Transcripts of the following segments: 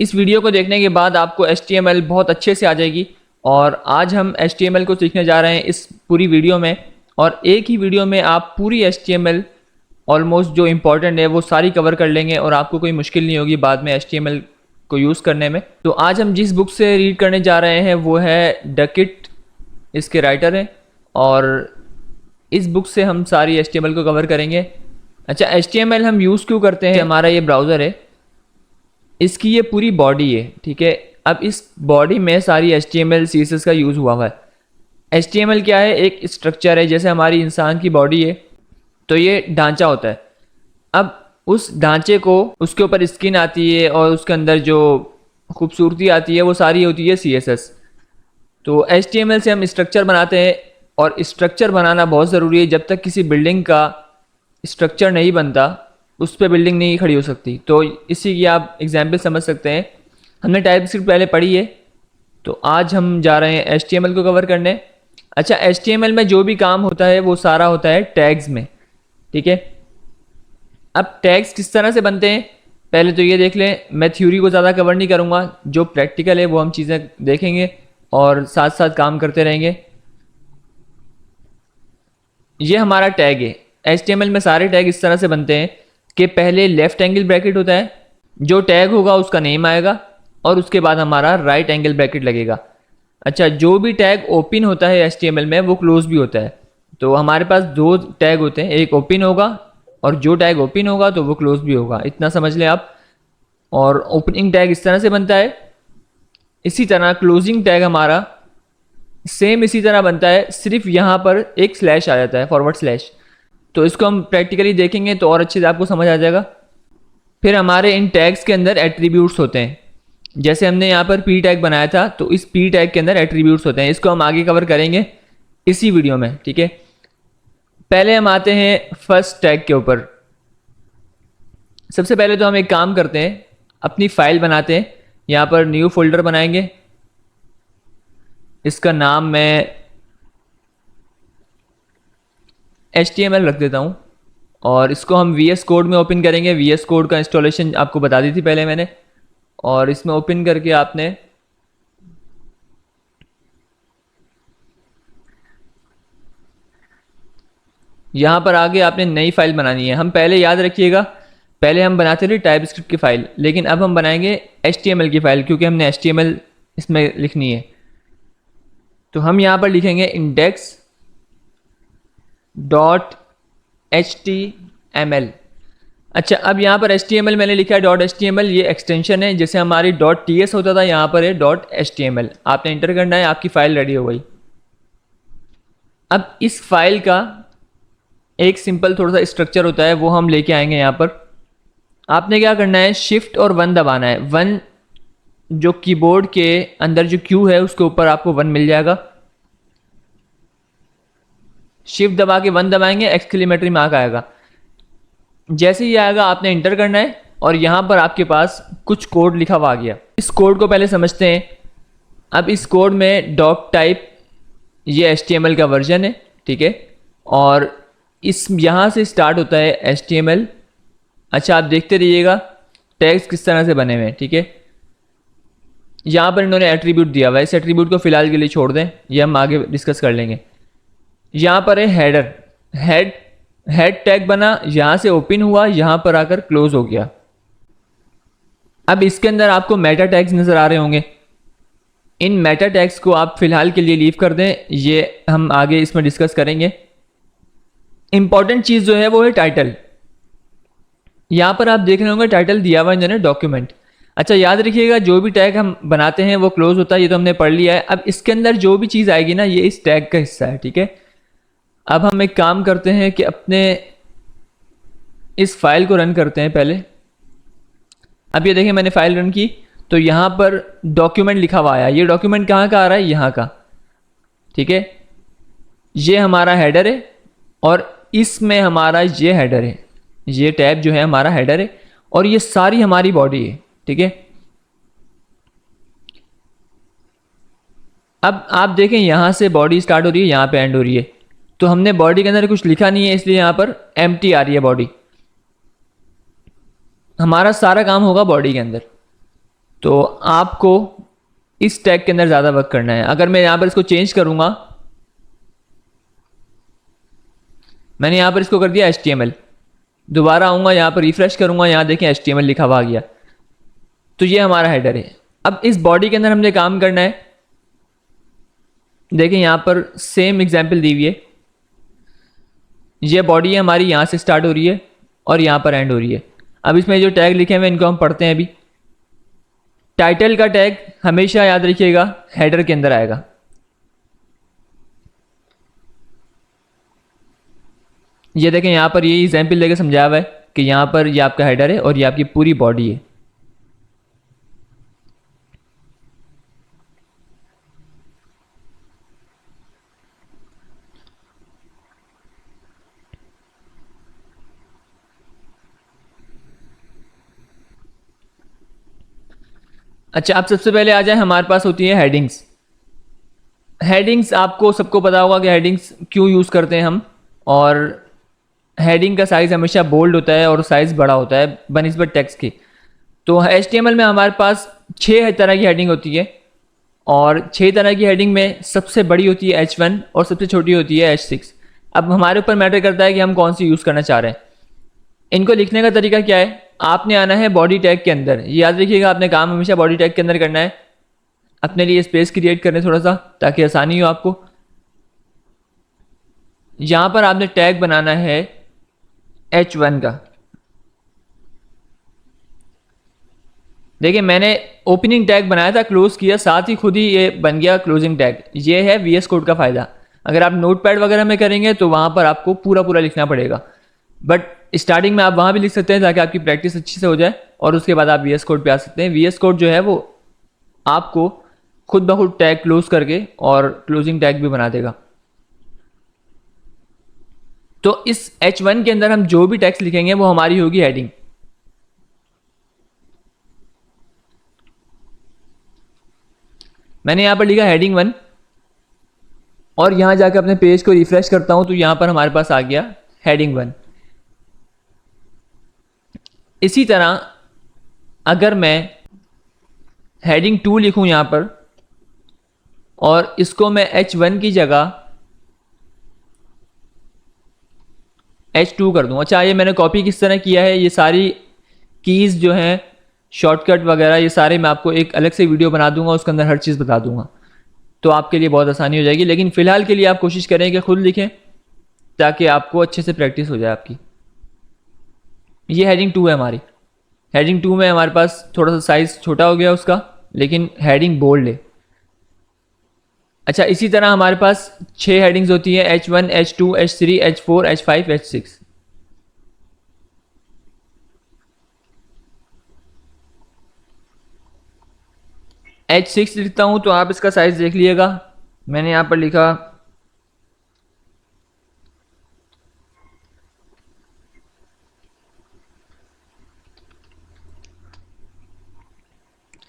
इस वीडियो को देखने के बाद आपको HTML बहुत अच्छे से आ जाएगी। और आज हम HTML को सीखने जा रहे हैं इस पूरी वीडियो में, और एक ही वीडियो में आप पूरी HTML ऑलमोस्ट जो इम्पोर्टेंट है वो सारी कवर कर लेंगे और आपको कोई मुश्किल नहीं होगी बाद में HTML को यूज़ करने में। तो आज हम जिस बुक से रीड करने जा रहे हैं वो है डकिट, इसके राइटर हैं, और इस बुक से हम सारी HTML को कवर करेंगे। अच्छा, HTML हम यूज़ क्यों करते हैं? हमारा ये ब्राउज़र है, इसकी ये पूरी बॉडी है, ठीक है। अब इस बॉडी में सारी HTML CSS का यूज़ हुआ है। HTML क्या है? एक स्ट्रक्चर है, जैसे हमारी इंसान की बॉडी है तो ये ढांचा होता है। अब उस ढांचे को, उसके ऊपर स्किन आती है और उसके अंदर जो खूबसूरती आती है वो सारी होती है CSS। तो HTML से हम स्ट्रक्चर बनाते हैं, और स्ट्रक्चर बनाना बहुत ज़रूरी है। जब तक किसी बिल्डिंग का स्ट्रक्चर नहीं बनता उस पर बिल्डिंग नहीं खड़ी हो सकती। तो इसी की आप एग्जाम्पल समझ सकते हैं। हमने टाइपस्क्रिप्ट पहले पढ़ी है, तो आज हम जा रहे हैं HTML को कवर करने। अच्छा, HTML में जो भी काम होता है वो सारा होता है टैग्स में, ठीक है। अब टैग्स किस तरह से बनते हैं पहले तो ये देख लें। मैं थ्योरी को ज़्यादा कवर नहीं करूँगा, जो प्रैक्टिकल है वो हम चीज़ें देखेंगे और साथ साथ काम करते रहेंगे। ये हमारा टैग है। HTML में सारे टैग इस तरह से बनते हैं कि पहले लेफ्ट एंगल ब्रैकेट होता है, जो टैग होगा उसका नेम आएगा, और उसके बाद हमारा राइट एंगल ब्रैकेट लगेगा। अच्छा, जो भी टैग ओपन होता है HTML में वो क्लोज भी होता है। तो हमारे पास दो टैग होते हैं, एक ओपन होगा और जो टैग ओपन होगा तो वो क्लोज भी होगा, इतना समझ लें आप। और ओपनिंग टैग इस तरह से बनता है। इसी तरह क्लोजिंग टैग हमारा सेम इसी तरह बनता है, सिर्फ यहाँ पर एक स्लैश आ जाता है, फॉरवर्ड स्लैश। तो इसको हम प्रैक्टिकली देखेंगे तो और अच्छे से आपको समझ आ जाएगा। फिर हमारे इन टैग्स के अंदर एट्रीब्यूट्स होते हैं। जैसे हमने यहाँ पर P टैग बनाया था, तो इस P टैग के अंदर एट्रीब्यूट्स होते हैं। इसको हम आगे कवर करेंगे इसी वीडियो में, ठीक है। पहले हम आते हैं फर्स्ट टैग के ऊपर। सबसे पहले तो हम एक काम करते हैं, अपनी फाइल बनाते हैं। यहाँ पर न्यू फोल्डर बनाएंगे, इसका नाम मैं HTML रख देता हूँ, और इसको हम VS कोड में ओपन करेंगे। VS कोड का इंस्टॉलेशन आपको बता दी थी पहले मैंने, और इसमें ओपन करके आपने यहाँ पर आगे आपने नई फाइल बनानी है। हम पहले याद रखिएगा, पहले हम बनाते थे टाइपस्क्रिप्ट की फ़ाइल, लेकिन अब हम बनाएंगे HTML की फ़ाइल, क्योंकि हमने HTML इसमें लिखनी है। तो हम यहाँ पर लिखेंगे index.html। अच्छा, अब यहाँ पर HTML मैंने लिखा है .html, ये एक्सटेंशन है। जैसे हमारी .ts होता था, यहाँ पर है .html। आपने इंटर करना है, आपकी फ़ाइल रेडी हो गई। अब इस फाइल का एक सिंपल थोड़ा सा स्ट्रक्चर होता है, वो हम लेके आएंगे यहाँ पर। आपने क्या करना है, शिफ्ट और 1 दबाना है। 1 जो कीबोर्ड के अंदर जो Q है उसके ऊपर आपको 1 मिल जाएगा। शिफ्ट दबा के 1 दबाएंगे, एक्सक्लेमेटरी मार्क आएगा। जैसे ही आएगा आपने इंटर करना है, और यहाँ पर आपके पास कुछ कोड लिखा हुआ आ गया। इस कोड को पहले समझते हैं। अब इस कोड में डॉक टाइप, ये HTML का वर्जन है, ठीक है। और इस यहाँ से स्टार्ट होता है HTML। अच्छा, आप देखते रहिएगा टैग्स किस तरह से बने हुए हैं, ठीक है। यहाँ पर इन्होंने एट्रीब्यूट दिया हुआ है, इस एट्रीब्यूट को फिलहाल के लिए छोड़ दें, ये हम आगे डिस्कस कर लेंगे। यहाँ पर है हेडर, हेड टैग बना, यहाँ से ओपन हुआ, यहाँ पर आकर क्लोज हो गया। अब इसके अंदर आपको मेटा टैग्स नज़र आ रहे होंगे। इन मेटा टैग्स को आप फिलहाल के लिए लीव कर दें, ये हम आगे इसमें डिस्कस करेंगे। इंपॉर्टेंट चीज़ जो है वो है टाइटल। यहाँ पर आप देख रहे होंगे टाइटल दिया हुआ इन्होंने डॉक्यूमेंट। अच्छा, याद रखिएगा जो भी टैग हम बनाते हैं वो क्लोज होता है, ये तो हमने पढ़ लिया है। अब इसके अंदर जो भी चीज़ आएगी ना, ये इस टैग का हिस्सा है, ठीक है। अब हम एक काम करते हैं कि अपने इस फाइल को रन करते हैं पहले। अब ये देखें, मैंने फाइल रन की तो यहाँ पर डॉक्यूमेंट लिखा हुआ आया। ये डॉक्यूमेंट कहाँ का आ रहा है? यहाँ का, ठीक है। ये हमारा हेडर है, और इसमें हमारा ये हेडर है, ये टैब जो है हमारा हेडर है, और ये सारी हमारी बॉडी है, ठीक है। अब आप देखें, यहाँ से बॉडी स्टार्ट हो रही है, यहाँ पे एंड हो रही है। तो हमने बॉडी के अंदर कुछ लिखा नहीं है, इसलिए यहाँ पर एम्प्टी आ रही है बॉडी। हमारा सारा काम होगा बॉडी के अंदर। तो आपको इस टैग के अंदर ज़्यादा वर्क करना है। अगर मैं यहाँ पर इसको चेंज करूँगा, मैंने यहाँ पर इसको कर दिया HTML, दोबारा आऊँगा यहाँ पर रिफ्रेश करूँगा, यहाँ देखें HTML लिखा हुआ आ गया। तो ये हमारा हेडर है। अब इस बॉडी के अंदर हमने काम करना है। देखें यहाँ पर सेम एग्जाम्पल दी हुई है। ये बॉडी है हमारी, यहाँ से स्टार्ट हो रही है और यहाँ पर एंड हो रही है। अब इसमें जो टैग लिखे हुए इनको हम पढ़ते हैं अभी। टाइटल का टैग हमेशा याद रखिएगा हेडर के अंदर आएगा। ये देखें यहाँ पर ये एग्जाम्पल लेके समझाया हुआ है कि यहाँ पर ये आपका हेडर है और ये आपकी पूरी बॉडी है। अच्छा, अब सबसे पहले आ जाए, हमारे पास होती है हेडिंग्स। हेडिंग्स आपको सबको पता होगा कि हेडिंग्स क्यों यूज़ करते हैं हम। और हेडिंग का साइज़ हमेशा बोल्ड होता है और साइज़ बड़ा होता है बनिस्बत टेक्स्ट की। तो HTML में हमारे पास 6 तरह की हेडिंग होती है और 6 तरह की हेडिंग में सबसे बड़ी होती है H1 और सबसे छोटी होती है H6। अब हमारे ऊपर मैटर करता है कि हम कौन सी यूज़ करना चाह रहे हैं। इनको लिखने का तरीका क्या है, आपने आना है बॉडी टैग के अंदर। ये याद रखिएगा, आपने काम हमेशा बॉडी टैग के अंदर करना है। अपने लिए स्पेस क्रिएट करने थोड़ा सा ताकि आसानी हो आपको। यहाँ पर आपने टैग बनाना है H1 का। देखिए मैंने ओपनिंग टैग बनाया था, क्लोज किया, साथ ही खुद ही ये बन गया क्लोजिंग टैग। ये है VS कोड का फ़ायदा। अगर आप नोटपैड वगैरह में करेंगे तो वहाँ पर आपको पूरा पूरा लिखना पड़ेगा, बट स्टार्टिंग में आप वहाँ भी लिख सकते हैं ताकि आपकी प्रैक्टिस अच्छी से हो जाए और उसके बाद आप VS कोड पे आ सकते हैं। VS कोड जो है वो आपको खुद ब खुद टैग क्लोज करके और क्लोजिंग टैग भी बना देगा। तो इस H1 के अंदर हम जो भी टेक्स्ट लिखेंगे वो हमारी होगी हेडिंग। मैंने यहाँ पर लिखा हेडिंग 1 और यहाँ जाकर अपने पेज को रिफ्रेश करता हूँ तो यहाँ पर हमारे पास आ गया हेडिंग 1। इसी तरह अगर मैं हेडिंग 2 लिखूँ यहाँ पर और इसको मैं H1 की जगह H2 कर दूँ। अच्छा, ये मैंने कॉपी किस तरह किया है, ये सारी कीज़ जो हैं, शॉर्टकट वगैरह, ये सारे मैं आपको एक अलग से वीडियो बना दूंगा, उसके अंदर हर चीज़ बता दूंगा, तो आपके लिए बहुत आसानी हो जाएगी। लेकिन फ़िलहाल के लिए आप कोशिश करें कि खुद लिखें ताकि आपको अच्छे से प्रैक्टिस हो जाए आपकी। ये हेडिंग 2 है हमारी। हेडिंग 2 में हमारे पास थोड़ा सा साइज़ छोटा हो गया उसका, लेकिन हेडिंग बोल्ड है। अच्छा, इसी तरह हमारे पास 6 हेडिंग्स होती है, H1, H2, H3, H4, H5, H6। H6 लिखता हूँ तो आप इसका साइज़ देख लीजिएगा। मैंने यहाँ पर लिखा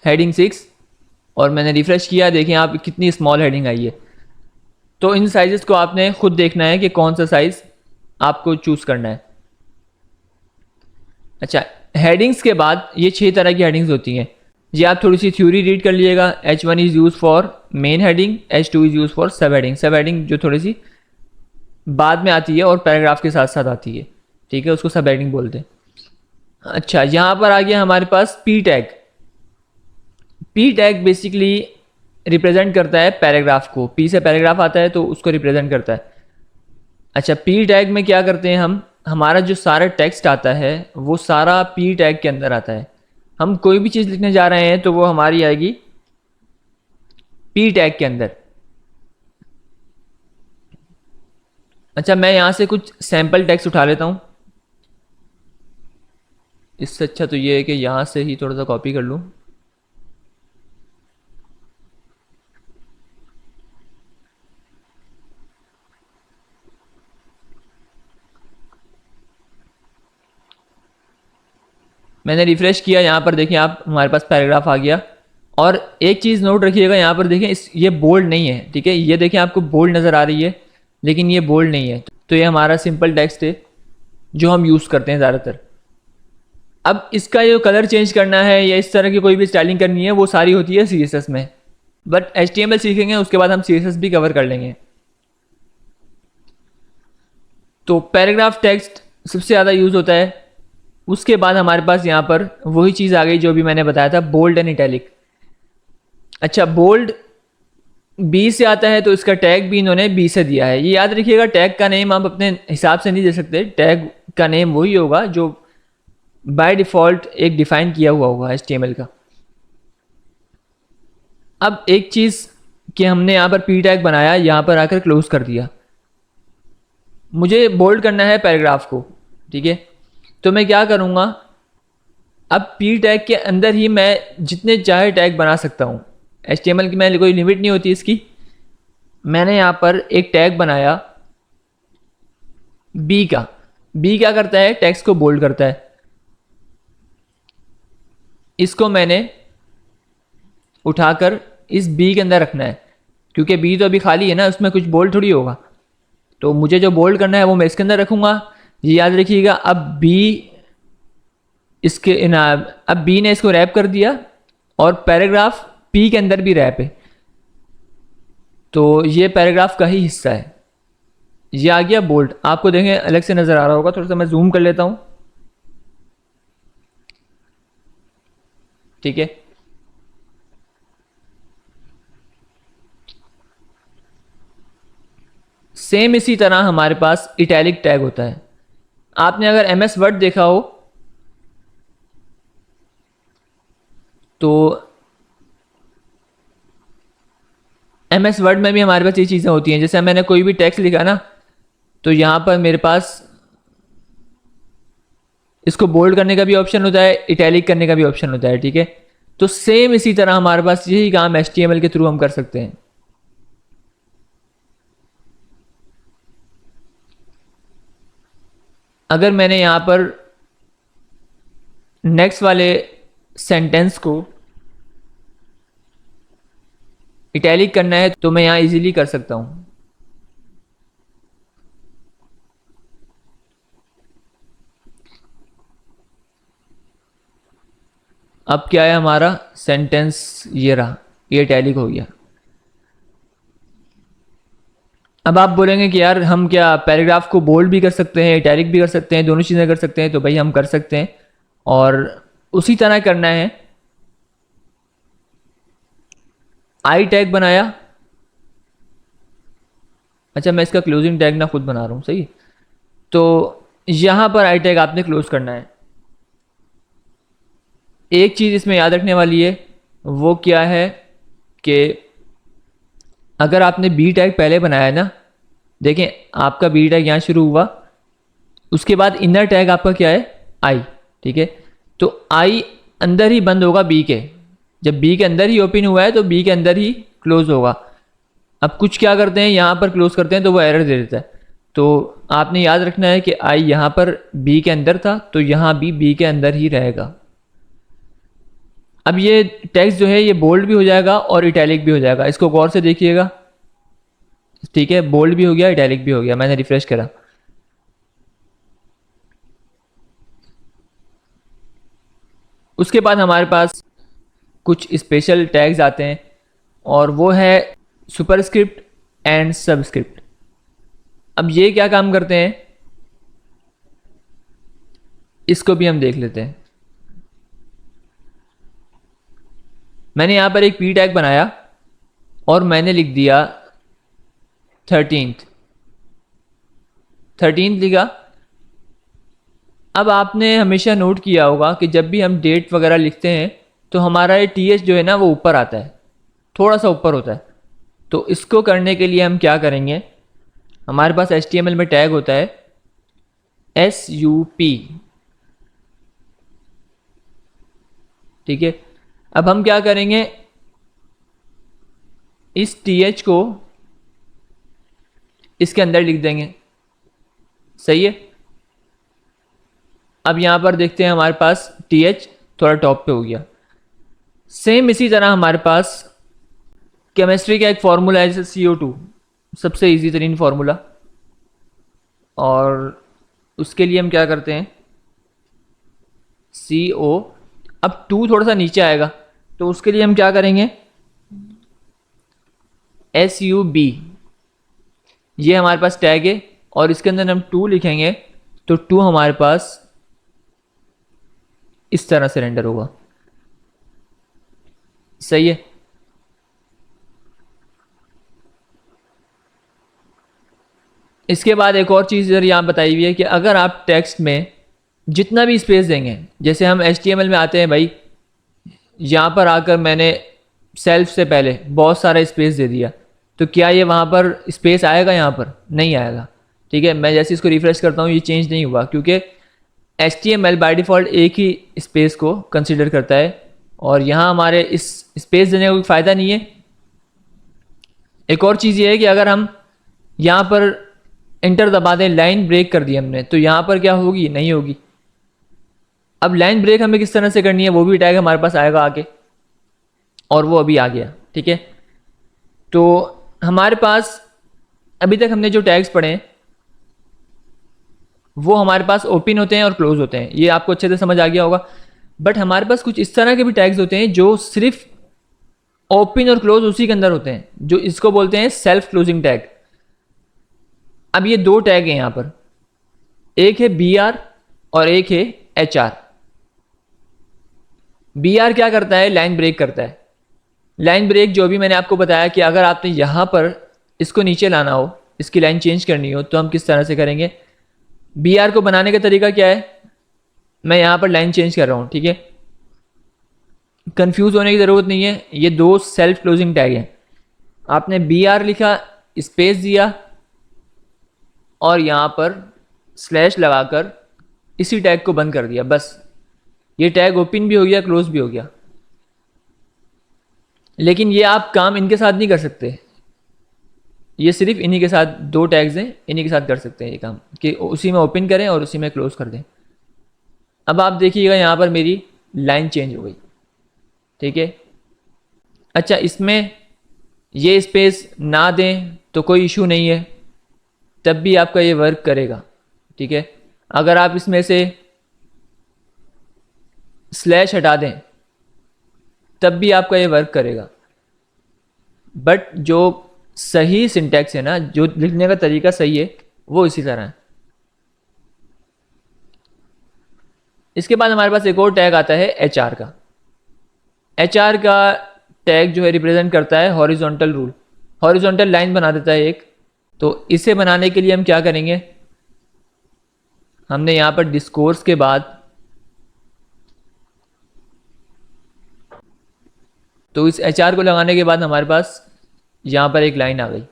हेडिंग 6 और मैंने रिफ्रेश किया, देखें आप कितनी स्मॉल हेडिंग आई है। तो इन साइज़ को आपने खुद देखना है कि कौन सा साइज़ आपको चूज़ करना है। अच्छा, हेडिंग्स के बाद ये 6 तरह की हेडिंग्स होती हैं। ये आप थोड़ी सी थ्योरी रीड कर लीजिएगा। H1 is use for main heading, H2 is use for सब हेडिंग। सब हेडिंग जो थोड़ी सी बाद में आती है और पैराग्राफ के साथ साथ आती है, ठीक है, उसको सब हेडिंग बोलते हैं। अच्छा, यहाँ पर आ गया हमारे पास P tag. P tag basically represent करता है पैराग्राफ को। P से पैराग्राफ आता है तो उसको रिप्रेजेंट करता है। अच्छा, P टैग में क्या करते हैं हम, हमारा जो सारा टेक्स्ट आता है वो सारा P टैग के अंदर आता है। हम कोई भी चीज़ लिखने जा रहे हैं तो वो हमारी आएगी P टैग के अंदर। अच्छा, मैं यहाँ से कुछ सैम्पल टेक्स्ट उठा लेता हूँ। इससे अच्छा तो ये है कि यहाँ से ही थोड़ा सा कॉपी कर लूँ। मैंने रिफ्रेश किया, यहाँ पर देखें आप, हमारे पास पैराग्राफ आ गया। और एक चीज़ नोट रखिएगा, यहाँ पर देखें ये बोल्ड नहीं है, ठीक है, ये देखें आपको बोल्ड नज़र आ रही है लेकिन ये बोल्ड नहीं है। तो ये हमारा सिंपल टेक्स्ट है जो हम यूज़ करते हैं ज़्यादातर। अब इसका जो कलर चेंज करना है या इस तरह की कोई भी स्टाइलिंग करनी है वो सारी होती है CSS में, बट HTML सीखेंगे उसके बाद हम CSS भी कवर कर लेंगे। तो पैराग्राफ टेक्स्ट सबसे ज़्यादा यूज़ होता है। उसके बाद हमारे पास यहाँ पर वही चीज़ आ गई जो भी मैंने बताया था, बोल्ड एंड इटैलिक। अच्छा, बोल्ड बी से आता है तो इसका टैग भी इन्होंने बी से दिया है। ये याद रखिएगा, टैग का नेम आप अपने हिसाब से नहीं दे सकते, टैग का नेम वही होगा जो बाय डिफ़ॉल्ट एक डिफ़ाइन किया हुआ होगा HTML का। अब एक चीज़ कि हमने यहाँ पर पी टैग बनाया, यहाँ पर आकर क्लोज कर दिया। मुझे बोल्ड करना है पैराग्राफ को, ठीक है, तो मैं क्या करूँगा, अब पी टैग के अंदर ही मैं जितने चाहे टैग बना सकता हूँ। HTML की मैं कोई लिमिट नहीं होती इसकी। मैंने यहाँ पर एक टैग बनाया बी का। बी क्या करता है, टेक्स्ट को बोल्ड करता है। इसको मैंने उठाकर इस बी के अंदर रखना है, क्योंकि बी तो अभी खाली है ना, उसमें कुछ बोल्ड थोड़ी होगा। तो मुझे जो बोल्ड करना है वो मैं इसके अंदर रखूँगा। ये याद रखिएगा। अब बी इसके अब बी ने इसको रैप कर दिया और पैराग्राफ पी के अंदर भी रैप है, तो ये पैराग्राफ का ही हिस्सा है। ये आ गया बोल्ड। आपको देखें अलग से नज़र आ रहा होगा, थोड़ा सा मैं जूम कर लेता हूँ, ठीक है। सेम इसी तरह हमारे पास इटैलिक टैग होता है। आपने अगर MS वर्ड देखा हो तो MS वर्ड में भी हमारे पास ये चीज़ें होती हैं। जैसे मैंने कोई भी टेक्स्ट लिखा ना, तो यहाँ पर मेरे पास इसको बोल्ड करने का भी ऑप्शन होता है, इटैलिक करने का भी ऑप्शन होता है, ठीक है। तो सेम इसी तरह हमारे पास यही काम HTML के थ्रू हम कर सकते हैं। अगर मैंने यहाँ पर नेक्स्ट वाले सेंटेंस को इटैलिक करना है तो मैं यहाँ इजीली कर सकता हूँ। अब क्या है, हमारा सेंटेंस ये रहा, ये इटैलिक हो गया। अब आप बोलेंगे कि यार हम क्या पैराग्राफ को बोल्ड भी कर सकते हैं, इटैलिक भी कर सकते हैं, दोनों चीज़ें कर सकते हैं? तो भाई हम कर सकते हैं, और उसी तरह करना है। आई टैग बनाया। अच्छा, मैं इसका क्लोजिंग टैग ना खुद बना रहा हूँ, सही है। तो यहाँ पर आई टैग आपने क्लोज करना है। एक चीज़ इसमें याद रखने वाली है, वो क्या है कि अगर आपने बी टैग पहले बनाया ना, देखें आपका बी टैग यहाँ शुरू हुआ, उसके बाद इनर टैग आपका क्या है, आई, ठीक है। तो आई अंदर ही बंद होगा बी के, जब बी के अंदर ही ओपन हुआ है तो बी के अंदर ही क्लोज होगा। अब कुछ क्या करते हैं, यहाँ पर क्लोज करते हैं तो वो एरर दे देता है। तो आपने याद रखना है कि आई यहाँ पर बी के अंदर था, तो यहाँ भी बी के अंदर ही रहेगा। अब ये टेक्स्ट जो है ये बोल्ड भी हो जाएगा और इटैलिक भी हो जाएगा। इसको गौर से देखिएगा, ठीक है, बोल्ड भी हो गया, इटैलिक भी हो गया। मैंने रिफ्रेश करा। उसके बाद हमारे पास कुछ स्पेशल टैग्स आते हैं, और वो है सुपरस्क्रिप्ट एंड सबस्क्रिप्ट। अब ये क्या काम करते हैं, इसको भी हम देख लेते हैं। मैंने यहाँ पर एक पी टैग बनाया और मैंने लिख दिया 13th लिखा। अब आपने हमेशा नोट किया होगा कि जब भी हम डेट वगैरह लिखते हैं तो हमारा ये TH जो है ना वो ऊपर आता है, थोड़ा सा ऊपर होता है। तो इसको करने के लिए हम क्या करेंगे, हमारे पास HTML में टैग होता है SUP, ठीक है। अब हम क्या करेंगे, इस TH को इसके अंदर लिख देंगे, सही है। अब यहाँ पर देखते हैं हमारे पास TH थोड़ा टॉप पे हो गया। सेम इसी तरह हमारे पास केमिस्ट्री का एक फार्मूला है, जैसे CO2, सबसे इजी तरीन फार्मूला, और उसके लिए हम क्या करते हैं, CO। अब टू थोड़ा सा नीचे आएगा, तो उसके लिए हम क्या करेंगे, SUB, ये हमारे पास टैग है और इसके अंदर हम टू लिखेंगे तो टू हमारे पास इस तरह से रेंडर होगा। सही है। इसके बाद एक और चीज़ इधर यहाँ बताई हुई है कि अगर आप टेक्स्ट में जितना भी स्पेस देंगे, जैसे हम HTML में आते हैं भाई, यहाँ पर आकर मैंने सेल्फ से पहले बहुत सारा स्पेस दे दिया, तो क्या ये वहाँ पर स्पेस आएगा? यहाँ पर नहीं आएगा। ठीक है, मैं जैसे इसको रिफ्रेश करता हूँ ये चेंज नहीं हुआ, क्योंकि HTML बाय डिफ़ॉल्ट एक ही स्पेस को कंसिडर करता है और यहाँ हमारे इस स्पेस देने का कोई फ़ायदा नहीं है। एक और चीज़ ये है कि अगर हम यहाँ पर एंटर दबा दें, लाइन ब्रेक कर दी हमने, तो यहाँ पर क्या होगी? नहीं होगी। अब लाइन ब्रेक हमें किस तरह से करनी है वो भी टैग हमारे पास आएगा आगे, और वो अभी आ गया। ठीक है, तो हमारे पास अभी तक हमने जो टैग्स पढ़े हैं वो हमारे पास ओपन होते हैं और क्लोज होते हैं, ये आपको अच्छे से समझ आ गया होगा। बट हमारे पास कुछ इस तरह के भी टैग्स होते हैं जो सिर्फ ओपन और क्लोज उसी के अंदर होते हैं, जो इसको बोलते हैं सेल्फ क्लोजिंग टैग। अब ये दो टैग हैं यहाँ पर, एक है BR और एक है HR। BR क्या करता है? लाइन ब्रेक करता है। लाइन ब्रेक जो भी मैंने आपको बताया कि अगर आपने यहाँ पर इसको नीचे लाना हो, इसकी लाइन चेंज करनी हो, तो हम किस तरह से करेंगे? BR को बनाने का तरीका क्या है? मैं यहाँ पर लाइन चेंज कर रहा हूँ। ठीक है, कंफ्यूज होने की ज़रूरत नहीं है, ये दो सेल्फ क्लोजिंग टैग हैं। आपने BR लिखा, स्पेस दिया और यहाँ पर स्लैश लगाकर इसी टैग को बंद कर दिया, बस ये टैग ओपन भी हो गया, क्लोज भी हो गया। लेकिन ये आप काम इनके साथ नहीं कर सकते, ये सिर्फ इन्हीं के साथ दो टैग्स हैं, इन्हीं के साथ कर सकते हैं ये काम, कि उसी में ओपन करें और उसी में क्लोज कर दें। अब आप देखिएगा यहाँ पर मेरी लाइन चेंज हो गई। ठीक है, अच्छा इसमें ये स्पेस ना दें तो कोई इशू नहीं है, तब भी आपका ये वर्क करेगा। ठीक है, अगर आप इसमें से स्लैश हटा दें तब भी आपका ये वर्क करेगा। बट जो सही सिंटैक्स है ना, जो लिखने का तरीका सही है, वो इसी तरह है। इसके बाद हमारे पास एक और टैग आता है HR का। HR का टैग जो है रिप्रेजेंट करता है हॉरिजॉन्टल रूल, हॉरिजॉन्टल लाइन बना देता है एक। तो इसे बनाने के लिए हम क्या करेंगे, हमने यहाँ पर डिस्कोर्स के बाद, तो इस HR को लगाने के बाद हमारे पास यहाँ पर एक लाइन आ गई,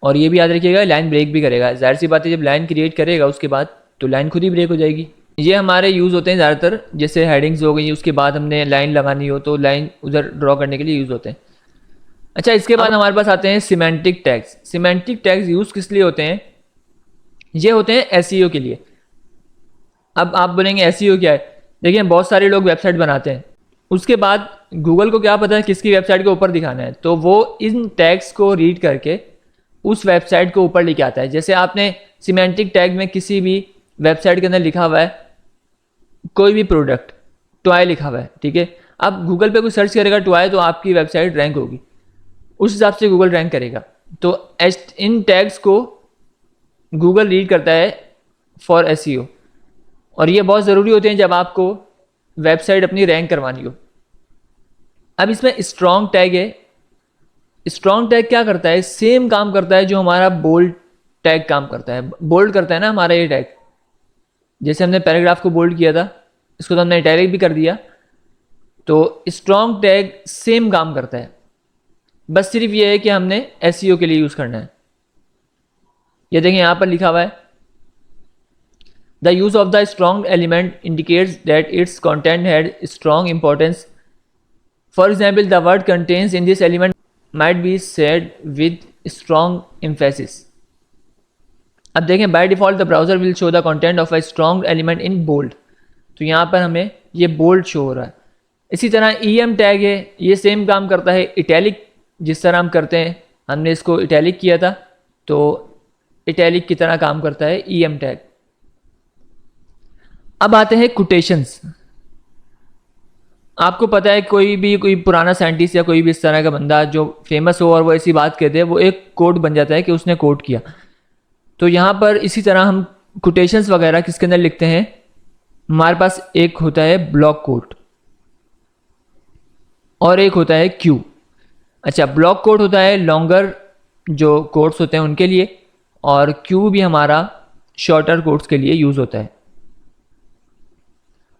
और ये भी याद रखिएगा लाइन ब्रेक भी करेगा। जाहिर सी बात है, जब लाइन क्रिएट करेगा उसके बाद तो लाइन खुद ही ब्रेक हो जाएगी। ये हमारे यूज़ होते हैं ज़्यादातर, जैसे हेडिंग्स हो गई, उसके बाद हमने लाइन लगानी हो तो लाइन उधर ड्रॉ करने के लिए यूज़ होते हैं। अच्छा, इसके बाद हमारे पास आते हैं semantic tags. Semantic tags use किस लिए होते हैं? ये होते हैं SEO के लिए। अब आप बोलेंगे SEO क्या है? देखिए, बहुत सारे लोग वेबसाइट बनाते हैं, उसके बाद गूगल को क्या पता है किसकी वेबसाइट के ऊपर दिखाना है, तो वो इन टैग्स को रीड करके उस वेबसाइट को ऊपर लेके आता है। जैसे आपने सिमेंटिक टैग में किसी भी वेबसाइट के अंदर लिखा हुआ है कोई भी प्रोडक्ट, टॉय लिखा हुआ है, ठीक है, अब गूगल पे कोई सर्च करेगा टॉय, तो आपकी वेबसाइट रैंक होगी, उस हिसाब से गूगल रैंक करेगा। तो इन टैग्स को गूगल रीड करता है फॉर SEO, और ये बहुत ज़रूरी होते हैं जब आपको वेबसाइट अपनी रैंक करवानी हो। अब इसमें स्ट्रॉन्ग टैग है। स्ट्रॉन्ग टैग क्या करता है? सेम काम करता है जो हमारा बोल्ड टैग काम करता है। बोल्ड करता है ना हमारा ये टैग, जैसे हमने पैराग्राफ को बोल्ड किया था, इसको तो हमने इटैलिक भी कर दिया। तो स्ट्रॉन्ग टैग सेम काम करता है, बस सिर्फ ये है कि हमने SEO के लिए यूज़ करना है। ये देखें यहाँ पर लिखा हुआ है, the use of the strong element indicates that its content had strong importance. For example, the word contents in this element might be said with strong emphasis. अब देखें, by default the browser will show the content of a strong element in bold, तो यहाँ पर हमें ये bold show हो रहा है। इसी तरह EM टैग है, ये सेम काम करता है। इटैलिक जिस तरह हम करते हैं, हमने इसको इटैलिक किया था, तो इटैलिक की तरह काम करता है EM टैग। अब आते हैं कोटेशंस। आपको पता है कोई पुराना साइंटिस्ट या कोई भी इस तरह का बंदा जो फेमस हो और वो ऐसी बात कहते हैं, वो एक कोट बन जाता है कि उसने कोट किया। तो यहाँ पर इसी तरह हम कोटेशंस वगैरह किसके अंदर लिखते हैं, हमारे पास एक होता है ब्लॉक कोट और एक होता है क्यू। अच्छा, ब्लॉक कोट होता है लॉन्गर जो कोट्स होते हैं उनके लिए, और क्यू भी हमारा शॉर्टर कोट्स के लिए यूज़ होता है।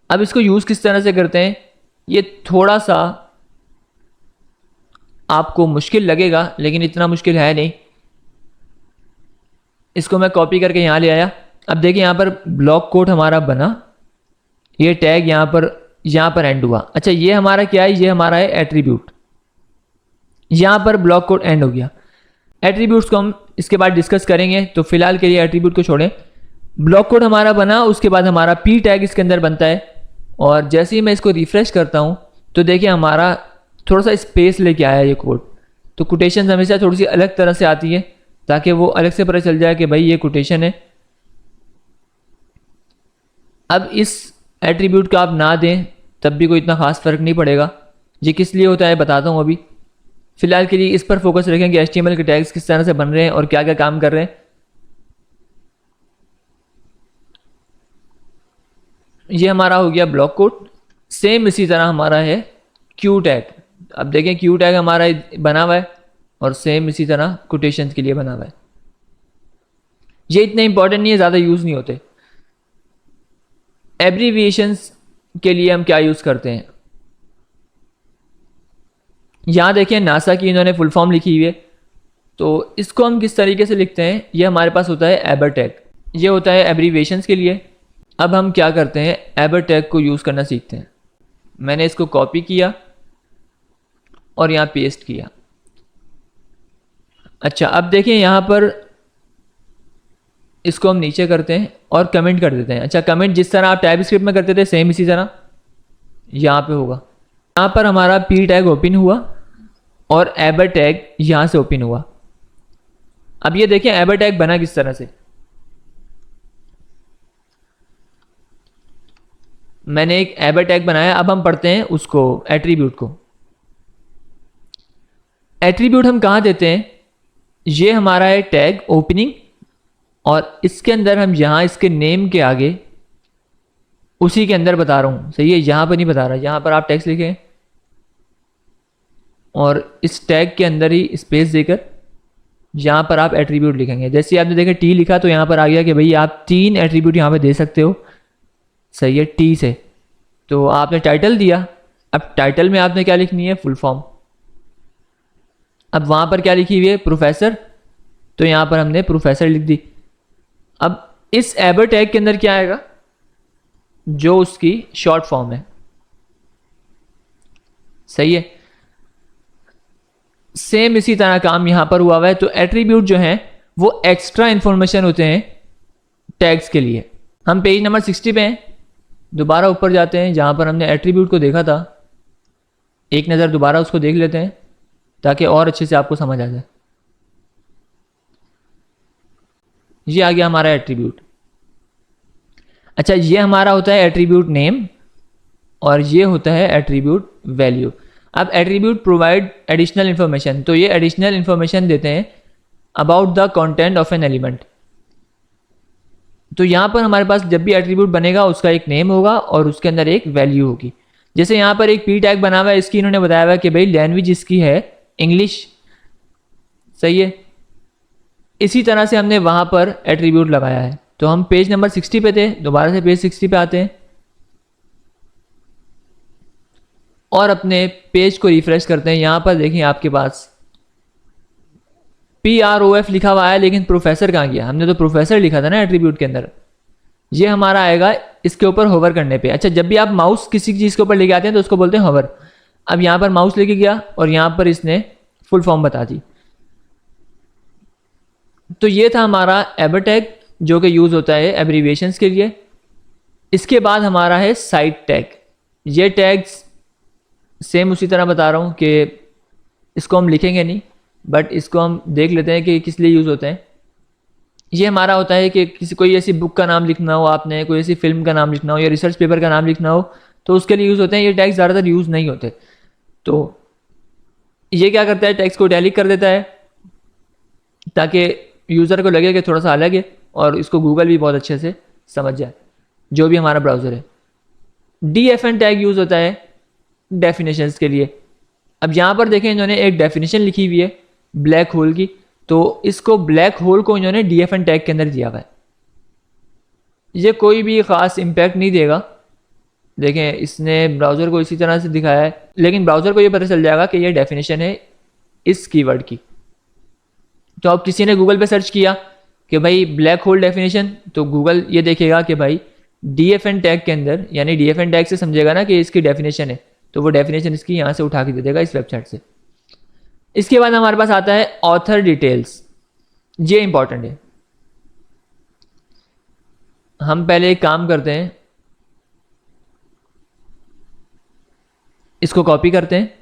अब इसको यूज़ किस तरह से करते हैं, ये थोड़ा सा आपको मुश्किल लगेगा लेकिन इतना मुश्किल है नहीं। इसको मैं कॉपी करके यहाँ ले आया। अब देखिए यहाँ पर ब्लॉक कोट हमारा बना, ये टैग यहाँ पर एंड हुआ। अच्छा, ये हमारा क्या है, ये हमारा है एट्रीब्यूट। यहाँ पर ब्लॉक कोड एंड हो गया। एट्रीब्यूट्स को हम इसके बाद डिस्कस करेंगे, तो फिलहाल के लिए एट्रीब्यूट को छोड़ें। ब्लॉक कोड हमारा बना, उसके बाद हमारा पी टैग इसके अंदर बनता है, और जैसे ही मैं इसको रिफ्रेश करता हूँ तो देखिए हमारा थोड़ा सा स्पेस लेके आया ये कोड। तो कोटेशन हमेशा थोड़ी सी अलग तरह से आती है ताकि वो अलग से पता चल जाए कि भाई ये कोटेशन है। अब इस एट्रीब्यूट का आप ना दें तब भी कोई इतना खास फ़र्क नहीं पड़ेगा। ये किस लिए होता है बताता हूँ अभी। फिलहाल के लिए इस पर फोकस रखें कि HTML के टैग्स किस तरह से बन रहे हैं और क्या क्या काम कर रहे हैं। ये हमारा हो गया ब्लॉक कोड। सेम इसी तरह हमारा है क्यू टैग। अब देखें क्यू टैग हमारा बना हुआ है और सेम इसी तरह कोटेशन के लिए बना हुआ है। ये इतने इंपॉर्टेंट नहीं है, ज़्यादा यूज़ नहीं होते। एब्रीविएशंस के लिए हम क्या यूज़ करते हैं, यहाँ देखें नासा की इन्होंने फुल फॉर्म लिखी हुई है। तो इसको हम किस तरीके से लिखते हैं, ये हमारे पास होता है एबर टैग। ये होता है एब्रीविएशंस के लिए। अब हम क्या करते हैं, एबर टैग को यूज़ करना सीखते हैं। मैंने इसको कॉपी किया और यहाँ पेस्ट किया। अच्छा, अब देखिए यहाँ पर इसको हम नीचे करते हैं और कमेंट कर देते हैं। अच्छा, कमेंट जिस तरह आप टाइप स्क्रिप्ट में करते थे सेम इसी तरह यहाँ पे होगा। यहाँ पर हमारा पी टैग ओपन हुआ और एबर टैग यहाँ से ओपन हुआ। अब ये देखिए एबर टैग बना किस तरह से। मैंने एक एबर टैग बनाया। अब हम पढ़ते हैं उसको, एट्रीब्यूट को। एट्रीब्यूट हम कहाँ देते हैं, ये हमारा है टैग ओपनिंग, और इसके अंदर हम यहाँ इसके नेम के आगे उसी के अंदर बता रहा हूँ, सही है, यहाँ पर नहीं बता रहा। यहाँ पर आप टेक्स्ट लिखें और इस टैग के अंदर ही स्पेस देकर यहाँ पर आप एट्रीब्यूट लिखेंगे। जैसे आपने देखा टी लिखा तो यहाँ पर आ गया कि भाई आप 3 एट्रीब्यूट यहाँ पे दे सकते हो, सही है, टी से। तो आपने टाइटल दिया, अब टाइटल में आपने क्या लिखनी है, फुल फॉर्म। अब वहाँ पर क्या लिखी हुई है, प्रोफेसर, तो यहाँ पर हमने प्रोफेसर लिख दी। अब इस एबर टैग के अंदर क्या आएगा, जो उसकी शॉर्ट फॉर्म है, सही है। सेम इसी तरह काम यहां पर हुआ है। तो एट्रीब्यूट जो है वो एक्स्ट्रा इंफॉर्मेशन होते हैं टैग्स के लिए। हम पेज नंबर 60 पे हैं, दोबारा ऊपर जाते हैं जहां पर हमने एट्रीब्यूट को देखा था। एक नज़र दोबारा उसको देख लेते हैं ताकि और अच्छे से आपको समझ आ जाए। ये आ गया हमारा एट्रीब्यूट। अच्छा, ये हमारा होता है एट्रीब्यूट नेम और ये होता है एट्रीब्यूट वैल्यू। अब एट्रीब्यूट प्रोवाइड एडिशनल इन्फॉर्मेशन, तो ये एडिशनल इन्फॉर्मेशन देते हैं about the content of an element. तो यहाँ पर हमारे पास जब भी एट्रीब्यूट बनेगा उसका एक नेम होगा और उसके अंदर एक वैल्यू होगी। जैसे यहाँ पर एक पी टैग बना हुआ है, इसकी इन्होंने बताया हुआ कि भाई लैंग्वेज इसकी है इंग्लिश, सही है। इसी तरह से हमने वहाँ पर एट्रीब्यूट लगाया है। तो हम पेज नंबर 60 पे थे, दोबारा से पेज 60 पे आते हैं और अपने पेज को रिफ्रेश करते हैं। यहाँ पर देखिए आपके पास PROF लिखा हुआ है, लेकिन प्रोफेसर कहाँ गया, हमने तो प्रोफेसर लिखा था ना एट्रीब्यूट के अंदर। ये हमारा आएगा इसके ऊपर होवर करने पे। अच्छा, जब भी आप माउस किसी चीज़ के ऊपर लेके आते हैं तो उसको बोलते हैं होवर। अब यहाँ पर माउस लेके गया और यहाँ पर इसने फुल फॉर्म बता दी। तो ये था हमारा एबर टैग जो कि यूज़ होता है एब्रीविएशंस के लिए। इसके बाद हमारा है साइट टैग। ये टैग्स सेम उसी तरह बता रहा हूँ कि इसको हम लिखेंगे नहीं, बट इसको हम देख लेते हैं कि किस लिए यूज़ होते हैं। ये हमारा होता है कि किसी कोई ऐसी बुक का नाम लिखना हो, आपने कोई ऐसी फिल्म का नाम लिखना हो या रिसर्च पेपर का नाम लिखना हो, तो उसके लिए यूज़ होते हैं। ये टैग्स ज़्यादातर यूज़ नहीं होते। तो ये क्या करता है, टैग्स को इटैलिक कर देता है ताकि यूज़र को लगे कि थोड़ा सा अलग है, और इसको गूगल भी बहुत अच्छे से समझ जाए, जो भी हमारा ब्राउज़र है। DFN टैग यूज़ होता है डेफिनेशंस के लिए। अब यहाँ पर देखें, इन्होंने एक डेफिनेशन लिखी हुई है ब्लैक होल की, तो इसको ब्लैक होल को इन्होंने DFN टैग के अंदर दिया हुआ है। ये कोई भी ख़ास इम्पैक्ट नहीं देगा। देखें, इसने ब्राउज़र को इसी तरह से दिखाया है, लेकिन ब्राउज़र को ये पता चल जाएगा कि ये डेफिनेशन है इस कीवर्ड की। तो अब किसी ने गूगल पे सर्च किया कि भाई ब्लैक होल डेफिनेशन, तो गूगल ये देखेगा कि भाई DFN टैग के अंदर, यानी DFN टैग से समझेगा ना कि इसकी डेफिनेशन है, तो वो डेफिनेशन इसकी यहाँ से उठा के दे देगा इस वेबसाइट से। इसके बाद हमारे पास आता है ऑथर डिटेल्स। ये इंपॉर्टेंट है। हम पहले एक काम करते हैं, इसको कॉपी करते हैं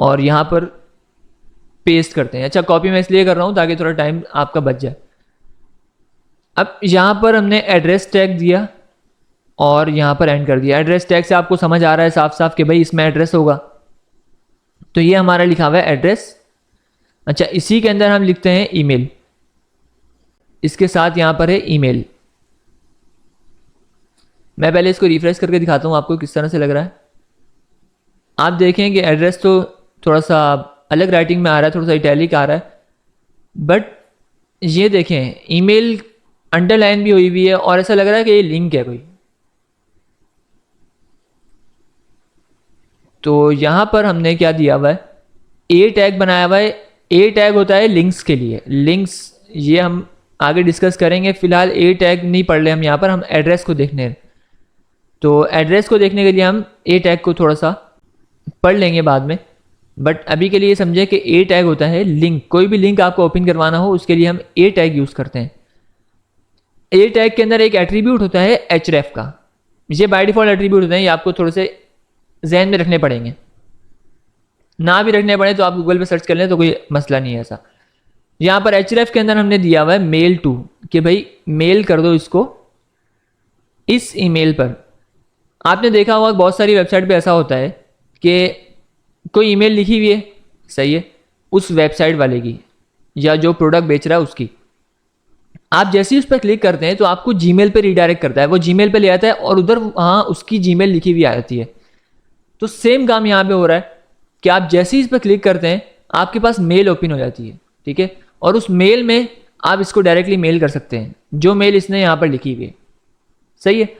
और यहाँ पर पेस्ट करते हैं। अच्छा, कॉपी मैं इसलिए कर रहा हूँ ताकि थोड़ा टाइम आपका बच जाए। अब यहाँ पर हमने एड्रेस टैग दिया और यहाँ पर एंड कर दिया। एड्रेस टैग से आपको समझ आ रहा है साफ साफ कि भाई इसमें एड्रेस होगा, तो ये हमारा लिखा हुआ है एड्रेस। अच्छा, इसी के अंदर हम लिखते हैं ईमेल, इसके साथ यहाँ पर है ईमेल। मैं पहले इसको रिफ्रेश करके दिखाता हूँ आपको किस तरह से लग रहा है। आप देखें कि एड्रेस तो थोड़ा सा अलग राइटिंग में आ रहा है, थोड़ा सा इटैलिक आ रहा है, बट ये देखें ईमेल अंडरलाइन भी हुई हुई है और ऐसा लग रहा है कि ये लिंक है कोई। तो यहाँ पर हमने क्या दिया हुआ है, ए टैग बनाया हुआ है। ए टैग होता है लिंक्स के लिए। लिंक्स ये हम आगे डिस्कस करेंगे, फिलहाल ए टैग नहीं पढ़ रहे हम, यहाँ पर हम एड्रेस को देखने हैं। तो एड्रेस को देखने के लिए हम ए टैग को थोड़ा सा पढ़ लेंगे बाद में, बट अभी के लिए समझे कि ए टैग होता है लिंक। कोई भी लिंक आपको ओपन करवाना हो उसके लिए हम ए टैग यूज़ करते हैं। ए टैग के अंदर एक एट्रीब्यूट होता है href का। ये बाय डिफॉल्ट एट्रीब्यूट होते हैं, ये आपको थोड़े से जहन में रखने पड़ेंगे। ना भी रखने पड़े तो आप गूगल पे सर्च कर लें तो कोई मसला नहीं है ऐसा। यहाँ पर href के अंदर हमने दिया हुआ है मेल टू, कि भाई मेल कर दो इसको इस ईमेल पर। आपने देखा होगा बहुत सारी वेबसाइट पे ऐसा होता है कि कोई ईमेल लिखी हुई है, सही है, उस वेबसाइट वाले की या जो प्रोडक्ट बेच रहा है उसकी। आप जैसे ही उस पर क्लिक करते हैं तो आपको जीमेल पे रीडायरेक्ट करता है, वो जीमेल पे ले आता है और उधर वहाँ उसकी जीमेल लिखी हुई आ जाती है। तो सेम काम यहाँ पे हो रहा है कि आप जैसे ही इस पर क्लिक करते हैं आपके पास मेल ओपन हो जाती है, ठीक है, और उस मेल में आप इसको डायरेक्टली मेल कर सकते हैं जो मेल इसने यहाँ पर लिखी हुई है, सही है।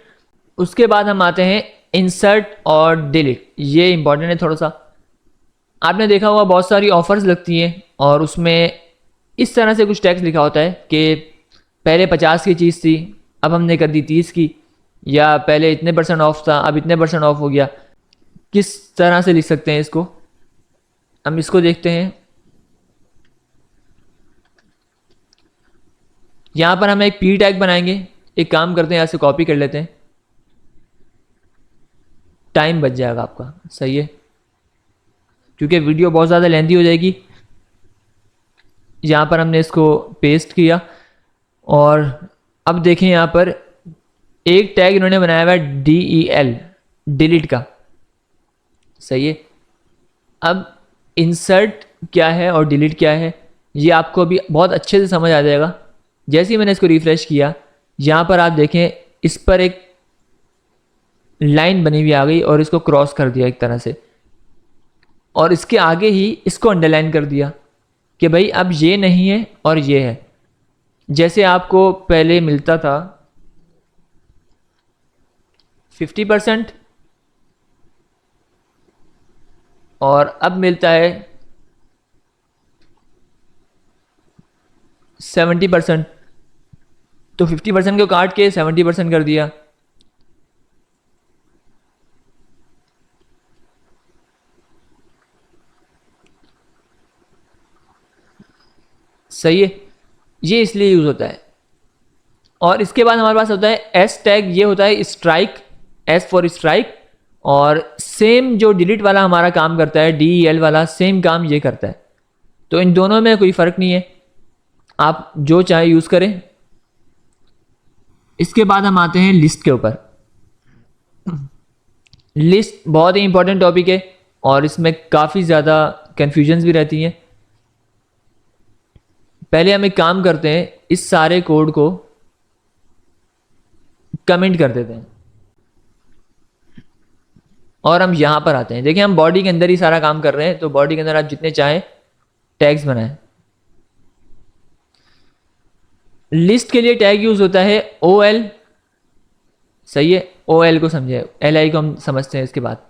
उसके बाद हम आते हैं इंसर्ट और डिलीट। ये इंपॉर्टेंट है थोड़ा सा। आपने देखा होगा बहुत सारी ऑफर्स लगती हैं और उसमें इस तरह से कुछ टैक्स लिखा होता है कि पहले 50 की चीज़ थी अब हमने कर दी 30 की, या पहले इतने % ऑफ था अब इतने % ऑफ हो गया। किस तरह से लिख सकते हैं इसको, हम इसको देखते हैं। यहाँ पर हम एक पी टैग बनाएंगे। एक काम करते हैं, यहाँ से कॉपी कर लेते हैं, टाइम बच जाएगा आपका, सही है, क्योंकि वीडियो बहुत ज़्यादा लेंथी हो जाएगी। यहाँ पर हमने इसको पेस्ट किया और अब देखें यहाँ पर एक टैग इन्होंने बनाया हुआ है DEL, डिलीट का, सही है। अब इंसर्ट क्या है और डिलीट क्या है ये आपको अभी बहुत अच्छे से समझ आ जाएगा। जैसे ही मैंने इसको रिफ्रेश किया, यहाँ पर आप देखें इस पर एक लाइन बनी हुई आ गई और इसको क्रॉस कर दिया एक तरह से, और इसके आगे ही इसको अंडरलाइन कर दिया कि भाई अब ये नहीं है और ये है। जैसे आपको पहले मिलता था 50% और अब मिलता है 70%, तो 50% को काट के 70% कर दिया। सही है, ये इसलिए यूज़ होता है। और इसके बाद हमारे पास होता है एस टैग, ये होता है स्ट्राइक, एस फॉर स्ट्राइक। और सेम जो डिलीट वाला हमारा काम करता है, DEL वाला सेम काम ये करता है, तो इन दोनों में कोई फ़र्क नहीं है। आप जो चाहे यूज़ करें। इसके बाद हम आते हैं लिस्ट के ऊपर। लिस्ट बहुत ही इंपॉर्टेंट टॉपिक है और इसमें काफ़ी ज़्यादा कन्फ्यूजन्स भी रहती हैं। पहले हम एक काम करते हैं, इस सारे कोड को कमेंट कर देते हैं और हम यहाँ पर आते हैं। देखिए हम बॉडी के अंदर ही सारा काम कर रहे हैं, तो बॉडी के अंदर आप जितने चाहें टैग्स बनाएं। लिस्ट के लिए टैग यूज होता है OL, सही है, OL को समझे, LI को हम समझते हैं इसके बाद।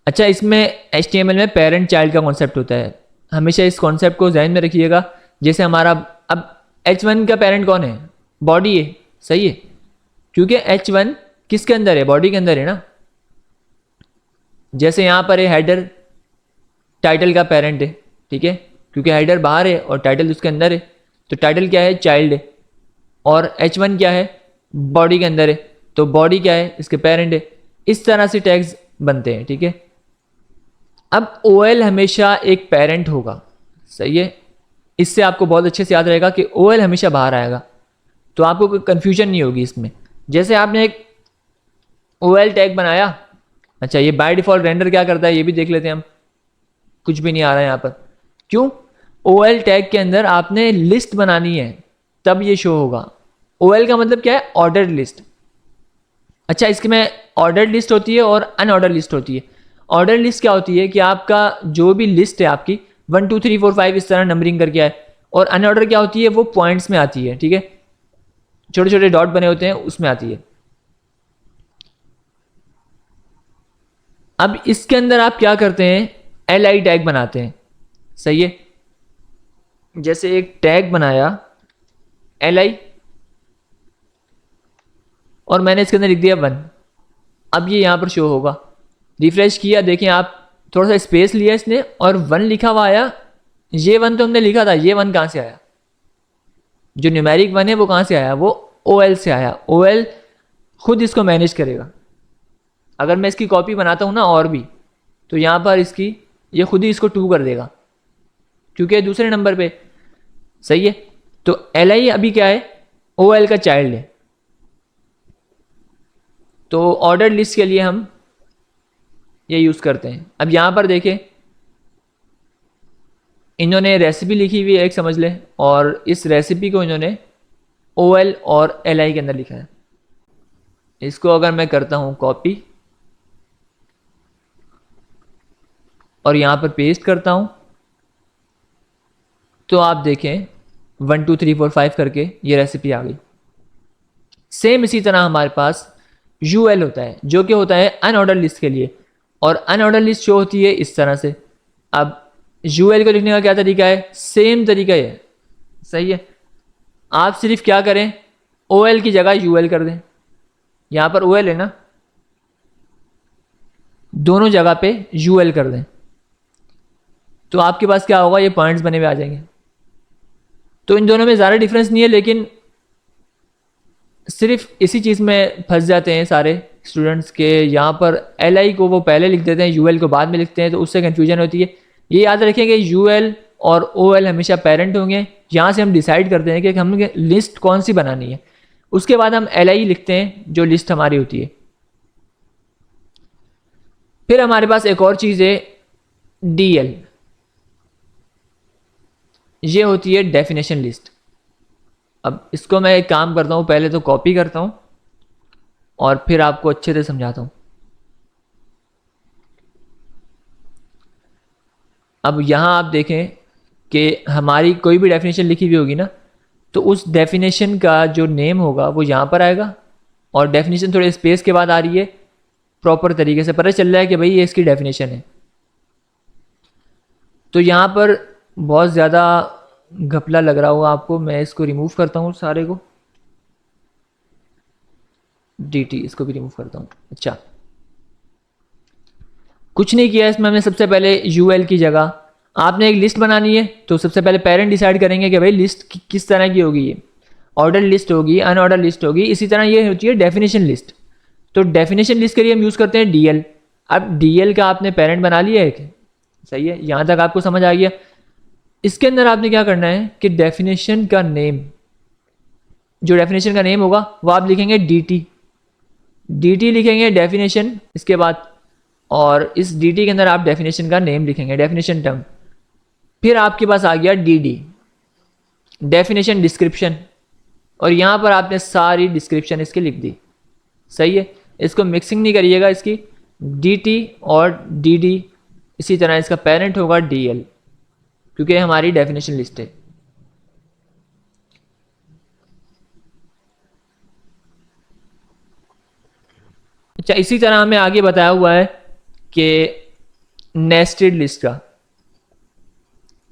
अच्छा, इसमें HTML में पेरेंट चाइल्ड का कॉन्सेप्ट होता है, हमेशा इस कॉन्सेप्ट को ध्यान में रखिएगा। जैसे हमारा अब H1 का पेरेंट कौन है? बॉडी है, सही है, क्योंकि H1 किसके अंदर है? बॉडी के अंदर है ना। जैसे यहाँ पर है हेडर, टाइटल का पेरेंट है, ठीक है, क्योंकि हेडर बाहर है और टाइटल उसके अंदर है, तो टाइटल क्या है? चाइल्ड है। और H1 क्या है? बॉडी के अंदर है, तो बॉडी क्या है? इसके पेरेंट है। इस तरह से टैग्स बनते हैं, ठीक है। अब OL हमेशा एक पेरेंट होगा, सही है, इससे आपको बहुत अच्छे से याद रहेगा कि OL हमेशा बाहर आएगा, तो आपको कोई कन्फ्यूजन नहीं होगी इसमें। जैसे आपने एक OL टैग बनाया, अच्छा ये बाय डिफॉल्ट रेंडर क्या करता है ये भी देख लेते हैं हम। कुछ भी नहीं आ रहा है यहाँ पर, क्यों? OL टैग के अंदर आपने लिस्ट बनानी है, तब ये शो होगा। OL का मतलब क्या है? Ordered list. अच्छा, इसके में ऑर्डर्ड लिस्ट होती है और अनऑर्डर्ड लिस्ट होती है। ऑर्डर लिस्ट क्या होती है कि आपका जो भी लिस्ट है आपकी 1 2 3 4 5 इस तरह नंबरिंग करके आए, और अनऑर्डर क्या होती है? वो पॉइंट्स में आती है, ठीक है, छोटे छोटे डॉट बने होते हैं उसमें आती है। अब इसके अंदर आप क्या करते हैं? LI टैग बनाते हैं, सही है। जैसे एक टैग बनाया LI और मैंने इसके अंदर लिख दिया 1, अब ये यहाँ पर शो होगा। रिफ्रेश किया, देखें आप, थोड़ा सा स्पेस लिया इसने और 1 लिखा हुआ आया। ये 1 तो हमने लिखा था, ये 1 कहाँ से आया? जो न्यूमेरिक 1 है वो कहाँ से आया? वो OL से आया। OL खुद इसको मैनेज करेगा। अगर मैं इसकी कॉपी बनाता हूँ ना और भी, तो यहाँ पर इसकी ये खुद ही इसको 2 कर देगा, क्योंकि दूसरे नंबर पे, सही है। तो LI अभी क्या है? OL का चाइल्ड है। तो ऑर्डर लिस्ट के लिए हम ये यूज़ करते हैं। अब यहाँ पर देखें, इन्होंने रेसिपी लिखी हुई है एक, समझ लें, और इस रेसिपी को इन्होंने OL और LI के अंदर लिखा है। इसको अगर मैं करता हूँ कॉपी और यहाँ पर पेस्ट करता हूँ, तो आप देखें 1 2 3 4 5 करके ये रेसिपी आ गई। सेम इसी तरह हमारे पास UL होता है, जो कि होता है अनऑर्डर लिस्ट के लिए, और अनऑर्डर लिस्ट शो होती है इस तरह से। अब UL को लिखने का क्या तरीका है? सेम तरीका है, सही है। आप सिर्फ क्या करें? OL की जगह UL कर दें। यहाँ पर OL है ना, दोनों जगह पे UL कर दें, तो आपके पास क्या होगा? ये पॉइंट्स बने हुए आ जाएंगे। तो इन दोनों में ज़्यादा डिफरेंस नहीं है, लेकिन सिर्फ इसी चीज़ में फंस जाते हैं सारे स्टूडेंट्स के। यहाँ पर LI को वो पहले लिख देते हैं, UL को बाद में लिखते हैं, तो उससे कन्फ्यूजन होती है। ये याद रखेंगे UL और OL हमेशा पेरेंट होंगे। यहाँ से हम डिसाइड करते हैं कि हमें लिस्ट कौन सी बनानी है, उसके बाद हम LI लिखते हैं जो लिस्ट हमारी होती है। फिर हमारे पास एक और चीज़ है DL, ये होती है डेफिनेशन लिस्ट। अब इसको मैं एक काम करता हूँ, पहले तो कॉपी करता हूँ और फिर आपको अच्छे से समझाता हूँ। अब यहाँ आप देखें कि हमारी कोई भी डेफिनेशन लिखी हुई होगी ना, तो उस डेफिनेशन का जो नेम होगा वो यहाँ पर आएगा, और डेफिनेशन थोड़े स्पेस के बाद आ रही है, प्रॉपर तरीके से पता चल रहा है कि भाई ये इसकी डेफिनेशन है। तो यहाँ पर बहुत ज़्यादा घपला लग रहा होगा आपको, मैं इसको रिमूव करता हूँ सारे को, DT इसको भी रिमूव करता हूँ। अच्छा, कुछ नहीं किया इसमें हमने। सबसे पहले UL की जगह आपने एक लिस्ट बनानी है, तो सबसे पहले पेरेंट डिसाइड करेंगे कि भाई लिस्ट किस तरह की होगी, ये ऑर्डर लिस्ट होगी, अनऑर्डर लिस्ट होगी। इसी तरह ये होती है डेफिनेशन लिस्ट। तो डेफिनेशन लिस्ट के लिए हम यूज़ करते हैं DL। अब DL का आपने पेरेंट बना लिया एक, सही है, यहाँ तक आपको समझ आ गया। इसके अंदर आपने क्या करना है कि डेफिनेशन का नेम, जो डेफिनेशन का नेम होगा वो आप लिखेंगे डी टी लिखेंगे डेफिनेशन इसके बाद, और इस डी टी के अंदर आप डेफिनेशन का नेम लिखेंगे, डेफिनेशन टर्म। फिर आपके पास आ गया डी डी, डेफिनेशन डिस्क्रिप्शन, और यहाँ पर आपने सारी डिस्क्रिप्शन इसकी लिख दी। सही है, इसको मिक्सिंग नहीं करिएगा इसकी, डी टी और डी डी, इसी तरह इसका पेरेंट होगा डी एल, क्योंकि ये हमारी डेफिनेशन लिस्ट है। अच्छा, इसी तरह हमें आगे बताया हुआ है कि नेस्टेड लिस्ट का,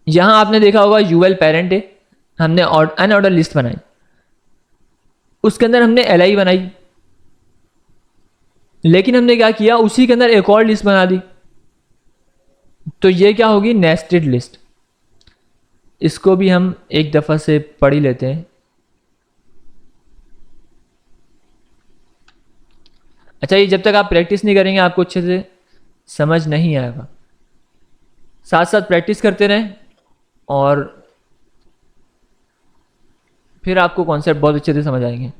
यहां आपने देखा होगा यूएल पेरेंट है, हमने अनऑर्डर लिस्ट बनाई, उसके अंदर हमने एल आई बनाई, लेकिन हमने क्या किया उसी के अंदर एक और लिस्ट बना दी, तो ये क्या होगी नेस्टेड लिस्ट। इसको भी हम एक दफ़ा से पढ़ ही लेते हैं। अच्छा, ये जब तक आप प्रैक्टिस नहीं करेंगे आपको अच्छे से समझ नहीं आएगा, साथ साथ प्रैक्टिस करते रहें और फिर आपको कॉन्सेप्ट बहुत अच्छे से समझ आएंगे।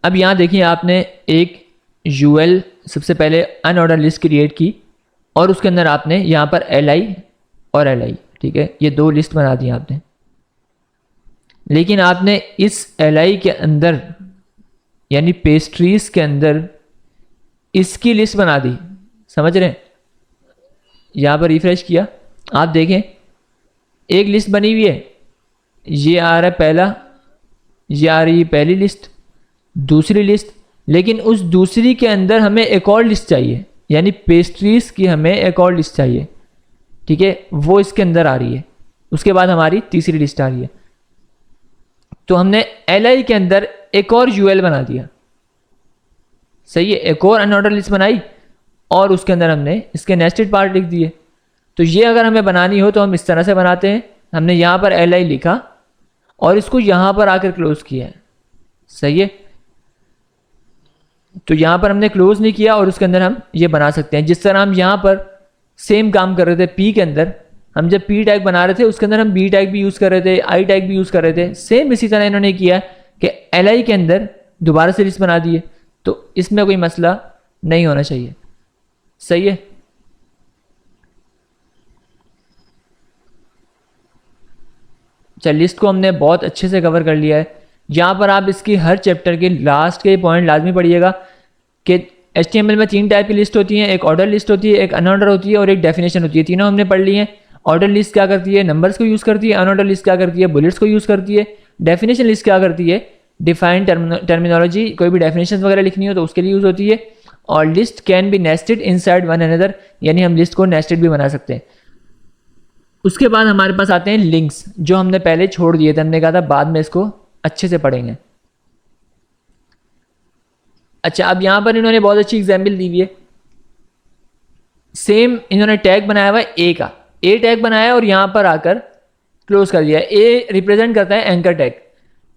अब यहाँ देखिए, आपने एक यूएल सबसे पहले अनऑर्डर लिस्ट क्रिएट की, और उसके अंदर आपने यहाँ पर एल आई और एल आई, ठीक है, ये दो लिस्ट बना दी आपने। लेकिन आपने इस एल आई के अंदर यानी पेस्ट्रीज के अंदर इसकी लिस्ट बना दी, समझ रहे हैं। यहाँ पर रिफ्रेश किया, आप देखें एक लिस्ट बनी हुई है, ये आ रहा है पहला, ये आ रही है पहली लिस्ट, दूसरी लिस्ट, लेकिन उस दूसरी के अंदर हमें एक और लिस्ट चाहिए, यानी पेस्ट्रीज की हमें एक और लिस्ट चाहिए, ठीक है, वो इसके अंदर आ रही है। उसके बाद हमारी तीसरी लिस्ट आ रही है, तो हमने एल आई के अंदर एक और यूएल बना दिया। सही है, एक और अनऑर्डर लिस्ट बनाई और उसके अंदर हमने इसके नेस्टेड पार्ट लिख दिए। तो ये अगर हमें बनानी हो तो हम इस तरह से बनाते हैं, हमने यहाँ पर एल आई लिखा और इसको यहाँ पर आकर क्लोज किया है। सही है, तो यहाँ पर हमने क्लोज नहीं किया और उसके अंदर हम ये बना सकते हैं। जिस तरह हम यहाँ पर सेम काम कर रहे थे पी के अंदर, हम जब पी टैग बना रहे थे उसके अंदर हम बी टैग भी यूज़ कर रहे थे, आई टैग भी यूज़ कर रहे थे, सेम इसी तरह इन्होंने किया कि एल आई के अंदर दोबारा से लिस्ट बना दिए, तो इसमें कोई मसला नहीं होना चाहिए। सही है, चल लिस्ट को हमने बहुत अच्छे से कवर कर लिया है। यहाँ पर आप इसकी हर चैप्टर के लास्ट के पॉइंट लाजमी पढ़िएगा कि HTML में 3 टाइप की लिस्ट होती हैं, एक ऑर्डर लिस्ट होती है, एक अनऑर्डर होती है और एक डेफिनेशन होती है। तीनों हमने पढ़ ली हैं। ऑर्डर लिस्ट क्या करती है, नंबर्स को यूज़ करती है। अनऑर्डर लिस्ट क्या करती है, बुलेट्स को यूज़ करती है। डेफिनेशन लिस्ट क्या करती है, डिफाइंड टर्मिनोलॉजी, कोई भी डेफिनेशन वगैरह लिखनी हो तो उसके लिए यूज़ होती है। और list can be nested inside one another, यानी हम लिस्ट को नेस्टेड भी बना सकते हैं। उसके बाद हमारे पास आते हैं लिंक्स, जो हमने पहले छोड़ दिए थे, हमने कहा था बाद में इसको अच्छे से पढ़ेंगे। अच्छा, अब यहाँ पर इन्होंने बहुत अच्छी एग्जाम्पल दी हुई है। सेम इन्होंने टैग बनाया हुआ है ए का, ए टैग बनाया और यहाँ पर आकर क्लोज कर दिया। ए रिप्रेजेंट करता है एंकर टैग,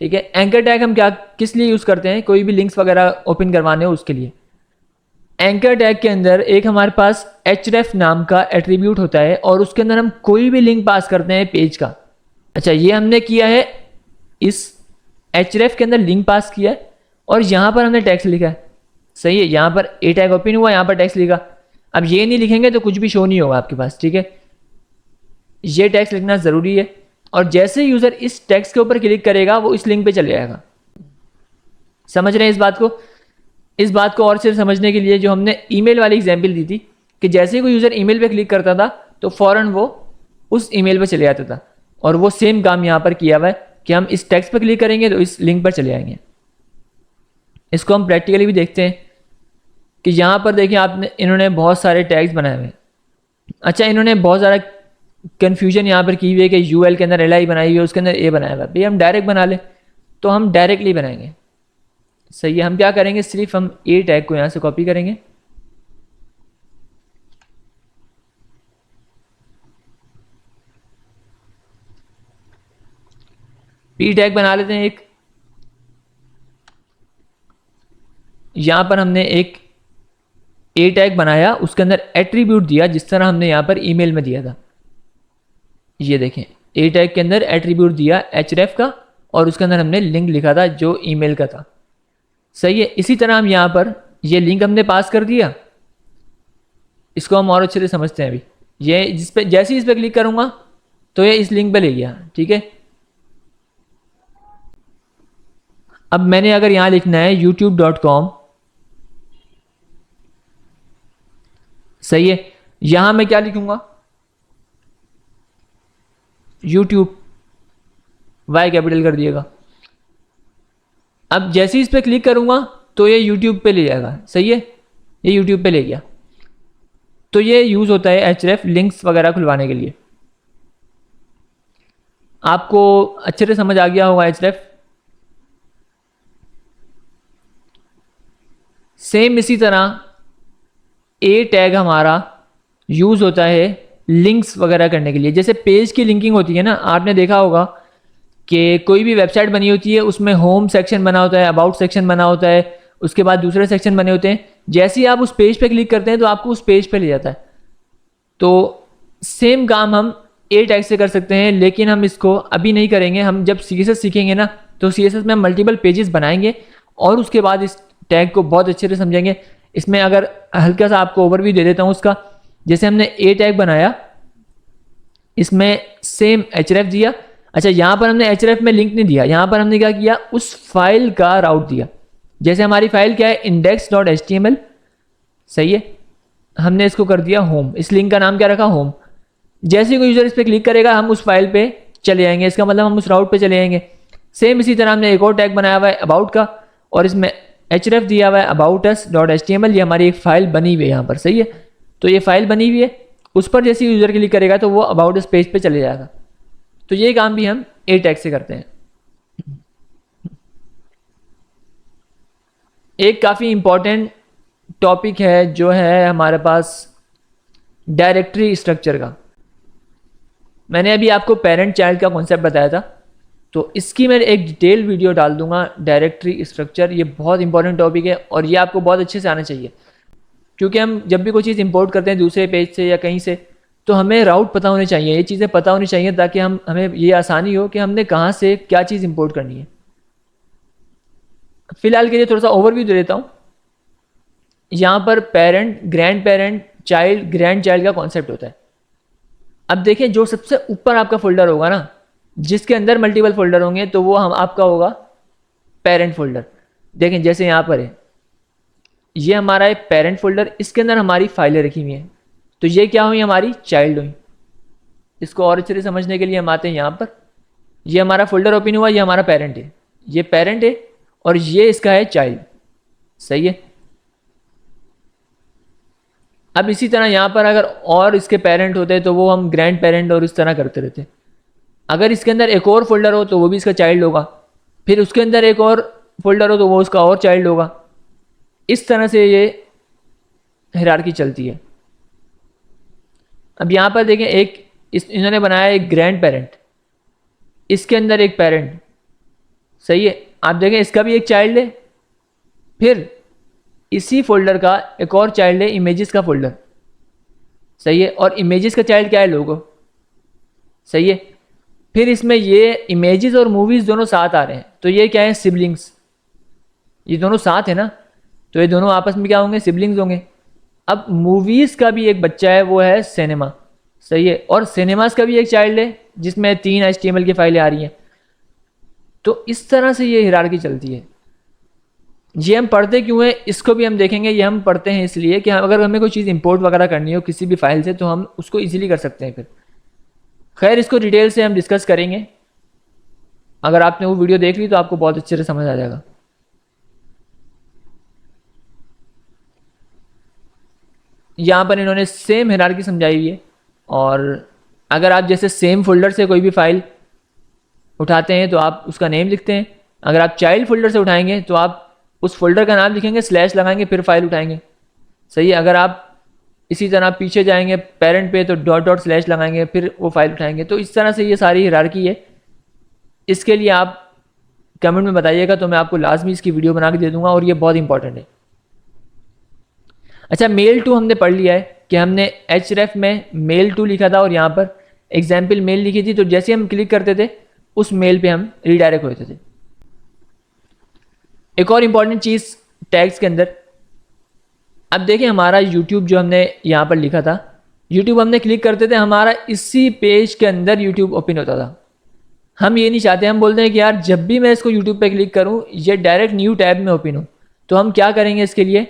ठीक है। एंकर टैग हम क्या किस लिए यूज़ करते हैं, कोई भी लिंक्स वगैरह ओपन करवाने हो उसके लिए। एंकर टैग के अंदर एक हमारे पास href नाम का एट्रीब्यूट होता है और उसके अंदर हम कोई भी लिंक पास करते हैं पेज का। अच्छा, ये हमने किया है, इस href के अंदर लिंक पास किया है और यहाँ पर हमने टेक्स्ट लिखा है। सही है, यहाँ पर ए टैग ओपन हुआ, यहाँ पर टेक्स्ट लिखा। अब ये नहीं लिखेंगे तो कुछ भी शो नहीं होगा आपके पास, ठीक है। ये टेक्स्ट लिखना ज़रूरी है और जैसे यूज़र इस टेक्स्ट के ऊपर क्लिक करेगा वो इस लिंक पे चले जाएगा। समझ रहे हैं इस बात को। इस बात को और से समझने के लिए जो हमने ईमेल वाली एग्जांपल दी थी कि जैसे ही कोई यूज़र ईमेल पे क्लिक करता था तो फ़ौरन वो उस ईमेल पे चले जाता था, और वो सेम काम यहाँ पर किया हुआ है कि हम इस टेक्स्ट पर क्लिक करेंगे तो इस लिंक पर चले आएंगे। इसको हम प्रैक्टिकली भी देखते हैं कि यहाँ पर देखिए आपने इन्होंने बहुत सारे टैग्स बनाए हुए हैं। अच्छा, इन्होंने बहुत ज़्यादा कन्फ्यूजन यहाँ पर की हुई है कि यूएल के अंदर एल बनाई हुई है, उसके अंदर ए बनाया हुआ है। भाई हम डायरेक्ट बना लें तो हम डायरेक्टली बनाएंगे। सही है, हम क्या करेंगे, सिर्फ हम ए टैग को यहाँ से कॉपी करेंगे, पी टैग बना लेते हैं एक। यहाँ पर हमने एक ए टैग बनाया, उसके अंदर एट्रीब्यूट दिया जिस तरह हमने यहाँ पर ईमेल में दिया था। ये देखें, ए टैग के अंदर एट्रीब्यूट दिया href का और उसके अंदर हमने लिंक लिखा था जो ईमेल का था। सही है। इसी तरह हम यहाँ पर ये लिंक हमने पास कर दिया। इसको हम और अच्छे से समझते हैं। अभी ये जिस पे जैसे ही इस पर क्लिक करूँगा तो ये इस लिंक पे ले गया। ठीक है। अब मैंने अगर यहाँ लिखना है youtube.com, सही है। यहाँ मैं क्या लिखूँगा, YouTube, वाई कैपिटल कर दिएगा। अब जैसे ही इस पर क्लिक करूँगा तो ये YouTube पे ले जाएगा। सही है, ये YouTube पे ले गया। तो ये यूज़ होता है href लिंक्स वगैरह खुलवाने के लिए। आपको अच्छे से समझ आ गया होगा href। सेम इसी तरह ए टैग हमारा यूज़ होता है लिंक्स वगैरह करने के लिए। जैसे पेज की लिंकिंग होती है ना, आपने देखा होगा कि कोई भी वेबसाइट बनी होती है, उसमें होम सेक्शन बना होता है, अबाउट सेक्शन बना होता है, उसके बाद दूसरे सेक्शन बने होते हैं। जैसे ही आप उस पेज पे क्लिक करते हैं तो आपको उस पेज पे ले जाता है। तो सेम काम हम ए टैग से कर सकते हैं, लेकिन हम इसको अभी नहीं करेंगे। हम जब CSS सीखेंगे ना तो CSS में हम मल्टीपल पेजेस बनाएंगे और उसके बाद इस टैग को बहुत अच्छे से समझेंगे। इसमें अगर हल्का सा आपको ओवरव्यू दे देता हूँ उसका, जैसे हमने ए टैग बनाया, इसमें सेम href दिया। अच्छा, यहाँ पर हमने href में लिंक नहीं दिया, यहाँ पर हमने क्या किया, उस फाइल का राउट दिया। जैसे हमारी फाइल क्या है, index.html, सही है। हमने इसको कर दिया होम, इस लिंक का नाम क्या रखा, होम। जैसे ही कोई यूजर इस पर क्लिक करेगा हम उस फाइल पे चले जाएंगे, इसका मतलब हम उस राउट पे चले जाएंगे। सेम इसी तरह हमने एक और टैग बनाया हुआ है अबाउट का, और इसमें href दिया हुआ है aboutus.html। ये हमारी एक फाइल बनी हुई है यहाँ पर। सही है। तो ये फाइल बनी हुई है, उस पर जैसे यूजर क्लिक करेगा तो वो अबाउट इस पेज पे चले जाएगा। तो ये काम भी हम ए टैग से करते हैं। एक काफ़ी इंपॉर्टेंट टॉपिक है जो है हमारे पास डायरेक्टरी स्ट्रक्चर का। मैंने अभी आपको पेरेंट चाइल्ड का कॉन्सेप्ट बताया था, तो इसकी मैं एक डिटेल वीडियो डाल दूंगा, डायरेक्टरी स्ट्रक्चर। ये बहुत इंपॉर्टेंट टॉपिक है और ये आपको बहुत अच्छे से आना चाहिए, क्योंकि हम जब भी कोई चीज़ इंपोर्ट करते हैं दूसरे पेज से या कहीं से, तो हमें राउट पता होने चाहिए, ये चीज़ें पता होनी चाहिए, ताकि हमें ये आसानी हो कि हमने कहाँ से क्या चीज़ इंपोर्ट करनी है। फिलहाल के लिए थोड़ा सा ओवरव्यू दे देता हूँ। यहाँ पर parent, grand parent, child, grand child का कॉन्सेप्ट होता है। अब देखें, जो सबसे ऊपर आपका फोल्डर होगा ना, जिसके अंदर मल्टीपल फोल्डर होंगे, तो वो हम आपका होगा पेरेंट फोल्डर। देखें जैसे यहाँ पर है, ये हमारा है पेरेंट फोल्डर, इसके अंदर हमारी फाइलें रखी हुई हैं। तो ये क्या हुई, हमारी चाइल्ड हुई। इसको और अच्छे से समझने के लिए हम आते हैं यहाँ पर। ये हमारा फोल्डर ओपन हुआ, ये हमारा पेरेंट है, ये पेरेंट है, और ये इसका है चाइल्ड। सही है। अब इसी तरह यहाँ पर अगर और इसके पेरेंट होते तो वो हम ग्रैंड पेरेंट और इस तरह करते रहते। अगर इसके अंदर एक और फोल्डर हो तो वो भी इसका चाइल्ड होगा, फिर उसके अंदर एक और फोल्डर हो तो वो उसका और चाइल्ड होगा। इस तरह से ये हायरार्की चलती है। अब यहाँ पर देखें, इन्होंने बनाया एक ग्रैंड पेरेंट, इसके अंदर एक पेरेंट। सही है। आप देखें, इसका भी एक चाइल्ड है, फिर इसी फोल्डर का एक और चाइल्ड है, इमेजेस का फोल्डर। सही है। और इमेजेस का चाइल्ड क्या है, लोगो। सही है। फिर इसमें ये इमेजेस और मूवीज़ दोनों साथ आ रहे हैं, तो ये क्या है, सिबलिंग्स। ये दोनों साथ है ना, तो ये दोनों आपस में क्या होंगे, सिबलिंग्स होंगे। अब मूवीज़ का भी एक बच्चा है, वो है सिनेमा। सही है। और सिनेमास का भी एक चाइल्ड है जिसमें 3 HTML की फाइलें आ रही हैं। तो इस तरह से ये हायरार्की चलती है। ये हम पढ़ते क्यों हैं, इसको भी हम देखेंगे। ये हम पढ़ते हैं इसलिए कि अगर हमें कोई चीज़ इंपोर्ट वगैरह करनी हो किसी भी फाइल से, तो हम उसको इजीली कर सकते हैं। फिर खैर, इसको डिटेल से हम डिस्कस करेंगे। अगर आपने वो वीडियो देख ली तो आपको बहुत अच्छे से समझ आ जाएगा। यहाँ पर इन्होंने सेम हायरार्की समझाई हुई है। और अगर आप जैसे सेम फोल्डर से कोई भी फाइल उठाते हैं तो आप उसका नेम लिखते हैं। अगर आप चाइल्ड फोल्डर से उठाएंगे तो आप उस फोल्डर का नाम लिखेंगे, स्लैश लगाएंगे, फिर फाइल उठाएंगे। सही है। अगर आप इसी तरह पीछे जाएंगे पेरेंट पे तो डॉट डॉट स्लैश लगाएंगे, फिर वो फाइल उठाएंगे। तो इस तरह से ये सारी हायरार्की है। इसके लिए आप कमेंट में बताइएगा, तो मैं आपको लाजमी इसकी वीडियो बना के दे दूंगा, और ये बहुत इंपॉर्टेंट है। अच्छा, मेल टू हमने पढ़ लिया है कि हमने href में मेल टू लिखा था और यहाँ पर एग्जाम्पल मेल लिखी थी, तो जैसे हम क्लिक करते थे उस मेल पे हम रीडायरेक्ट होते थे। एक और इम्पॉर्टेंट चीज़ टैग्स के अंदर, अब देखिए हमारा यूट्यूब जो हमने यहाँ पर लिखा था, यूट्यूब हमने क्लिक करते थे, हमारा इसी पेज के अंदर यूट्यूब ओपन होता था। हम ये नहीं चाहते, हम बोलते हैं कि यार जब भी मैं इसको यूट्यूब पे क्लिक करूँ ये डायरेक्ट न्यू टैब में ओपन हो। तो हम क्या करेंगे इसके लिए,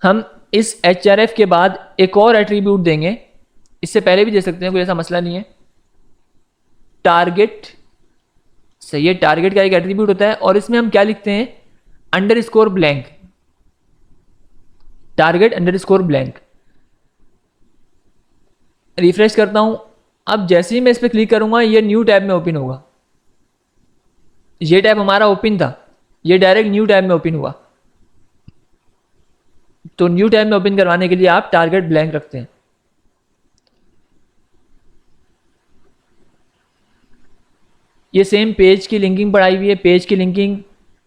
हम इस href के बाद एक और एट्रीब्यूट देंगे, इससे पहले भी दे सकते हैं, कोई ऐसा मसला नहीं है। टारगेट, सही है, टारगेट का एक एट्रीब्यूट होता है और इसमें हम क्या लिखते हैं, underscore blank, target underscore blank. Refresh करता हूं, अब जैसे ही मैं इस पर क्लिक करूंगा ये न्यू टैब में ओपन होगा। ये टैब हमारा ओपन था, ये डायरेक्ट न्यू टैब में ओपन हुआ। तो न्यू टैब में ओपन करवाने के लिए आप टारगेट ब्लैंक रखते हैं। ये सेम पेज की लिंकिंग पढ़ाई हुई है, पेज की लिंकिंग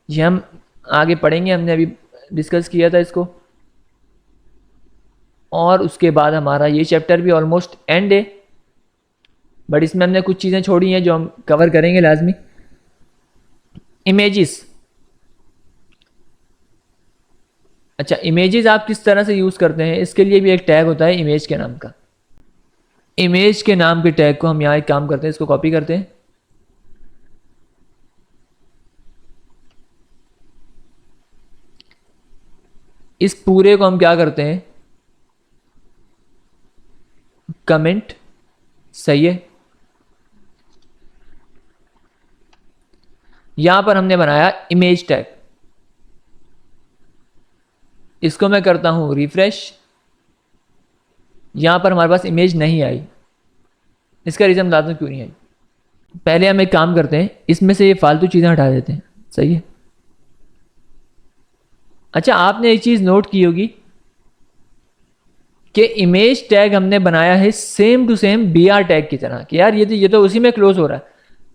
ये हम आगे पढ़ेंगे, हमने अभी डिस्कस किया था इसको। और उसके बाद हमारा ये चैप्टर भी ऑलमोस्ट एंड है, बट इसमें हमने कुछ चीज़ें छोड़ी हैं जो हम कवर करेंगे लाजमी। इमेजेस, अच्छा इमेजेस आप किस तरह से यूज़ करते हैं, इसके लिए भी एक टैग होता है इमेज के नाम का। इमेज के नाम के टैग को हम यहाँ एक काम करते हैं, इसको कॉपी करते हैं, इस पूरे को हम क्या करते हैं, कमेंट, सही है। यहां पर हमने बनाया इमेज टैग, इसको मैं करता हूं रिफ्रेश, यहां पर हमारे पास इमेज नहीं आई। इसका रीज़न बताता हूं क्यों नहीं आई। पहले हम एक काम करते हैं, इसमें से ये फालतू चीज़ें हटा देते हैं, सही है। अच्छा, आपने एक चीज़ नोट की होगी कि इमेज टैग हमने बनाया है same to same B R tag की तरह, कि यार ये तो उसी में क्लोज हो रहा है,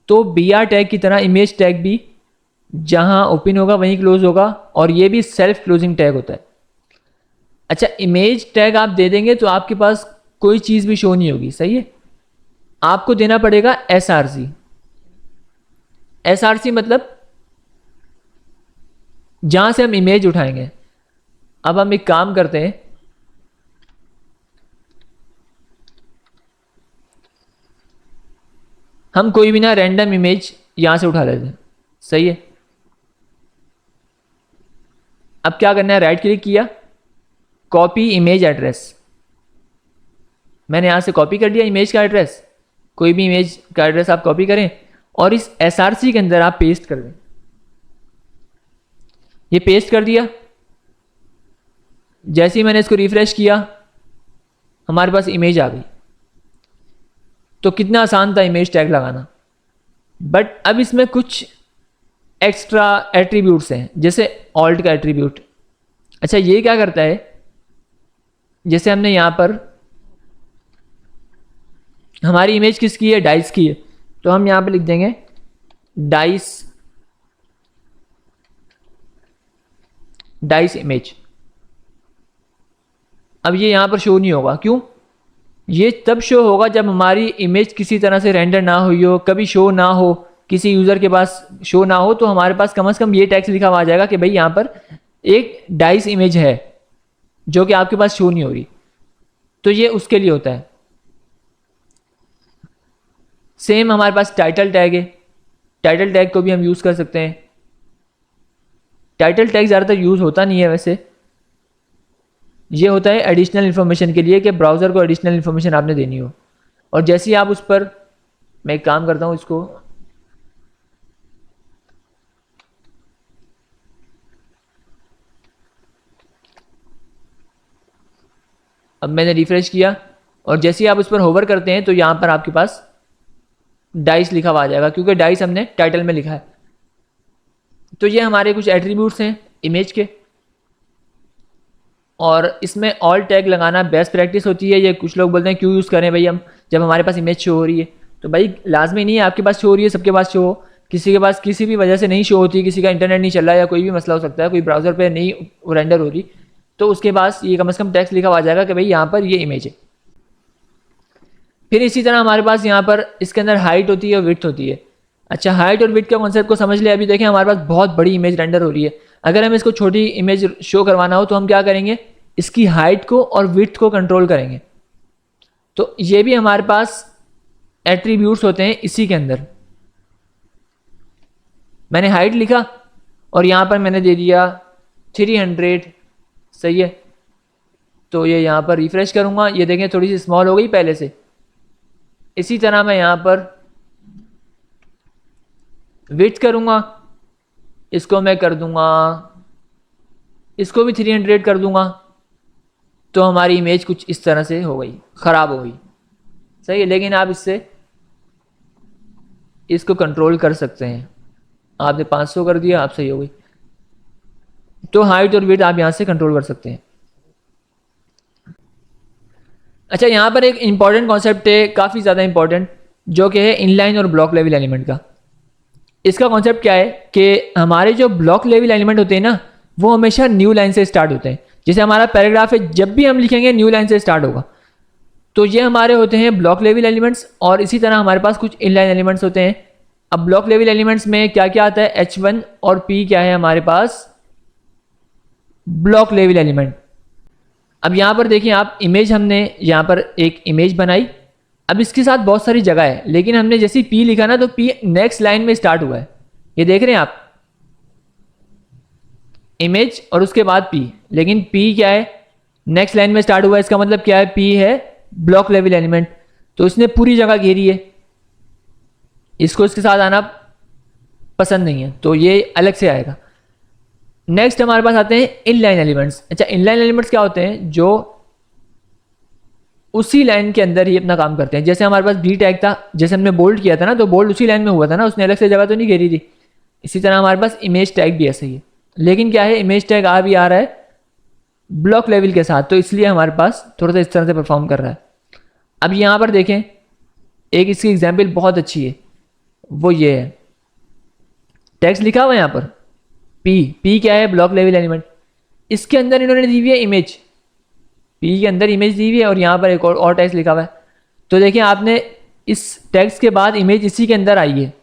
तो बी आर टैग की तरह इमेज टैग भी जहां ओपन होगा वहीं क्लोज होगा, और ये भी सेल्फ क्लोजिंग टैग होता है। अच्छा, इमेज टैग आप दे देंगे तो आपके पास कोई चीज़ भी शो नहीं होगी, सही है। आपको देना पड़ेगा एसआरसी। एसआरसी मतलब जहां से हम इमेज उठाएंगे। अब हम एक काम करते हैं, हम कोई भी ना रैंडम इमेज यहां से उठा लेते हैं, सही है। अब क्या करना है, राइट क्लिक किया, कॉपी इमेज एड्रेस, मैंने यहां से कॉपी कर दिया इमेज का एड्रेस। कोई भी इमेज का एड्रेस आप कॉपी करें और इस एसआरसी के अंदर आप पेस्ट कर दें। ये पेस्ट कर दिया, जैसे ही मैंने इसको रिफ्रेश किया हमारे पास इमेज आ गई। तो कितना आसान था इमेज टैग लगाना। बट अब इसमें कुछ एक्स्ट्रा एट्रीब्यूट्स हैं, जैसे ऑल्ट का एट्रीब्यूट। अच्छा, ये क्या करता है, जैसे हमने यहां पर हमारी इमेज किसकी है, डाइस की है, तो हम यहां पे लिख देंगे डाइस इमेज। अब ये यहां पर शो नहीं होगा, क्यों? ये तब शो होगा जब हमारी इमेज किसी तरह से रेंडर ना हुई हो, कभी शो ना हो, किसी यूज़र के पास शो ना हो, तो हमारे पास कम से कम ये टैक्स लिखा हुआ आ जाएगा कि भाई यहाँ पर एक डाइस इमेज है जो कि आपके पास शो नहीं हो रही। तो ये उसके लिए होता है। सेम हमारे पास टाइटल टैग है, टाइटल टैग को भी हम यूज़ कर सकते हैं। टाइटल टैग ज़्यादातर यूज़ होता नहीं है वैसे, ये होता है एडिशनल इन्फॉर्मेशन के लिए कि ब्राउज़र को एडिशनल इन्फॉर्मेशन आपने देनी हो। और जैसे ही आप उस पर, मैं एक काम करता हूँ, इसको अब मैंने रिफ्रेश किया और जैसे ही आप उस पर होवर करते हैं तो यहाँ पर आपके पास डाइस लिखा हुआ आ जाएगा, क्योंकि डाइस हमने टाइटल में लिखा है। तो ये हमारे कुछ एट्रीब्यूट्स हैं इमेज के, और इसमें ऑल टैग लगाना बेस्ट प्रैक्टिस होती है। ये कुछ लोग बोलते हैं क्यों यूज़ करें भाई हम, जब हमारे पास इमेज शो हो रही है। तो भाई लाजमी नहीं है आपके पास शो हो रही है सबके पास शो हो, किसी के पास किसी भी वजह से नहीं शो होती, किसी का इंटरनेट नहीं चल रहा है या कोई भी मसला हो सकता है, कोई ब्राउज़र पे नहीं रेंडर हो रही, तो उसके पास ये कम से कम टेक्स्ट लिखा हुआ आ जाएगा कि भाई यहाँ पर ये इमेज है। फिर इसी तरह हमारे पास यहाँ पर इसके अंदर हाइट होती है और विड्थ होती है। अच्छा, हाइट और विड्थ का कॉन्सेप्ट को समझ लिया। अभी देखें हमारे पास बहुत बड़ी इमेज रेंडर हो रही है। अगर हमें इसको छोटी इमेज शो करवाना हो तो हम क्या करेंगे, इसकी हाइट को और विड्थ को कंट्रोल करेंगे। तो ये भी हमारे पास एट्रीब्यूट्स होते हैं इसी के अंदर। मैंने हाइट लिखा और यहाँ पर मैंने दे दिया 300, सही है। तो ये यहाँ पर रिफ्रेश करूँगा, ये देखें थोड़ी सी स्मॉल हो गई पहले से। इसी तरह मैं यहाँ पर विड्थ करूँगा, इसको मैं कर दूँगा, इसको भी 300 कर दूँगा। तो हमारी इमेज कुछ इस तरह से हो गई, ख़राब हो गई, सही है। लेकिन आप इसको कंट्रोल कर सकते हैं। आपने 500 कर दिया, आप सही हो गई। तो हाइट और विड्थ आप यहाँ से कंट्रोल कर सकते हैं। अच्छा, यहाँ पर एक इंपॉर्टेंट कॉन्सेप्ट है, काफ़ी ज़्यादा इंपॉर्टेंट, जो कि है इनलाइन और ब्लॉक लेवल एलिमेंट का। इसका कॉन्सेप्ट क्या है कि हमारे जो ब्लॉक लेवल एलिमेंट होते हैं ना, वो हमेशा न्यू लाइन से स्टार्ट होते हैं। जैसे हमारा पैराग्राफ है, जब भी हम लिखेंगे न्यू लाइन से स्टार्ट होगा। तो ये हमारे होते हैं ब्लॉक लेवल एलिमेंट्स। और इसी तरह हमारे पास कुछ इनलाइन एलिमेंट्स होते हैं। अब ब्लॉक लेवल एलिमेंट्स में क्या क्या आता है, H1 और P क्या है हमारे पास, ब्लॉक लेवल एलिमेंट। अब यहाँ पर देखिए आप, इमेज हमने यहाँ पर एक इमेज बनाई। अब इसके साथ बहुत सारी जगह है, लेकिन हमने जैसे P लिखा ना, तो P नेक्स्ट लाइन में स्टार्ट हुआ है। ये देख रहे हैं आप, इमेज और उसके बाद P, लेकिन P क्या है, नेक्स्ट लाइन में स्टार्ट हुआ है। इसका मतलब क्या है, P है ब्लॉक लेवल एलिमेंट। तो इसने पूरी जगह घेरी है, इसको इसके साथ आना पसंद नहीं है, तो ये अलग से आएगा। नेक्स्ट हमारे पास आते हैं इनलाइन एलिमेंट्स। अच्छा, इनलाइन एलिमेंट्स क्या होते हैं, जो उसी लाइन के अंदर ही अपना काम करते हैं। जैसे हमारे पास बी टैग था, जैसे हमने बोल्ड किया था ना, तो बोल्ड उसी लाइन में हुआ था ना, उसने अलग से जगह तो नहीं घेरी थी। इसी तरह हमारे पास इमेज टैग भी ऐसा ही है, लेकिन क्या है, इमेज टैग भी आ रहा है ब्लॉक लेवल के साथ, तो इसलिए हमारे पास थोड़ा सा इस तरह से परफॉर्म कर रहा है। अब यहाँ पर देखें, एक इसकी एग्जाम्पल बहुत अच्छी है, वो ये है, टेक्स्ट लिखा हुआ है यहाँ पर पी क्या है, ब्लॉक लेवल एलिमेंट। इसके अंदर इन्होंने दी हुई है इमेज, पी के अंदर इमेज दी हुई है और यहाँ पर एक और टेक्स्ट लिखा हुआ है। तो देखिए आपने इस टेक्स्ट के बाद इमेज इसी के अंदर आई है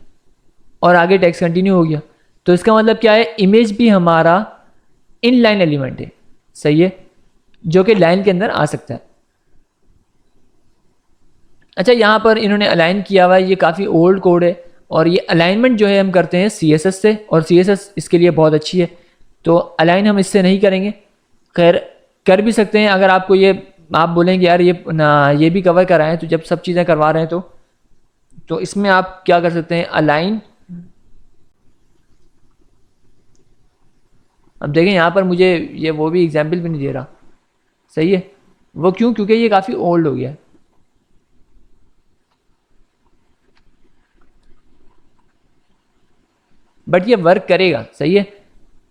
और आगे टेक्स्ट कंटिन्यू हो गया। तो इसका मतलब क्या है, इमेज भी हमारा इनलाइन एलिमेंट है, सही है, जो कि लाइन के अंदर आ सकता है। अच्छा, यहाँ पर इन्होंने अलाइन किया हुआ है, ये काफ़ी ओल्ड कोड है और ये अलाइनमेंट जो है हम करते हैं CSS से, और CSS इसके लिए बहुत अच्छी है। तो अलाइन हम इससे नहीं करेंगे, खैर कर भी सकते हैं। अगर आपको ये आप बोलेंगे यार ये ना ये भी कवर कराएं, तो जब सब चीज़ें करवा रहे हैं तो इसमें आप क्या कर सकते हैं, अलाइन। अब देखें यहाँ पर मुझे ये वो भी एग्जाम्पल भी नहीं दे रहा, सही है, वो क्यों, क्योंकि ये काफ़ी ओल्ड हो गया है। बट ये वर्क करेगा, सही है।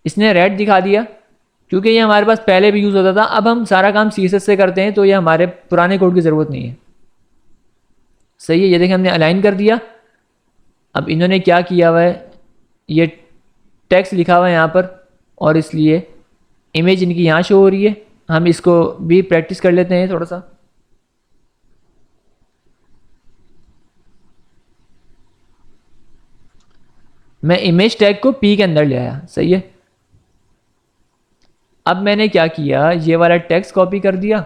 इसने रेड दिखा दिया क्योंकि ये हमारे पास पहले भी यूज़ होता था। अब हम सारा काम CSS से करते हैं, तो ये हमारे पुराने कोड की ज़रूरत नहीं है, सही है। ये देखें हमने अलाइन कर दिया। अब इन्होंने क्या किया हुआ है, ये टेक्स्ट लिखा हुआ है यहाँ पर और इसलिए इमेज इनकी यहाँ शो हो रही है। हम इसको भी प्रैक्टिस कर लेते हैं थोड़ा सा। मैं इमेज टैग को P के अंदर ले आया, सही है। अब मैंने क्या किया, ये वाला टेक्स्ट कॉपी कर दिया,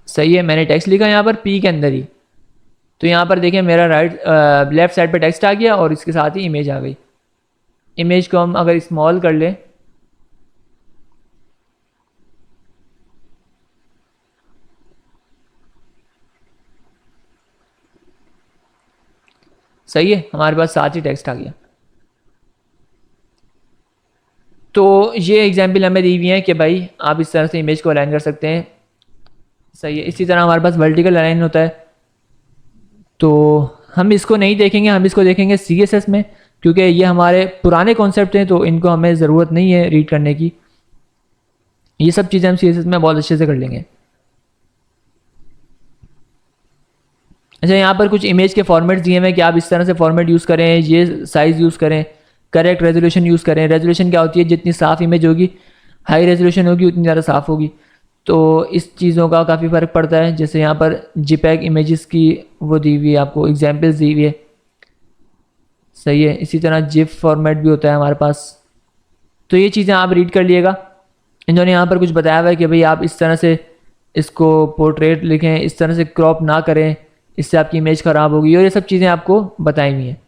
सही है। मैंने टेक्स्ट लिखा यहाँ पर P के अंदर ही, तो यहाँ पर देखें मेरा लेफ्ट साइड पे टेक्स्ट आ गया और इसके साथ ही इमेज आ गई। इमेज को हम अगर स्मॉल कर लें, सही है, हमारे पास साथ ही टेक्स्ट आ गया। तो ये एग्जाम्पल हमें दी हुई है कि भाई आप इस तरह से इमेज को अलाइन कर सकते हैं, सही है। इसी तरह हमारे पास वर्टिकल अलाइन होता है, तो हम इसको नहीं देखेंगे, हम इसको देखेंगे CSS में, क्योंकि ये हमारे पुराने कॉन्सेप्ट हैं, तो इनको हमें ज़रूरत नहीं है रीड करने की। ये सब चीज़ें हम CSS में बहुत अच्छे से कर लेंगे। अच्छा, यहाँ पर कुछ इमेज के फॉर्मेट्स दिए हुए हैं कि आप इस तरह से फॉर्मेट यूज़ करें, ये साइज़ यूज़ करें, करेक्ट रेजोल्यूशन यूज़ करें। रेजोल्यूशन क्या होती है, जितनी साफ़ इमेज होगी, हाई रेजोल्यूशन होगी, उतनी ज़्यादा साफ़ होगी। तो इस चीज़ों का काफ़ी फ़र्क पड़ता है। जैसे यहाँ पर JPEG इमेजेस की वो दी हुई है, आपको एग्जांपल्स दी हुई है, सही है। इसी तरह जिप फॉर्मेट भी होता है हमारे पास। तो ये चीज़ें आप रीड कर लिएगा। इन्होंने यहाँ पर कुछ बताया हुआ है कि भाई आप इस तरह से इसको पोर्ट्रेट लिखें, इस तरह से क्रॉप ना करें, इससे आपकी इमेज ख़राब होगी, और ये सब चीज़ें आपको बताई हुई हैं।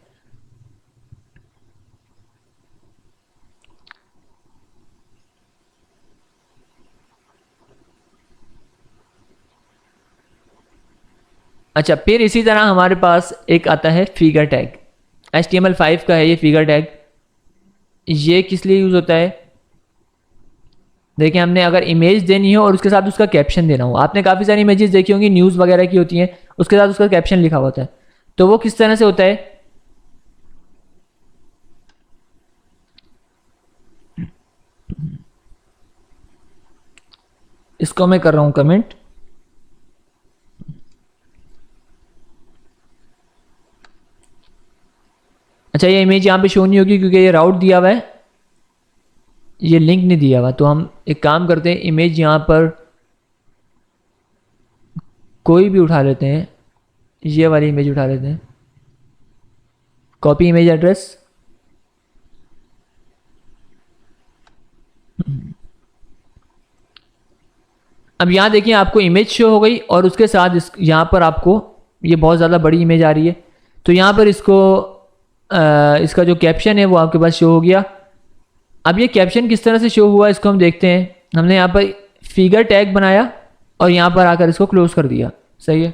अच्छा, फिर इसी तरह हमारे पास एक आता है फिगर टैग। HTML5 का है ये फिगर टैग। ये किस लिए यूज़ होता है, देखिए हमने अगर इमेज देनी हो और उसके साथ उसका कैप्शन देना हो, आपने काफ़ी सारी इमेजेस देखी होंगी न्यूज़ वगैरह की होती हैं, उसके साथ उसका कैप्शन लिखा होता है। तो वो किस तरह से होता है, इसको मैं कर रहा हूँ कमेंट। अच्छा, ये इमेज यहाँ पे शो नहीं होगी क्योंकि ये राउट दिया हुआ है, ये लिंक नहीं दिया हुआ। तो हम एक काम करते हैं, इमेज यहाँ पर कोई भी उठा लेते हैं, ये वाली इमेज उठा लेते हैं, कॉपी इमेज एड्रेस। अब यहाँ देखिए आपको इमेज शो हो गई और उसके साथ यहाँ पर आपको ये बहुत ज़्यादा बड़ी इमेज आ रही है। तो यहाँ पर इसको इसका जो कैप्शन है वो आपके पास शो हो गया। अब ये कैप्शन किस तरह से शो हुआ इसको हम देखते हैं। हमने यहाँ पर फिगर टैग बनाया और यहाँ पर आकर इसको क्लोज कर दिया, सही है।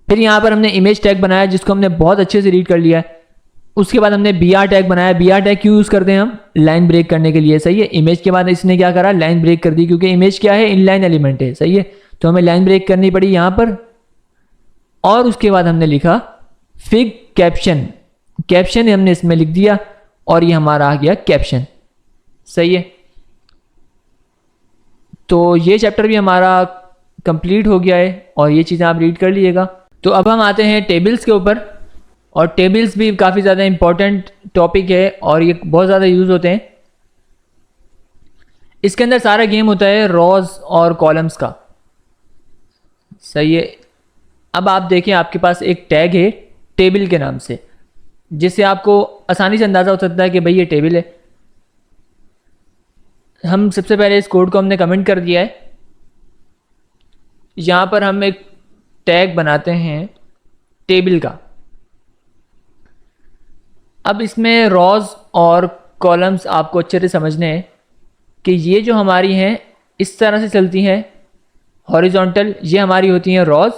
फिर यहाँ पर हमने इमेज टैग बनाया जिसको हमने बहुत अच्छे से रीड कर लिया है। उसके बाद हमने BR टैग बनाया। BR टैग क्यों यूज़ करते हैं हम, लाइन ब्रेक करने के लिए, सही है। इमेज के बाद इसने क्या करा, लाइन ब्रेक कर दी, क्योंकि इमेज क्या है, इनलाइन एलिमेंट है, सही है। तो हमें लाइन ब्रेक करनी पड़ी यहाँ पर। और उसके बाद हमने लिखा फिग कैप्शन, कैप्शन हमने इसमें लिख दिया और ये हमारा आ गया कैप्शन, सही है। तो ये चैप्टर भी हमारा कंप्लीट हो गया है और ये चीज़ें आप रीड कर लीजिएगा। तो अब हम आते हैं टेबल्स के ऊपर, और टेबल्स भी काफ़ी ज़्यादा इंपॉर्टेंट टॉपिक है और ये बहुत ज़्यादा यूज़ होते हैं। इसके अंदर सारा गेम होता है रॉज और कॉलम्स का, सही है। अब आप देखें आपके पास एक टैग है टेबल के नाम से, जिससे आपको आसानी से अंदाज़ा हो सकता है कि भाई ये टेबल है। हम सबसे पहले इस कोड को हमने कमेंट कर दिया है। यहाँ पर हम एक टैग बनाते हैं टेबल का। अब इसमें रॉज और कॉलम्स आपको अच्छे से समझने हैं कि ये जो हमारी हैं इस तरह से चलती हैं हॉरिजॉन्टल, ये हमारी होती हैं रॉज,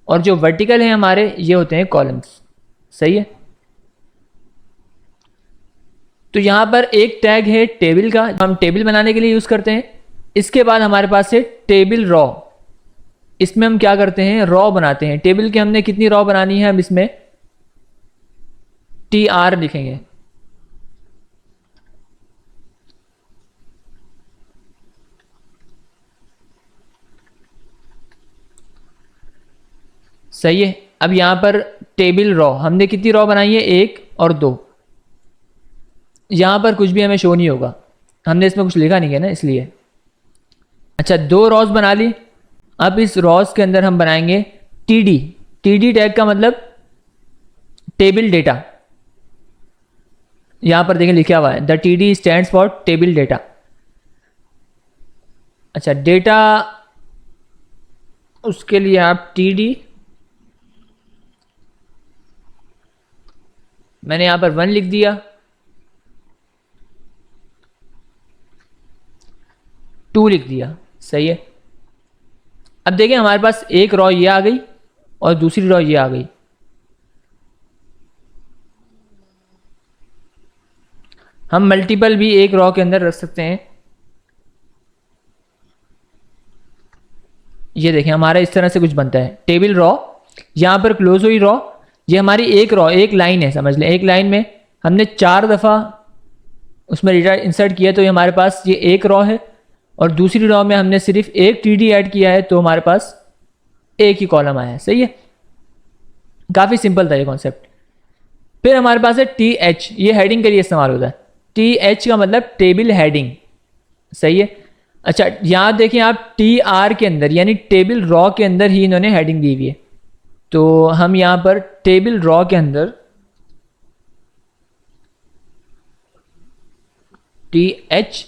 और जो वर्टिकल हैं हमारे ये होते हैं कॉलम्स, सही है। तो यहाँ पर एक टैग है टेबल का, हम टेबल बनाने के लिए यूज़ करते हैं। इसके बाद हमारे पास है टेबल रॉ। इसमें हम क्या करते हैं, रॉ बनाते हैं। टेबल के हमने कितनी रॉ बनानी है, हम इसमें TR लिखेंगे, सही है। अब यहाँ पर टेबल रॉ हमने कितनी रॉ बनाई है, 1 और 2। यहाँ पर कुछ भी हमें शो नहीं होगा, हमने इसमें कुछ लिखा नहीं है ना, इसलिए। अच्छा, 2 रॉज बना ली। अब इस रॉज के अंदर हम बनाएंगे TD टैग का मतलब टेबल डेटा। यहाँ पर देखें लिखा हुआ है the TD stands for table data. अच्छा, डेटा उसके लिए आप TD, मैंने यहाँ पर 1 लिख दिया, 2 लिख दिया, सही है। अब देखें हमारे पास एक रॉ ये आ गई और दूसरी रॉ ये आ गई। हम मल्टीपल भी एक रॉ के अंदर रख सकते हैं। ये देखें हमारा इस तरह से कुछ बनता है टेबल रॉ। यहाँ पर क्लोज हुई रॉ, ये हमारी एक रॉ, एक लाइन है, समझ लें। एक लाइन में हमने 4 दफ़ा उसमें डेटा इंसर्ट किया तो ये हमारे पास ये एक रॉ है, और दूसरी रॉ में हमने सिर्फ एक TD ऐड किया है तो हमारे पास एक ही कॉलम आया है। सही है, काफ़ी सिंपल था ये कॉन्सेप्ट। फिर हमारे पास है टी एच, ये हेडिंग के लिए इस्तेमाल होता है। टी एच का मतलब टेबल हेडिंग। सही है। अच्छा, यहाँ देखें आप टी आर के अंदर यानी टेबल रॉ के अंदर ही इन्होंने हेडिंग दी हुई है। तो हम यहाँ पर टेबल रॉ के अंदर टी एच,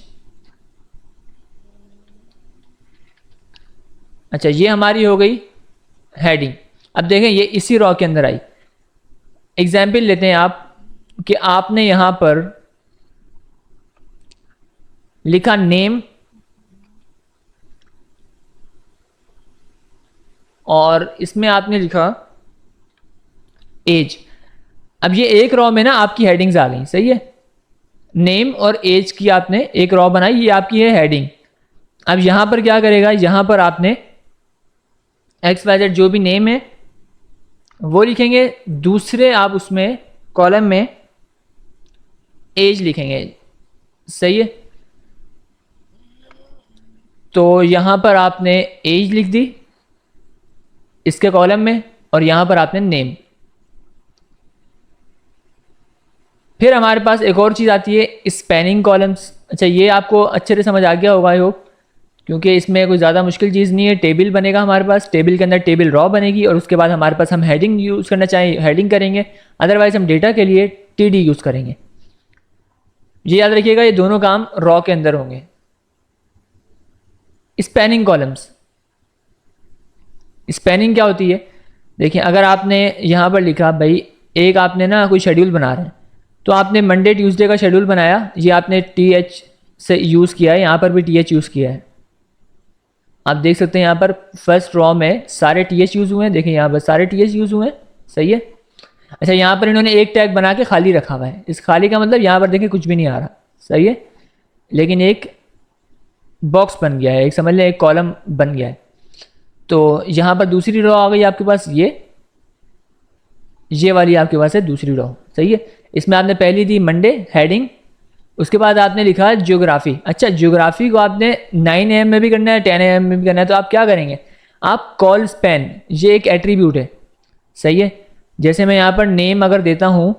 अच्छा ये हमारी हो गई हेडिंग। अब देखें ये इसी रॉ के अंदर आई। एग्जाम्पल लेते हैं आप कि आपने यहां पर लिखा नेम और इसमें आपने लिखा एज। अब ये एक रॉ में ना आपकी हेडिंग्स आ गई। सही है, नेम और एज की आपने एक रॉ बनाई, ये आपकी है हेडिंग। अब यहां पर क्या करेगा, यहां पर आपने एक्स वाई जेड जो भी नेम है वो लिखेंगे, दूसरे आप उसमें कॉलम में एज लिखेंगे। सही है, तो यहां पर आपने एज लिख दी इसके कॉलम में और यहां पर आपने नेम। फिर हमारे पास एक और चीज़ आती है स्पैनिंग कॉलम्स। अच्छा, ये आपको अच्छे से समझ आ गया होगा आई होप, क्योंकि इसमें कोई ज़्यादा मुश्किल चीज़ नहीं है। टेबल बनेगा हमारे पास, टेबल के अंदर टेबल रॉ बनेगी और उसके बाद हमारे पास हम हेडिंग यूज़ करना चाहें हेडिंग करेंगे, अदरवाइज हम डेटा के लिए टीडी यूज़ करेंगे। ये याद रखिएगा, ये दोनों काम रॉ के अंदर होंगे। स्पैनिंग कॉलम्स, स्पैनिंग क्या होती है, देखिए अगर आपने यहाँ पर लिखा भाई एक आपने ना कोई शेड्यूल बना रहे हैं, तो आपने मंडे ट्यूसडे का शेड्यूल बनाया, ये आपने टी एच से यूज़ किया है, यहाँ पर भी टी एच यूज़ किया है। आप देख सकते हैं यहाँ पर फर्स्ट रॉ में सारे टी एच यूज़ हुए हैं, देखें यहाँ पर सारे टी एच यूज़ हुए हैं। सही है। अच्छा, यहाँ पर इन्होंने एक टैग बना के खाली रखा हुआ है, इस खाली का मतलब यहाँ पर देखें कुछ भी नहीं आ रहा। सही है, लेकिन एक बॉक्स बन गया है, एक समझ लें एक कॉलम बन गया है। तो यहाँ पर दूसरी रॉ आ गई आपके पास, ये वाली आपके पास है दूसरी रॉ। सही है, इसमें आपने पहली दी मंडे हेडिंग, उसके बाद आपने लिखा ज्योग्राफी। अच्छा, ज्योग्राफी को आपने 9 AM में भी करना है 10 AM में भी करना है, तो आप क्या करेंगे, आप कॉल स्पैन, ये एक एट्रीब्यूट है। सही है, जैसे मैं यहाँ पर नेम अगर देता हूँ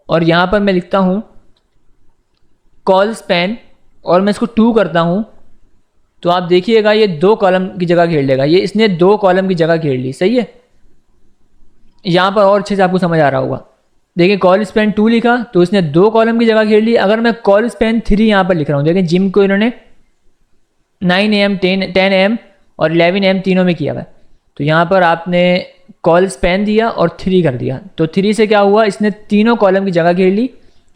और यहाँ पर मैं लिखता हूँ कॉल स्पैन और मैं इसको 2 करता हूँ, तो आप देखिएगा ये 2 कॉलम की जगह घेर लेगा, ये इसने 2 कॉलम की जगह घेर ली। सही है, यहाँ पर और अच्छे से आपको समझ आ रहा होगा। देखिए कॉल स्पैन 2 लिखा तो इसने 2 कॉलम की जगह घेर ली। अगर मैं कॉल स्पैन 3 यहाँ पर लिख रहा हूँ, देखिए जिम को इन्होंने 9 AM 10 AM और 11 AM तीनों में किया हुआ है, तो यहाँ पर आपने कॉल स्पैन दिया और 3 कर दिया, तो 3 से क्या हुआ, इसने तीनों कॉलम की जगह घेर ली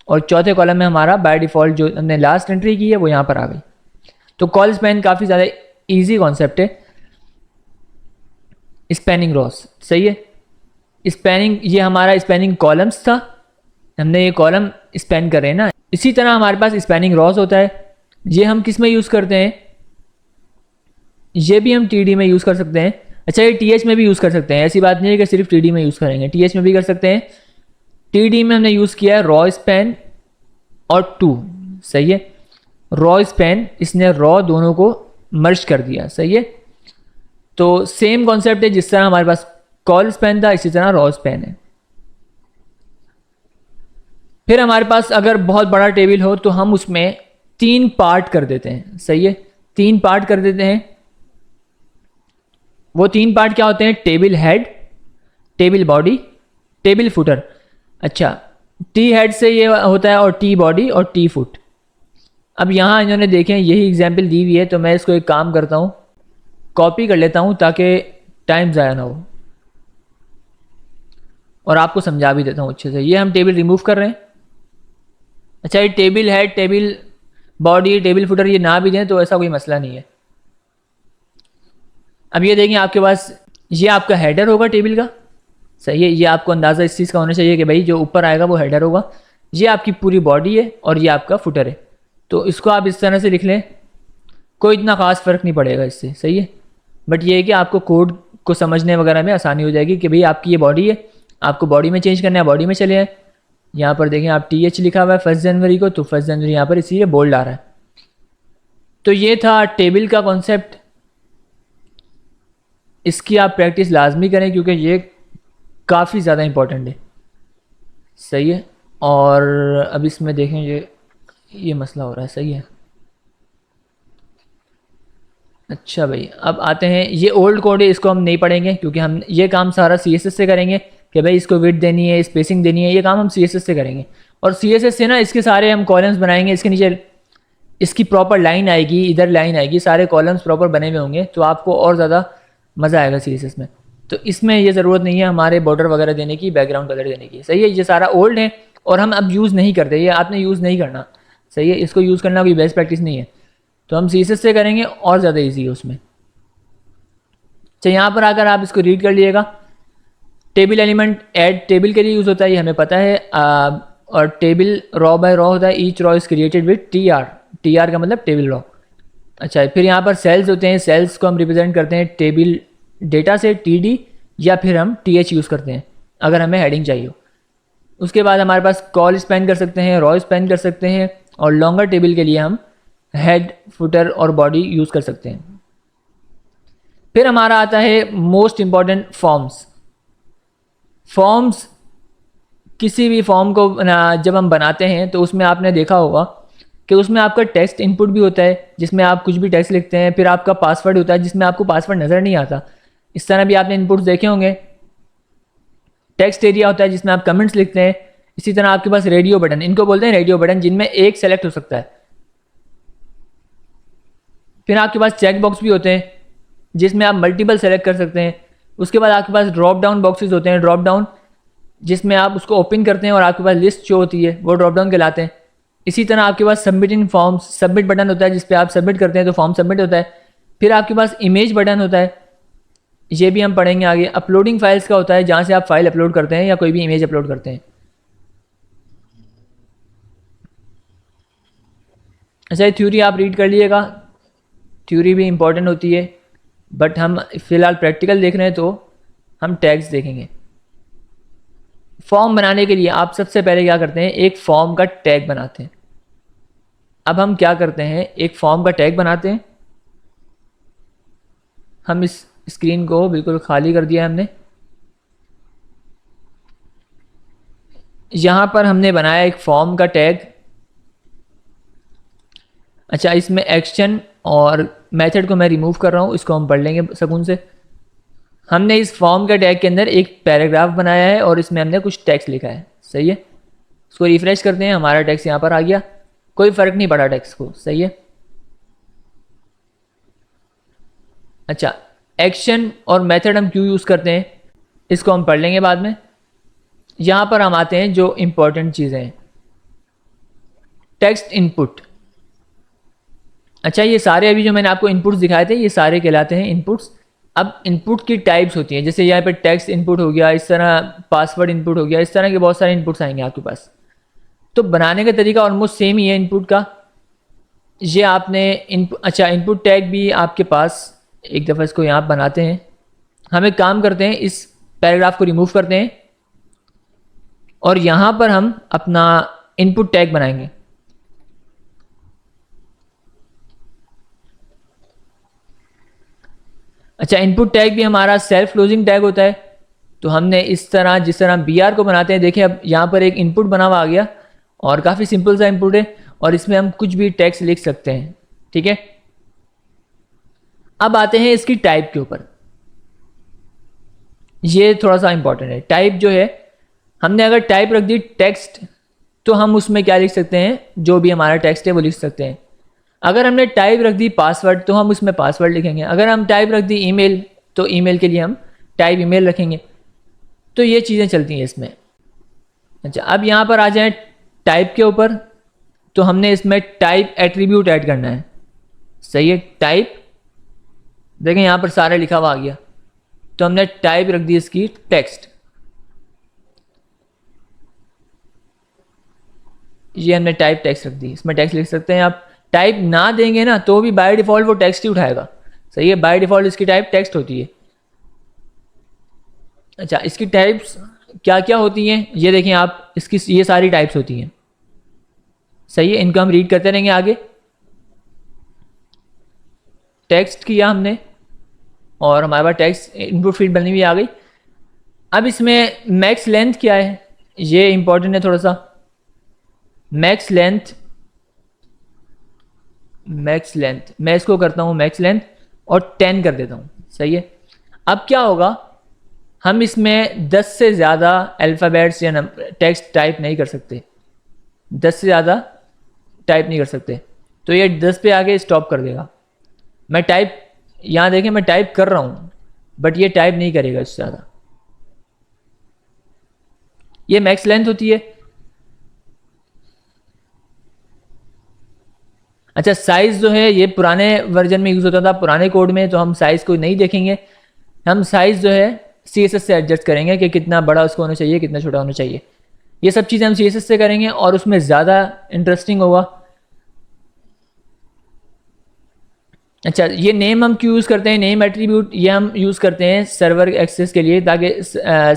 और चौथे कॉलम में हमारा बाय डिफ़ॉल्ट जो हमने लास्ट एंट्री की है वो यहाँ पर आ गई। तो कॉल स्पैन काफ़ी ज़्यादा ईजी कॉन्सेप्ट है, स्पैनिंग रॉस। सही है, स्पैनिंग, ये हमारा स्पैनिंग कॉलम्स था, हमने ये कॉलम स्पैन कर रहे हैं ना। इसी तरह हमारे पास स्पैनिंग रॉस होता है, ये हम किस में यूज़ करते हैं, ये भी हम टीडी में यूज़ कर सकते हैं। अच्छा, ये टीएच में भी यूज़ कर सकते हैं, ऐसी बात नहीं है कि सिर्फ टीडी में यूज़ करेंगे, टीएच में भी कर सकते हैं। टीडी में हमने यूज़ किया है रॉ स्पैन और 2। सही है, रॉ स्पैन, इसने रॉ दोनों को मर्ज कर दिया। सही है, तो सेम कॉन्सेप्ट है, जिस तरह हमारे पास कॉल स्पैन था इसी तरह रॉ स्पैन है। फिर हमारे पास अगर बहुत बड़ा टेबल हो तो हम उसमें 3 पार्ट कर देते हैं। सही है, 3 पार्ट कर देते हैं। वो 3 पार्ट क्या होते हैं, table head, table body, table footer. अच्छा, टी हेड से ये होता है और टी बॉडी और टी फुट। अब यहाँ इन्होंने देखें यही एग्जाम्पल दी हुई है, तो मैं इसको एक काम करता हूँ, कॉपी कर लेता हूँ ताकि टाइम ज़ाया ना हो और आपको समझा भी देता हूँ अच्छे से। ये हम टेबल रिमूव कर रहे हैं। अच्छा, ये table head, table body, table footer ये ना भी दें तो ऐसा कोई मसला नहीं है। अब ये देखें आपके पास ये आपका हेडर होगा टेबल का। सही है, ये आपको अंदाज़ा इस चीज़ का होना चाहिए कि भाई जो ऊपर आएगा वो हेडर होगा। ये आपकी पूरी बॉडी है और ये आपका फुटर है, तो इसको आप इस तरह से लिख लें, कोई इतना ख़ास फ़र्क नहीं पड़ेगा इससे। सही है, बट ये है कि आपको कोड को समझने वगैरह में आसानी हो जाएगी कि भाई आपकी ये बॉडी है, आपको बॉडी में चेंज करना है, बॉडी में चले आए। यहाँ पर देखें आप TH लिखा हुआ है 1 जनवरी को, तो 1 जनवरी यहाँ पर इसीलिए बोल्ड आ रहा है। तो ये था टेबल का कॉन्सेप्ट। इसकी आप प्रैक्टिस लाजमी करें क्योंकि ये काफ़ी ज़्यादा इम्पोर्टेंट है। सही है। और अब इसमें देखें ये मसला हो रहा है। सही है। अच्छा भाई, अब आते हैं, ये ओल्ड कोड है, इसको हम नहीं पढ़ेंगे क्योंकि हम ये काम सारा CSS से करेंगे कि भाई इसको विड्थ देनी है, स्पेसिंग देनी है, ये काम हम CSS से करेंगे। और CSS से ना इसके सारे हम कॉलम्स बनाएंगे, इसके नीचे इसकी प्रॉपर लाइन आएगी, इधर लाइन आएगी, सारे कॉलम्स प्रॉपर बने हुए होंगे, तो आपको और ज़्यादा मज़ा आएगा CSS में। तो इसमें ये ज़रूरत नहीं है हमारे बॉर्डर वगैरह देने की, बैकग्राउंड कलर देने की। सही है, ये सारा ओल्ड है और हम अब यूज़ नहीं करते, ये आपने यूज़ नहीं करना। सही है, इसको यूज़ करना कोई बेस्ट प्रैक्टिस नहीं है, तो हम CSS से करेंगे और ज़्यादा ईजी है उसमें। अच्छा, यहाँ पर आकर आप इसको रीड कर लीजिएगा। टेबल एलिमेंट ऐड टेबल के लिए यूज़ होता है, ये हमें पता है। और टेबल रॉ बाय रॉ होता है, each raw is created with TR। TR का मतलब टेबल रॉ। अच्छा, फिर यहाँ पर सेल्स होते हैं, सेल्स को हम रिप्रेजेंट करते हैं टेबल डेटा से TD, या फिर हम TH यूज़ करते हैं अगर हमें हेडिंग चाहिए हो। उसके बाद हमारे पास कॉल स्पेन कर सकते हैं, रॉ स्पेन कर सकते हैं, और लॉन्गर टेबल के लिए हम हेड, फुटर और बॉडी यूज़ कर सकते हैं। फिर हमारा आता है मोस्ट इम्पॉर्टेंट फॉर्म्स। फॉर्म्स, किसी भी फॉर्म को जब हम बनाते हैं तो उसमें आपने देखा होगा कि उसमें आपका टेक्स्ट इनपुट भी होता है जिसमें आप कुछ भी टेक्स्ट लिखते हैं, फिर आपका पासवर्ड होता है जिसमें आपको पासवर्ड नज़र नहीं आता। इस तरह भी आपने इनपुट्स देखे होंगे। टेक्स्ट एरिया होता है जिसमें आप कमेंट्स लिखते हैं। इसी तरह आपके पास रेडियो बटन, इनको बोलते हैं रेडियो बटन, जिनमें एक सेलेक्ट हो सकता है। फिर आपके पास चेक बॉक्स भी होते हैं जिसमें आप मल्टीपल सेलेक्ट कर सकते हैं। उसके बाद आपके पास ड्रॉप डाउन बॉक्सेस होते हैं, ड्रॉप डाउन, जिसमें आप उसको ओपन करते हैं और आपके पास लिस्ट जो होती है वो ड्रॉप डाउन कहलाते हैं। इसी तरह आपके पास सबमिटिंग फॉर्म्स, सबमिट बटन होता है जिस पे आप सबमिट करते हैं तो फॉर्म सबमिट होता है। फिर आपके पास इमेज बटन होता है, ये भी हम पढ़ेंगे आगे। अपलोडिंग फाइल्स का होता है जहाँ से आप फाइल अपलोड करते हैं या कोई भी इमेज अपलोड करते हैं। अच्छा, ये थ्योरी आप रीड कर लीजिएगा, थ्योरी भी इंपॉर्टेंट होती है, बट हम फिलहाल प्रैक्टिकल देख रहे हैं तो हम टैग्स देखेंगे। फॉर्म बनाने के लिए आप सबसे पहले क्या करते हैं, एक फॉर्म का टैग बनाते हैं। अब हम क्या करते हैं, एक फॉर्म का टैग बनाते हैं। हम इस स्क्रीन को बिल्कुल खाली कर दिया है हमने। यहाँ पर हमने बनाया एक फॉर्म का टैग। अच्छा, इसमें एक्शन और मेथड को मैं रिमूव कर रहा हूँ, इसको हम पढ़ लेंगे सुकून से। हमने इस फॉर्म के टैग के अंदर एक पैराग्राफ बनाया है और इसमें हमने कुछ टेक्स्ट लिखा है। सही है, इसको रिफ्रेश करते हैं, हमारा टेक्स्ट यहाँ पर आ गया, कोई फ़र्क नहीं पड़ा टेक्स्ट को। सही है। अच्छा, एक्शन और मेथड हम क्यों यूज़ करते हैं इसको हम पढ़ लेंगे बाद में। यहाँ पर हम आते हैं जो इम्पोर्टेंट चीज़ें हैं। Text input. अच्छा, ये सारे अभी जो मैंने आपको इनपुट्स दिखाए थे ये सारे कहलाते हैं इनपुट्स। अब इनपुट की टाइप्स होती हैं, जैसे यहाँ पे टेक्स्ट इनपुट हो गया, इस तरह पासवर्ड इनपुट हो गया, इस तरह के बहुत सारे इनपुट्स आएंगे आपके पास। तो बनाने का तरीका ऑलमोस्ट सेम ही है इनपुट का। ये आपने अच्छा, इनपुट टैग भी आपके पास, एक दफ़ा इसको यहाँ बनाते हैं। हम एक काम करते हैं, इस पैराग्राफ को रिमूव करते हैं और यहाँ पर हम अपना इनपुट टैग बनाएंगे। अच्छा, इनपुट टैग भी हमारा सेल्फ क्लोजिंग टैग होता है। तो हमने इस तरह, जिस तरह BR को बनाते हैं, देखिए अब यहाँ पर एक इनपुट बना हुआ आ गया और काफ़ी सिंपल सा इनपुट है और इसमें हम कुछ भी टेक्स्ट लिख सकते हैं। ठीक है, अब आते हैं इसकी टाइप के ऊपर। ये थोड़ा सा इंपॉर्टेंट है। टाइप जो है, हमने अगर टाइप रख दी टेक्स्ट तो हम उसमें क्या लिख सकते हैं, जो भी हमारा टेक्स्ट है वो लिख सकते हैं। अगर हमने टाइप रख दी पासवर्ड तो हम उसमें पासवर्ड लिखेंगे। अगर हम टाइप रख दी ईमेल तो ईमेल के लिए हम टाइप ईमेल रखेंगे। तो ये चीज़ें चलती हैं इसमें। अच्छा, अब यहाँ पर आ जाए टाइप के ऊपर, तो हमने इसमें टाइप एट्रीब्यूट ऐड करना है। सही है, टाइप, देखें यहाँ पर सारा लिखा हुआ आ गया, तो हमने टाइप रख दी इसकी टेक्स्ट। ये हमने टाइप टेक्स्ट रख दी, इसमें टेक्स्ट लिख सकते हैं आप। टाइप ना देंगे ना तो भी बाय डिफ़ॉल्ट वो टेक्स्ट ही उठाएगा। सही है, बाय डिफ़ॉल्ट इसकी टाइप टेक्स्ट होती है। अच्छा, इसकी टाइप्स क्या क्या होती हैं ये देखें आप, इसकी ये सारी टाइप्स होती हैं। सही है, इनको हम रीड करते रहेंगे आगे। टेक्स्ट किया हमने, और हमारे पास टेक्स्ट इनपुट फील्ड बनी हुई आ गई। अब इसमें मैक्स लेंथ क्या है, ये इंपॉर्टेंट है थोड़ा सा। मैक्स लेंथ मैं इसको करता हूँ मैक्स लेंथ और 10 कर देता हूँ, सही है। अब क्या होगा, हम इसमें 10 से ज़्यादा अल्फ़ाबेट्स या टेक्स्ट टाइप नहीं कर सकते, 10 से ज़्यादा टाइप नहीं कर सकते, तो ये 10 पे आके स्टॉप कर देगा। मैं टाइप, यहाँ देखें मैं टाइप कर रहा हूँ बट ये टाइप नहीं करेगा इससे ज़्यादा। ये मैक्स लेंथ होती है। अच्छा, साइज़ जो है ये पुराने वर्जन में यूज़ होता था, पुराने कोड में, तो हम साइज़ को नहीं देखेंगे। हम साइज़ जो है CSS से एडजस्ट करेंगे कि कितना बड़ा उसको होना चाहिए, कितना छोटा होना चाहिए। ये सब चीज़ें हम CSS से करेंगे और उसमें ज़्यादा इंटरेस्टिंग होगा। अच्छा, ये नेम हम क्यों यूज़ करते हैं, नेम एट्रीब्यूट ये हम यूज़ करते हैं सर्वर एक्सेस के लिए, ताकि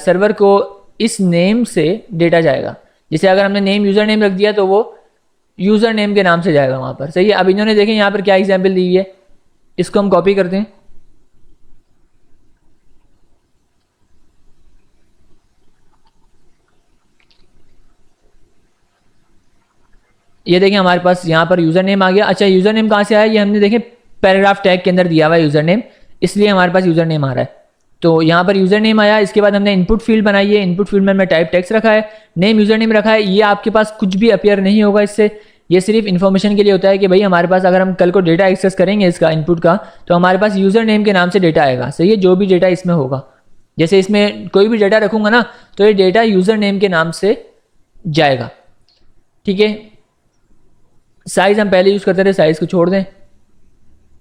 सर्वर को इस नेम से डेटा जाएगा। जैसे अगर हमने नेम यूज़र नेम रख दिया तो वो यूज़र नेम के नाम से जाएगा वहाँ पर, सही है। अब इन्होंने देखें यहाँ पर क्या एग्जाम्पल दी हुई है, इसको हम कॉपी करते हैं। ये देखें हमारे पास यहाँ पर यूज़र नेम आ गया। अच्छा, यूज़र नेम कहाँ से आया, ये हमने देखें पैराग्राफ टैग के अंदर दिया हुआ है यूज़र नेम, इसलिए हमारे पास यूज़र नेम आ रहा है। तो यहाँ पर यूज़र नेम आया, इसके बाद हमने इनपुट फील्ड बनाई है, इनपुट फील्ड में हमने टाइप टेक्स्ट रखा है, नेम यूज़र नेम रखा है। ये आपके पास कुछ भी अपीयर नहीं होगा इससे, ये सिर्फ इन्फॉर्मेशन के लिए होता है कि भाई हमारे पास अगर हम कल को डेटा एक्सेस करेंगे इसका इनपुट का, तो हमारे पास यूज़र नेम के नाम से डेटा आएगा, सही है। जो भी डेटा इसमें होगा, जैसे इसमें कोई भी डेटा रखूँगा ना, तो ये डेटा यूज़र नेम के नाम से जाएगा, ठीक है। साइज़ हम पहले यूज़ करते थे, साइज़ को छोड़ दें।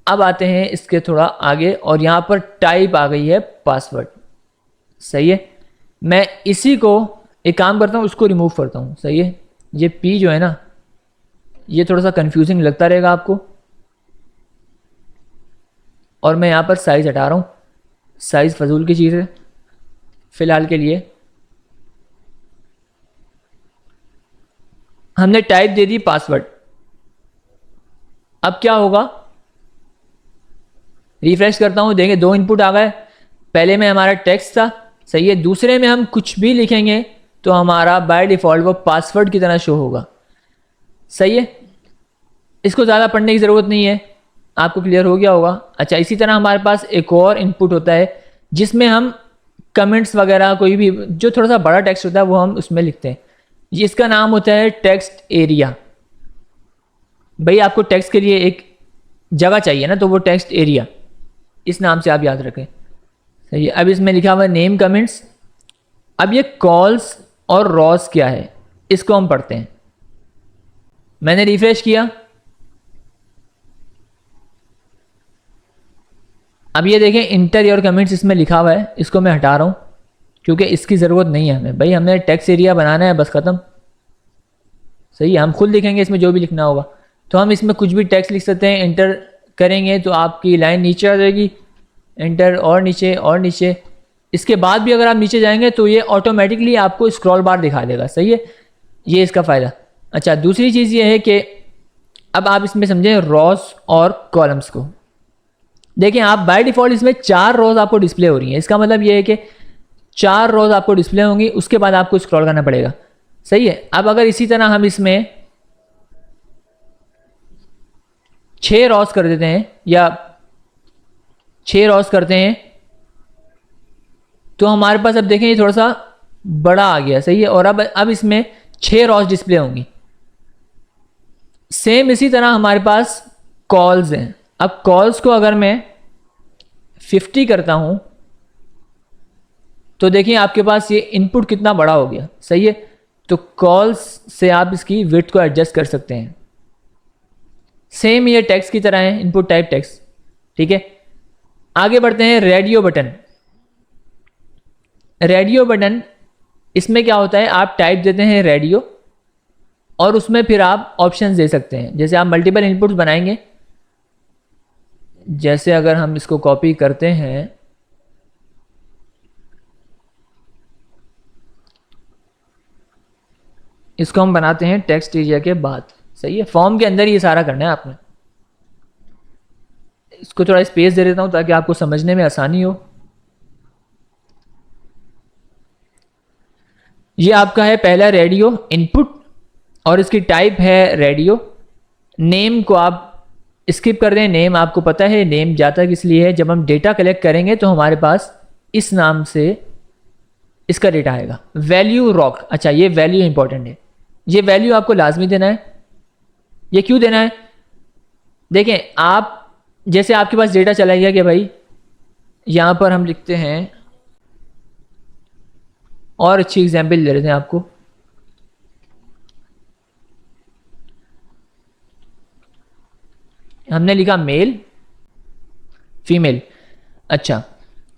अब आते हैं इसके थोड़ा आगे और यहाँ पर टाइप आ गई है पासवर्ड, सही है। मैं इसी को एक काम करता हूँ, उसको रिमूव करता हूँ, सही है। ये पी जो है ना, ये थोड़ा सा कंफ्यूजिंग लगता रहेगा आपको, और मैं यहाँ पर साइज़ हटा रहा हूँ, साइज़ फजूल की चीज़ है फ़िलहाल के लिए। हमने टाइप दे दी पासवर्ड। अब क्या होगा, रिफ्रेश करता हूँ, देंगे 2 इनपुट आ गए। पहले में हमारा टेक्स्ट था, सही है। दूसरे में हम कुछ भी लिखेंगे तो हमारा बाय डिफ़ॉल्ट वो पासवर्ड की तरह शो होगा, सही है। इसको ज़्यादा पढ़ने की ज़रूरत नहीं है, आपको क्लियर हो गया होगा। अच्छा, इसी तरह हमारे पास एक और इनपुट होता है जिसमें हम कमेंट्स वगैरह कोई भी जो थोड़ा सा बड़ा टेक्स्ट होता है वो हम उसमें लिखते हैं। इसका नाम होता है टेक्स्ट एरिया। भाई आपको टेक्स्ट के लिए एक जगह चाहिए ना, तो वो टेक्स्ट एरिया, इस नाम से आप याद रखें, सही है। अब इसमें लिखा हुआ है नेम कमेंट्स। अब ये कॉल्स और रॉस क्या है, इसको हम पढ़ते हैं। मैंने रिफ्रेश किया, अब ये देखें इंटर योर कमेंट्स इसमें लिखा हुआ है, इसको मैं हटा रहा हूँ क्योंकि इसकी ज़रूरत नहीं है हमें। भाई हमने टेक्स्ट एरिया बनाना है, बस ख़त्म, सही है। हम खुद लिखेंगे इसमें जो भी लिखना होगा, तो हम इसमें कुछ भी टेक्स्ट लिख सकते हैं। इंटर करेंगे तो आपकी लाइन नीचे आ जाएगी, इंटर और नीचे और नीचे। इसके बाद भी अगर आप नीचे जाएंगे तो ये ऑटोमेटिकली आपको स्क्रॉल बार दिखा देगा, सही है। ये इसका फ़ायदा। अच्छा, दूसरी चीज़ ये है कि अब आप इसमें समझें रॉस और कॉलम्स को। देखिए आप बाय डिफ़ॉल्ट इसमें 4 रोज आपको डिस्प्ले हो रही हैं, इसका मतलब ये है कि 4 रोज आपको डिस्प्ले होंगी, उसके बाद आपको स्क्रॉल करना पड़ेगा, सही है। अब अगर इसी तरह हम इसमें 6 रोज कर देते हैं या 6 रोज करते हैं तो हमारे पास अब देखें ये थोड़ा सा बड़ा आ गया, सही है। और अब इसमें 6 रोज डिस्प्ले होंगी। सेम इसी तरह हमारे पास कॉल्स हैं। अब कॉल्स को अगर मैं 50 करता हूं तो देखिए आपके पास ये इनपुट कितना बड़ा हो गया, सही है। तो कॉल्स से आप इसकी विड्थ को एडजस्ट कर सकते हैं। सेम ये टेक्स्ट की तरह है, इनपुट टाइप टेक्स्ट, ठीक है। आगे बढ़ते हैं, रेडियो बटन। रेडियो बटन, इसमें क्या होता है, आप टाइप देते हैं रेडियो और उसमें फिर आप ऑप्शंस दे सकते हैं। जैसे आप मल्टीपल इनपुट्स बनाएंगे, जैसे अगर हम इसको कॉपी करते हैं, इसको हम बनाते हैं टेक्स्ट एरिया के बाद, सही है। फॉर्म के अंदर ये सारा करना है आपने। इसको थोड़ा स्पेस दे देता हूँ ताकि आपको समझने में आसानी हो। ये आपका है पहला रेडियो इनपुट और इसकी टाइप है रेडियो। नेम को आप स्किप कर दें, नेम आपको पता है नेम जाता किस लिए है, जब हम डेटा कलेक्ट करेंगे तो हमारे पास इस नाम से इसका डेटा आएगा। वैल्यू रॉक, अच्छा ये वैल्यू इंपॉर्टेंट है, ये वैल्यू आपको लाजमी देना है। ये क्यों देना है? देखें आप जैसे आपके पास डेटा चला गया कि भाई यहां पर हम लिखते हैं, और अच्छी एग्जाम्पल दे रहे थे आपको। हमने लिखा मेल फीमेल। अच्छा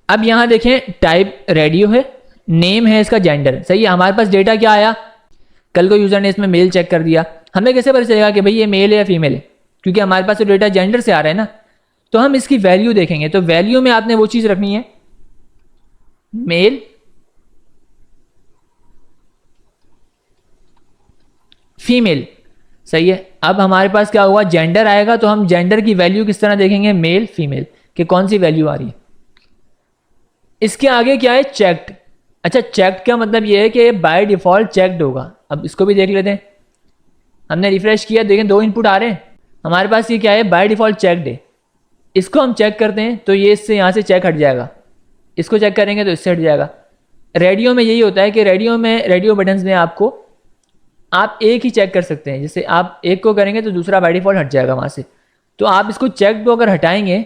अब यहां देखें टाइप रेडियो है, नेम है इसका जेंडर, सही है। हमारे पास डेटा क्या आया, कल को यूजर ने इसमें मेल चेक कर दिया, हमें कैसे पता चलेगा कि भाई ये मेल है या फीमेल है? क्योंकि हमारे पास तो डेटा जेंडर से आ रहा है ना। तो हम इसकी वैल्यू देखेंगे, तो वैल्यू में आपने वो चीज रखनी है मेल फीमेल, सही है। अब हमारे पास क्या हुआ, जेंडर आएगा, तो हम जेंडर की वैल्यू किस तरह देखेंगे, मेल फीमेल कि कौन सी वैल्यू आ रही है। इसके आगे क्या है, चेक्ड। अच्छा चेक्ड का मतलब ये है कि बाय डिफॉल्ट चेक्ड होगा। अब इसको भी देख लेते हैं, हमने रिफ्रेश किया, देखें 2 इनपुट आ रहे हैं हमारे पास। ये क्या है, बाय डिफॉल्ट चेक्ड है। इसको हम चेक करते हैं तो ये इससे यहाँ से चेक हट जाएगा, इसको चेक करेंगे तो इससे हट जाएगा। रेडियो में यही होता है कि रेडियो में, रेडियो बटन्स में आपको आप एक ही चेक कर सकते हैं, जैसे आप एक को करेंगे तो दूसरा बाय डिफॉल्ट हट जाएगा वहां से। तो आप इसको चेक को अगर हटाएंगे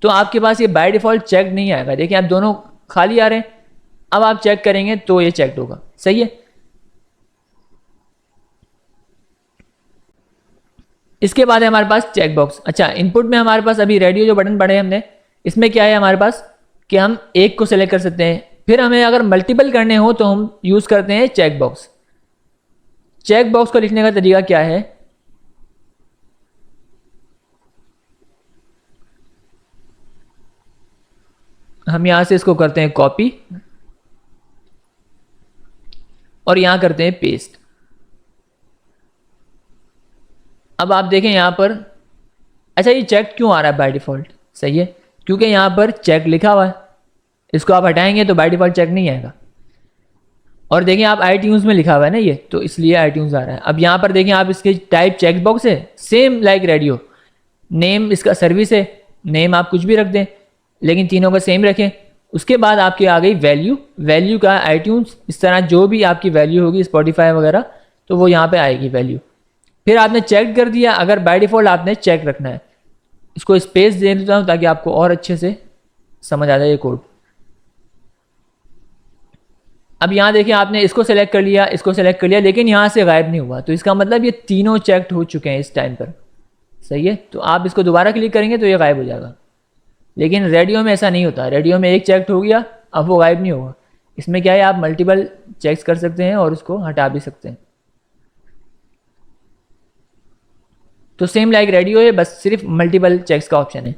तो आपके पास ये बाय डिफॉल्ट चेक नहीं आएगा। देखिए आप दोनों खाली आ रहे हैं, अब आप चेक करेंगे तो ये चेक्ड होगा, सही है। इसके बाद है हमारे पास चेक बॉक्स। अच्छा इनपुट में हमारे पास अभी रेडियो जो बटन पड़े हमने, इसमें क्या है हमारे पास कि हम एक को सेलेक्ट कर सकते हैं, फिर हमें अगर मल्टीपल करने हो तो हम यूज करते हैं चेक बॉक्स। चेक बॉक्स को लिखने का तरीका क्या है, हम यहां से इसको करते हैं कॉपी और यहां करते हैं पेस्ट। अब आप देखें यहां पर, अच्छा ये चेक क्यों आ रहा है बाय डिफॉल्ट, सही है, क्योंकि यहां पर चेक लिखा हुआ है। इसको आप हटाएंगे तो बाय डिफॉल्ट चेक नहीं आएगा। और देखें आप iTunes में लिखा हुआ है ना ये, तो इसलिए iTunes आ रहा है। अब यहां पर देखें आप, इसके टाइप चेक बॉक्स है, सेम लाइक रेडियो। नेम इसका सर्विस है, नेम आप कुछ भी रख दें लेकिन तीनों का सेम रखें। उसके बाद आपकी आ गई वैल्यू, वैल्यू का iTunes, इस तरह जो भी आपकी वैल्यू होगी स्पॉटिफाई वगैरह, तो वो यहाँ पे आएगी वैल्यू। फिर आपने चेक कर दिया, अगर बाय डिफॉल्ट आपने चेक रखना है। इसको स्पेस दे देता हूँ ताकि आपको और अच्छे से समझ आ जाए ये कोड। अब यहाँ देखिए आपने इसको सेलेक्ट कर लिया, इसको सेलेक्ट कर लिया, लेकिन यहाँ से गायब नहीं हुआ, तो इसका मतलब ये तीनों चेक्ड हो चुके हैं इस टाइम पर, सही है। तो आप इसको दोबारा क्लिक करेंगे तो ये गायब हो जाएगा, लेकिन रेडियो में ऐसा नहीं होता। रेडियो में एक चेक्ड हो गया, अब वो गायब नहीं होगा। इसमें क्या है, आप मल्टीपल चेक्स कर सकते हैं और उसको हटा भी सकते हैं। तो सेम लाइक रेडियो है, बस सिर्फ मल्टीपल चेक्स का ऑप्शन है।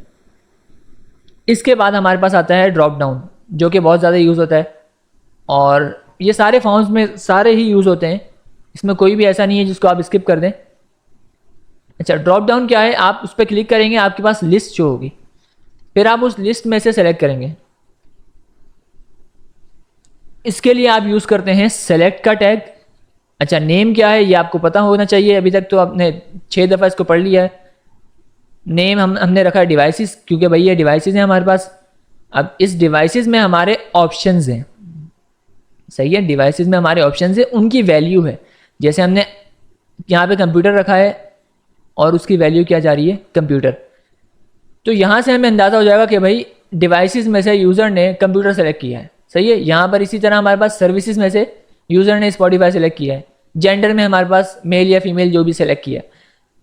इसके बाद हमारे पास आता है ड्रॉप डाउन, जो कि बहुत ज़्यादा यूज़ होता है और ये सारे फॉर्म्स में सारे ही यूज़ होते हैं, इसमें कोई भी ऐसा नहीं है जिसको आप स्किप कर दें। अच्छा ड्रॉप डाउन क्या है, आप उस पर क्लिक करेंगे, आपके पास लिस्ट शो होगी, फिर आप उस लिस्ट में से सेलेक्ट करेंगे। इसके लिए आप यूज़ करते हैं सेलेक्ट का टैग। अच्छा नेम क्या है ये आपको पता होना चाहिए, अभी तक तो आपने 6 दफ़ा इसको पढ़ लिया है। नेम हमने रखा है डिवाइसेस, क्योंकि भाई ये डिवाइसेस हैं हमारे पास। अब इस डिवाइसेस में हमारे ऑप्शंस हैं, सही है, डिवाइसेस में हमारे ऑप्शंस हैं, उनकी वैल्यू है। जैसे हमने यहाँ पे कंप्यूटर रखा है और उसकी वैल्यू क्या जा रही है, कंप्यूटर। तो यहाँ से हमें अंदाज़ा हो जाएगा कि भाई डिवाइसेस में से यूज़र ने कंप्यूटर सेलेक्ट किया है, सही है। यहाँ पर इसी तरह हमारे पास सर्विसेज में से यूज़र ने स्पॉटिफाई सेलेक्ट किया है, जेंडर में हमारे पास मेल या फीमेल जो भी सेलेक्ट किया।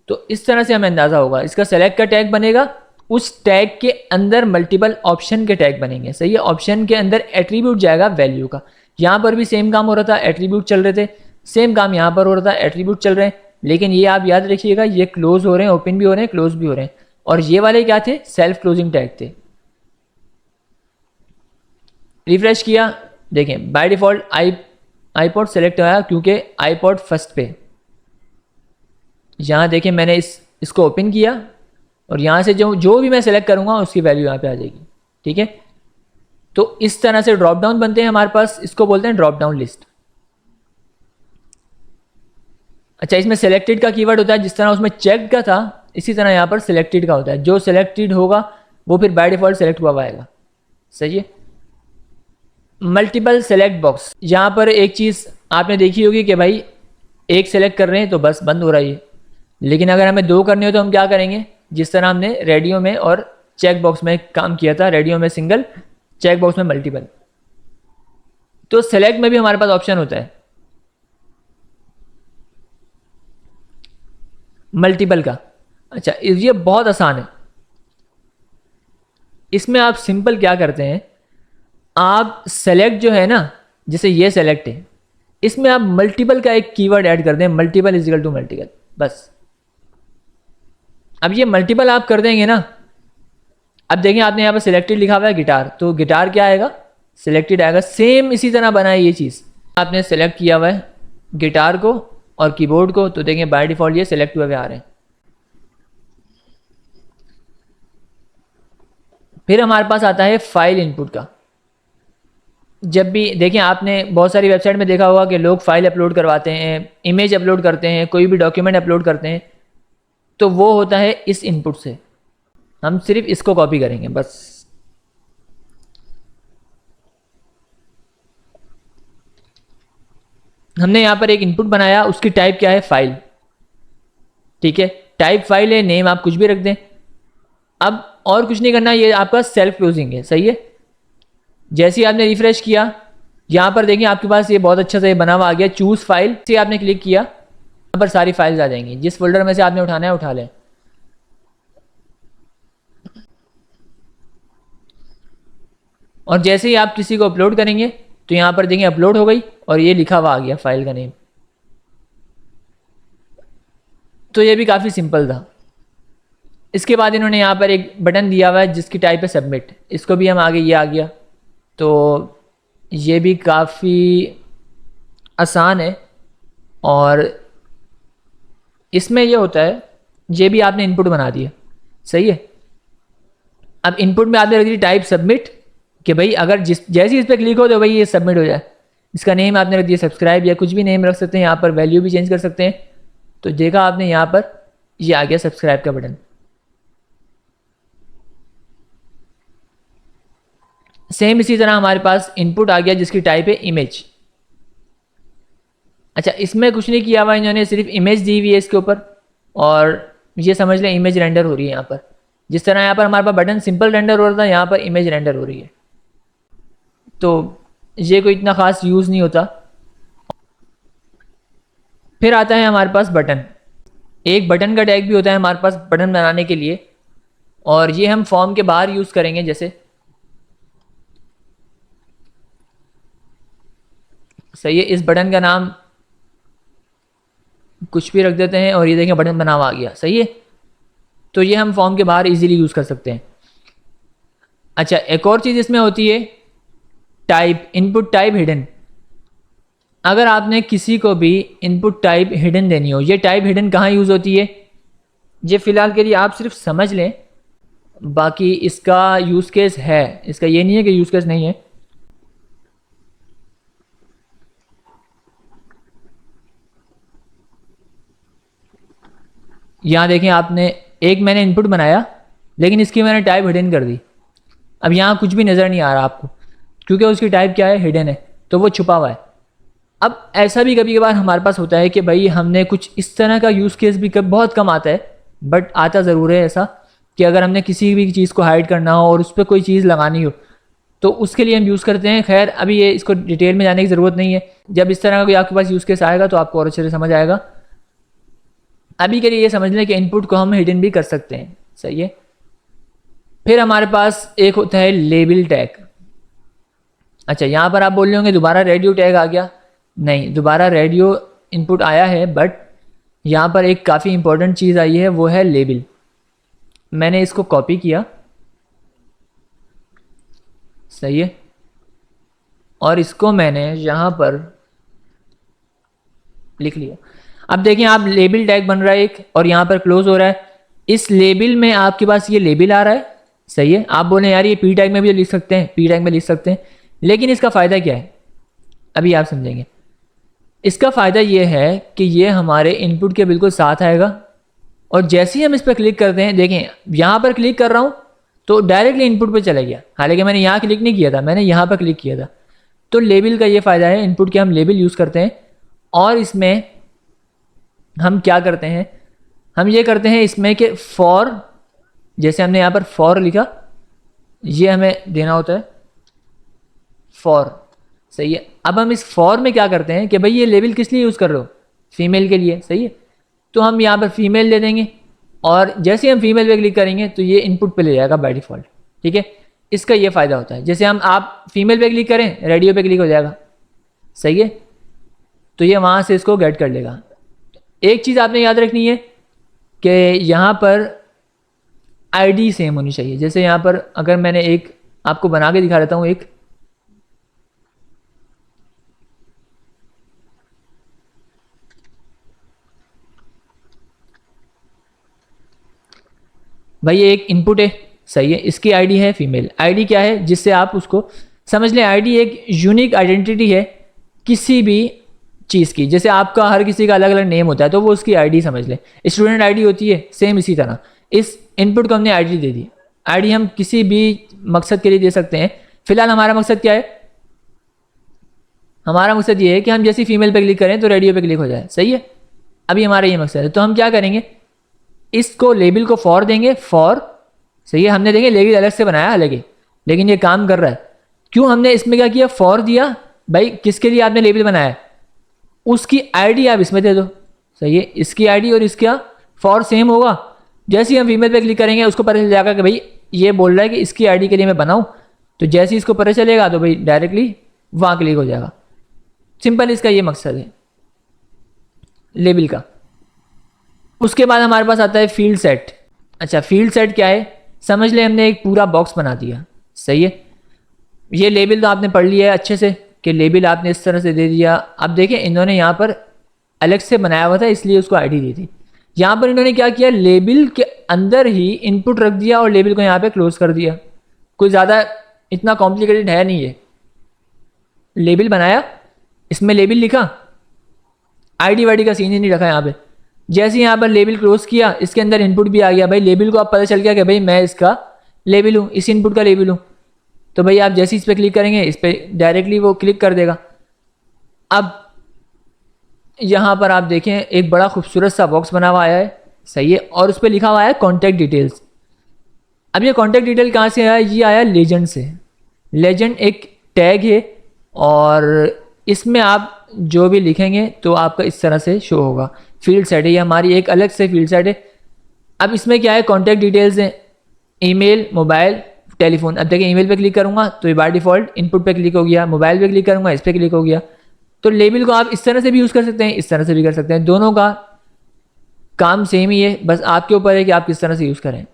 तो इस तरह से हमें अंदाज़ा होगा। इसका सेलेक्ट का टैग बनेगा, उस टैग के अंदर मल्टीपल ऑप्शन के टैग बनेंगे, सही है। ऑप्शन के अंदर एट्रीब्यूट जाएगा वैल्यू का। यहाँ पर भी सेम काम हो रहा था, एट्रीब्यूट चल रहे थे, सेम काम यहाँ पर हो रहा था, एट्रीब्यूट चल रहे हैं। लेकिन ये आप याद रखिएगा, ये क्लोज हो रहे हैं, ओपन भी हो रहे हैं, क्लोज भी हो रहे हैं। और ये वाले क्या थे, सेल्फ क्लोजिंग टैग थे। रिफ्रेश किया, देखें बाय डिफॉल्ट आईपॉड सेलेक्ट आया, क्योंकि आईपॉड फर्स्ट पे। यहाँ देखें मैंने इसको ओपन किया और यहाँ से जो जो भी मैं सेलेक्ट करूँगा उसकी वैल्यू यहाँ पे आ जाएगी। ठीक है, तो इस तरह से ड्रॉप डाउन बनते हैं हमारे पास, इसको बोलते हैं ड्रॉप डाउन लिस्ट। अच्छा, इसमें सेलेक्टेड का कीवर्ड होता है, जिस तरह उसमें चेक का था इसी तरह यहाँ पर सिलेक्टेड का होता है। जो सिलेक्टेड होगा वो फिर बाय डिफॉल्ट सेलेक्ट हुआ आएगा। सही है। मल्टीपल सेलेक्ट बॉक्स, यहाँ पर एक चीज़ आपने देखी होगी कि भाई एक सेलेक्ट कर रहे हैं तो बस बंद हो रही है, लेकिन अगर हमें दो करने हो तो हम क्या करेंगे, जिस तरह हमने रेडियो में और चेक बॉक्स में काम किया था, रेडियो में सिंगल, चेक बॉक्स में मल्टीपल। तो सेलेक्ट में भी हमारे पास ऑप्शन होता है मल्टीपल का। अच्छा, ये बहुत आसान है। इसमें आप सिंपल क्या करते हैं, आप सेलेक्ट जो है ना, जैसे ये सेलेक्ट है, इसमें आप मल्टीपल का एक कीवर्ड ऐड कर दें, multiple is equal to multiple, बस। अब ये मल्टीपल आप कर देंगे ना, अब देखें आपने यहाँ पर सिलेक्टेड लिखा हुआ है गिटार, तो गिटार क्या आएगा, सिलेक्टेड आएगा। सेम इसी तरह बना है ये चीज़, आपने सेलेक्ट किया हुआ है गिटार को और कीबोर्ड को, तो देखें बाय डिफॉल्ट ये सिलेक्ट हुए आ रहे हैं। फिर हमारे पास आता है फाइल इनपुट का। जब भी देखें, आपने बहुत सारी वेबसाइट में देखा होगा कि लोग फाइल अपलोड करवाते हैं, इमेज अपलोड करते हैं, कोई भी डॉक्यूमेंट अपलोड करते हैं, तो वो होता है इस इनपुट से। हम सिर्फ इसको कॉपी करेंगे बस। हमने यहाँ पर एक इनपुट बनाया, उसकी टाइप क्या है, फाइल। ठीक है, टाइप फाइल है, नेम आप कुछ भी रख दें। अब और कुछ नहीं करना, ये आपका सेल्फ क्लोजिंग है। सही है। जैसे ही आपने रिफ्रेश किया, यहाँ पर देखिए आपके पास ये बहुत अच्छा सा ये बना हुआ आ गया, चूज फाइल से आपने क्लिक किया, यहाँ पर सारी फाइल्स आ जाएंगी, जिस फोल्डर में से आपने उठाना है उठा लें। और जैसे ही आप किसी को अपलोड करेंगे तो यहाँ पर देखिए अपलोड हो गई और ये लिखा हुआ आ गया फाइल का नेम। तो ये भी काफ़ी सिंपल था। इसके बाद इन्होंने यहाँ पर एक बटन दिया हुआ है जिसकी टाइप है सबमिट, इसको भी हम आगे, ये आ गया। तो ये भी काफ़ी आसान है। और इसमें ये होता है, ये भी आपने इनपुट बना दिया। सही है। अब इनपुट में आपने रख दी टाइप सबमिट, कि भाई अगर जैसे ही इस पर क्लिक हो तो भाई ये सबमिट हो जाए। इसका नेम आपने रख दिया सब्सक्राइब, या कुछ भी नेम रख सकते हैं, यहाँ पर वैल्यू भी चेंज कर सकते हैं। तो देखा आपने यहाँ पर ये आ गया सब्सक्राइब का बटन। सेम इसी तरह हमारे पास इनपुट आ गया जिसकी टाइप है इमेज। अच्छा, इसमें कुछ नहीं किया हुआ इन्होंने, सिर्फ इमेज दी हुई है इसके ऊपर, और ये समझ लें इमेज रेंडर हो रही है यहाँ पर। जिस तरह यहाँ पर हमारे पास बटन सिंपल रेंडर हो रहा था, यहाँ पर इमेज रेंडर हो रही है। तो ये कोई इतना ख़ास यूज़ नहीं होता। फिर आता है हमारे पास बटन। एक बटन का टैग भी होता है हमारे पास बटन बनाने के लिए, और ये हम फॉर्म के बाहर यूज़ करेंगे। जैसे सही है, इस बटन का नाम कुछ भी रख देते हैं और ये देखें बटन बना हुआ आ गया। सही है। तो ये हम फॉर्म के बाहर इजीली यूज़ कर सकते हैं। अच्छा, एक और चीज़ इसमें होती है टाइप, इनपुट टाइप हिडन। अगर आपने किसी को भी इनपुट टाइप हिडन देनी हो, ये टाइप हिडन कहाँ यूज़ होती है, ये फ़िलहाल के लिए आप सिर्फ समझ लें, बाकी इसका यूज़ केस है, इसका ये नहीं है कि यूज़ केस नहीं है। यहाँ देखें, आपने एक मैंने इनपुट बनाया लेकिन इसकी मैंने टाइप हिडन कर दी। अब यहाँ कुछ भी नज़र नहीं आ रहा आपको, क्योंकि उसकी टाइप क्या है, हिडन है, तो वो छुपा हुआ है। अब ऐसा भी कभी कभार हमारे पास होता है कि भाई हमने कुछ इस तरह का यूज़ केस भी बहुत कम आता है, बट आता ज़रूर है ऐसा, कि अगर हमने किसी भी चीज़ को हाइड करना हो और उस पर कोई चीज़ लगानी हो तो उसके लिए हम यूज़ करते हैं। खैर अभी ये इसको डिटेल में जाने की ज़रूरत नहीं है, जब इस तरह का कोई आपके पास यूज़ केस आएगा तो आपको और अच्छे से समझ आएगा। अभी के लिए ये समझ लें कि इनपुट को हम हिडन भी कर सकते हैं। सही है। फिर हमारे पास एक होता है लेबल टैग। अच्छा, यहाँ पर आप बोल रहे होंगे दोबारा रेडियो टैग आ गया। नहीं, दोबारा रेडियो इनपुट आया है, बट यहाँ पर एक काफ़ी इंपॉर्टेंट चीज़ आई है, वो है लेबल। मैंने इसको कॉपी किया। सही है। और इसको मैंने यहाँ पर लिख लिया। अब देखिए आप, लेबल टैग बन रहा है एक, और यहाँ पर क्लोज हो रहा है। इस लेबल में आपके पास ये लेबल आ रहा है, सही है। आप बोले यार ये पी टैग में भी लिख सकते हैं, पी टैग में लिख सकते हैं, लेकिन इसका फ़ायदा क्या है अभी आप समझेंगे। इसका फ़ायदा ये है कि ये हमारे इनपुट के बिल्कुल साथ आएगा, और जैसे ही हम इस पर क्लिक करते हैं, देखें यहाँ पर क्लिक कर रहा हूँ तो डायरेक्टली इनपुट पे चला गया, हालांकि मैंने यहाँ क्लिक नहीं किया था, मैंने यहाँ पर क्लिक किया था। तो लेबल का ये फ़ायदा है, इनपुट के हम लेबल यूज़ करते हैं, और इसमें हम क्या करते हैं, हम ये करते हैं इसमें कि फॉर, जैसे हमने यहाँ पर फॉर लिखा, ये हमें देना होता है फॉर, सही है। अब हम इस फॉर में क्या करते हैं कि भाई ये लेबल किस लिए यूज़ कर रहे हो, फीमेल के लिए, सही है। तो हम यहाँ पर फीमेल दे देंगे, और जैसे हम फीमेल पे क्लिक करेंगे तो ये इनपुट पे ले जाएगा बाय डिफ़ॉल्ट, ठीक है। इसका ये फ़ायदा होता है, जैसे हम आप फीमेल पे क्लिक करें, रेडियो पे क्लिक हो जाएगा, सही है। तो ये वहाँ से इसको गेट कर लेगा। एक चीज़ आपने याद रखनी है कि यहाँ पर आईडी सेम होनी चाहिए। जैसे यहाँ पर अगर मैंने एक आपको बना के दिखा देता हूँ, एक भाई ये एक इनपुट है, सही है, इसकी आईडी है फीमेल। आईडी क्या है, जिससे आप उसको समझ लें, आईडी एक यूनिक आइडेंटिटी है किसी भी चीज़ की। जैसे आपका हर किसी का अलग अलग नेम होता है, तो वो उसकी आईडी समझ लें। स्टूडेंट आईडी होती है, सेम इसी तरह इस इनपुट को हमने आईडी दे दी। आईडी हम किसी भी मकसद के लिए दे सकते हैं। फिलहाल हमारा मकसद क्या है, हमारा मकसद ये है कि हम जैसे फीमेल पे क्लिक करें तो रेडियो पे क्लिक हो जाए, सही है। अभी हमारा ये मकसद है, तो हम क्या करेंगे, इसको लेबल को फॉर देंगे, फॉर, सही है। हमने देंगे लेबल अलग से बनाया अलग ही, लेकिन ये काम कर रहा है। क्यों हमने इसमें क्या किया, फॉर दिया, भाई किसके लिए आपने लेबल बनाया, उसकी आईडी आप इसमें दे दो, सही है। इसकी आईडी और इसका फॉर सेम होगा। जैसे ही हम फीमेल पे क्लिक करेंगे उसको पता चल जाएगा कि भाई ये बोल रहा है कि इसकी आईडी के लिए मैं बनाऊं, तो जैसे ही इसको पता चलेगा तो भाई डायरेक्टली वहाँ क्लिक हो जाएगा। सिंपल इसका ये मकसद है लेबल का। उसके बाद हमारे पास आता है फील्ड सेट। अच्छा, फील्ड सेट क्या है, समझ ले हमने एक पूरा बॉक्स बना दिया, सही है। ये लेबल तो आपने पढ़ लिया है अच्छे से कि लेबल आपने इस तरह से दे दिया। अब देखें इन्होंने यहाँ पर अलग से बनाया हुआ था, इसलिए उसको आईडी दी थी। यहाँ पर इन्होंने क्या किया, लेबल के अंदर ही इनपुट रख दिया और लेबल को यहाँ पे क्लोज कर दिया। कोई ज़्यादा इतना कॉम्प्लिकेटेड है नहीं, ये लेबल बनाया, इसमें लेबल लिखा, आईडी वाईडी का सीन ही नहीं रखा यहाँ पे। जैसे यहाँ पर लेबल क्लोज किया, इसके अंदर इनपुट भी आ गया। भाई लेबल को आप पता चल गया कि भाई मैं इसका लेबल हूँ, इस इनपुट का लेबल हूँ। तो भाई आप जैसे इस पर क्लिक करेंगे, इस पर डायरेक्टली वो क्लिक कर देगा। अब यहाँ पर आप देखें एक बड़ा खूबसूरत सा बॉक्स बना हुआ आया है, सही है, और उस पर लिखा हुआ है कॉन्टैक्ट डिटेल्स। अब ये कॉन्टैक्ट डिटेल कहाँ से आया, ये आया लेजेंड से। लेजेंड एक टैग है, और इसमें आप जो भी लिखेंगे तो आपका इस तरह से शो होगा। फील्ड सेट है, ये हमारी एक अलग से फील्ड सेट है। अब इसमें क्या है, कॉन्टैक्ट डिटेल्स हैं, ईमेल, मोबाइल, टेलीफोन। अब देखिए ईमेल पे क्लिक करूँगा तो ये बाय डिफ़ॉल्ट इनपुट पे क्लिक हो गया, मोबाइल पे क्लिक करूँगा इस पर क्लिक हो गया। तो लेबल को आप इस तरह से भी यूज़ कर सकते हैं, इस तरह से भी कर सकते हैं, दोनों का काम सेम ही है, बस आपके ऊपर है कि आप किस तरह से यूज़ करें।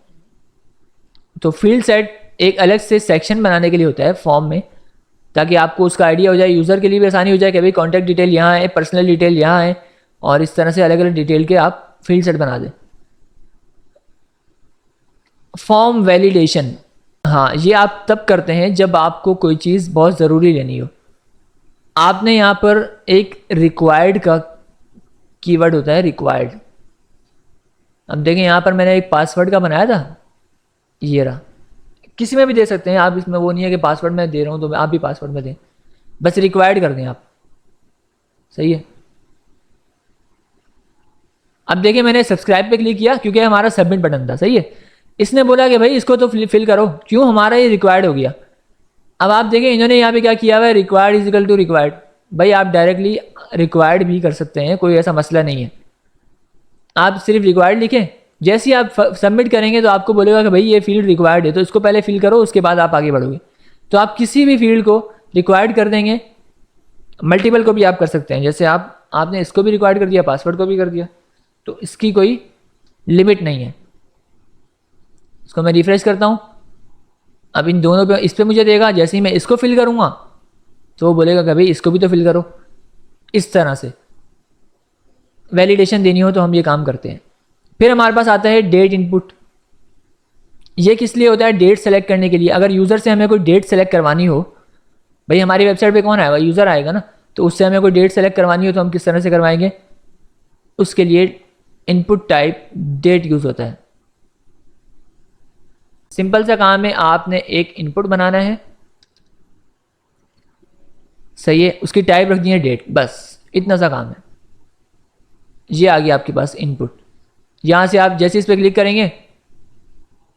तो फील्ड सेट एक अलग से सेक्शन बनाने के लिए होता है फॉर्म में, ताकि आपको उसका आइडिया हो जाए, यूज़र के लिए भी आसानी हो जाए कि भाई कॉन्टैक्ट डिटेल यहाँ है, पर्सनल डिटेल यहाँ है, और इस तरह से अलग अलग डिटेल के आप फील्ड सेट बना दें। फॉर्म वैलिडेशन, हाँ, ये आप तब करते हैं जब आपको कोई चीज़ बहुत ज़रूरी लेनी हो। आपने यहाँ पर एक रिक्वायर्ड का कीवर्ड होता है, रिक्वायर्ड। अब देखें यहाँ पर मैंने एक पासवर्ड का बनाया था, ये रहा। किसी में भी दे सकते हैं आप, इसमें वो नहीं है कि पासवर्ड मैं दे रहा हूँ तो आप भी पासवर्ड में दें, बस रिक्वायर्ड कर दें आप, सही है। अब देखिए मैंने सब्सक्राइब पे क्लिक किया क्योंकि हमारा सबमिट बटन था, सही है। इसने बोला कि भाई इसको तो फिल करो, क्यों, हमारा ये रिक्वायर्ड हो गया। अब आप देखें इन्होंने यहाँ पे क्या किया हुआ है, required is equal to required. भाई आप डायरेक्टली रिक्वायर्ड भी कर सकते हैं, कोई ऐसा मसला नहीं है। आप सिर्फ रिक्वायर्ड लिखें, जैसे ही आप सबमिट करेंगे तो आपको बोलेगा कि भाई ये फील्ड रिक्वायर्ड है, तो इसको पहले फिल करो, उसके बाद आप आगे बढ़ोगे। तो आप किसी भी फील्ड को रिक्वायर्ड कर देंगे, मल्टीपल को भी आप कर सकते हैं। जैसे आपने इसको भी रिक्वायर्ड कर दिया, पासवर्ड को भी कर दिया, तो इसकी कोई लिमिट नहीं है। इसको मैं रिफ्रेश करता हूँ, अब इन दोनों पे, इस पर मुझे देगा, जैसे ही मैं इसको फिल करूँगा तो वो बोलेगा कि भाई इसको भी तो फिल करो। इस तरह से वैलिडेशन देनी हो तो हम ये काम करते हैं। फिर हमारे पास आता है डेट इनपुट। ये किस लिए होता है? डेट सेलेक्ट करने के लिए। अगर यूज़र से हमें कोई डेट सेलेक्ट करवानी हो, भाई हमारी वेबसाइट पे कौन आएगा? यूज़र आएगा ना, तो उससे हमें कोई डेट सेलेक्ट करवानी हो तो हम किस तरह से करवाएंगे? उसके लिए इनपुट टाइप डेट यूज़ होता है। सिंपल सा काम है, आपने एक इनपुट बनाना है, सही है, उसकी टाइप रखनी है डेट, बस इतना सा काम है। ये आ गया आपके पास इनपुट। यहाँ से आप जैसे इस पर क्लिक करेंगे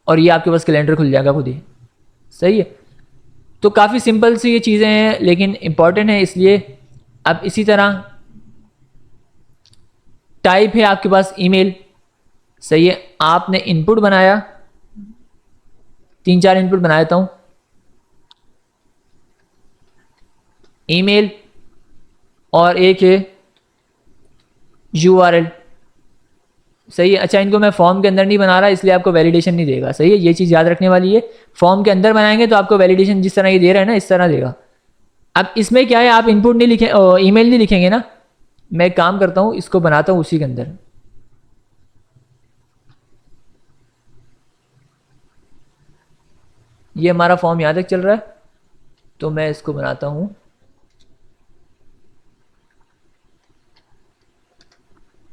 और ये आपके पास कैलेंडर खुल जाएगा खुद ही, सही है। तो काफ़ी सिंपल सी ये चीज़ें हैं, लेकिन इम्पॉर्टेंट है इसलिए। अब इसी तरह टाइप है आपके पास ईमेल, सही है। आपने इनपुट बनाया, 3-4 इनपुट बना देता हूँ। ईमेल और एक है URL, सही है। अच्छा, इनको मैं फॉर्म के अंदर नहीं बना रहा इसलिए आपको वैलिडेशन नहीं देगा, सही है। ये चीज़ याद रखने वाली है, फॉर्म के अंदर बनाएंगे तो आपको वैलिडेशन जिस तरह ये दे रहा है ना, इस तरह देगा। अब इसमें क्या है, आप इनपुट नहीं लिखे, ईमेल नहीं लिखेंगे ना। मैं एक काम करता हूँ, इसको बनाता हूँ उसी के अंदर। ये हमारा फॉर्म यहाँ तक चल रहा है, तो मैं इसको बनाता हूँ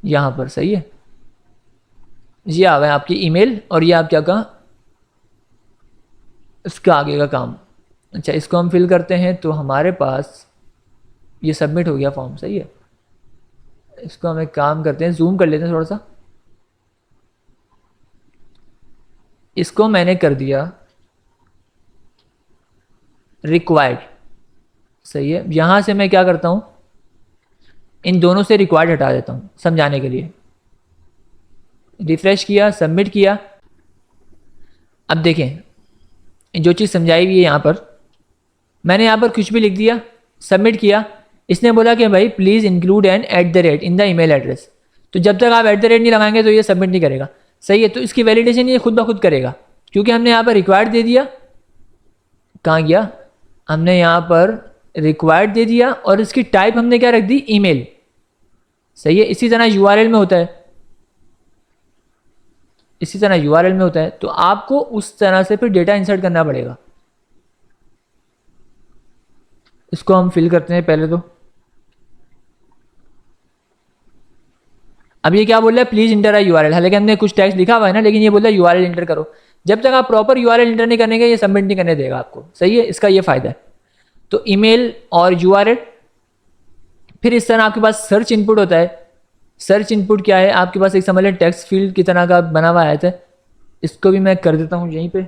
यहाँ पर, सही है। ये आ गए आपकी ईमेल और ये आप क्या कहा, इसका आगे का काम। अच्छा, इसको हम फिल करते हैं तो हमारे पास ये सबमिट हो गया फॉर्म, सही है। इसको हम एक काम करते हैं, जूम कर लेते हैं थोड़ा सा। इसको मैंने कर दिया रिक्वायर्ड, सही है। यहाँ से मैं क्या करता हूँ, इन दोनों से रिक्वायर्ड हटा देता हूँ समझाने के लिए। रिफ्रेश किया, सबमिट किया। अब देखें जो चीज़ समझाई हुई है यहाँ पर, मैंने यहाँ पर कुछ भी लिख दिया, सबमिट किया। इसने बोला कि भाई please include an @ in the email address. तो जब तक आप @ नहीं लगाएंगे तो ये सबमिट नहीं करेगा, सही है। तो इसकी वैलिडेशन ये खुद ब खुद करेगा, क्योंकि हमने यहाँ पर रिक्वायर्ड दे दिया। कहाँ गया? हमने यहाँ पर रिक्वायर्ड दे दिया और इसकी टाइप हमने क्या रख दी? ईमेल, सही है। इसी तरह URL में होता है, इसी तरह URL में होता है। तो आपको उस तरह से फिर डेटा इंसर्ट करना पड़ेगा। इसको हम फिल करते हैं पहले तो। अब ये क्या बोल रहा है? Please inter URL। हालांकि हमने कुछ टेक्स्ट लिखा हुआ है ना, लेकिन ये बोल रहा है URL इंटर करो। जब तक आप प्रॉपर URL इंटर नहीं करने के, ये सबमिट नहीं करने देगा आपको, सही है। इसका ये फायदा है। तो ईमेल और URL। फिर इस तरह आपके पास सर्च इनपुट होता है। सर्च इनपुट क्या है? आपके पास एक समझ लें टेक्स्ट फील्ड की तरह का बना हुआ आया था। इसको भी मैं कर देता हूँ यहीं पे।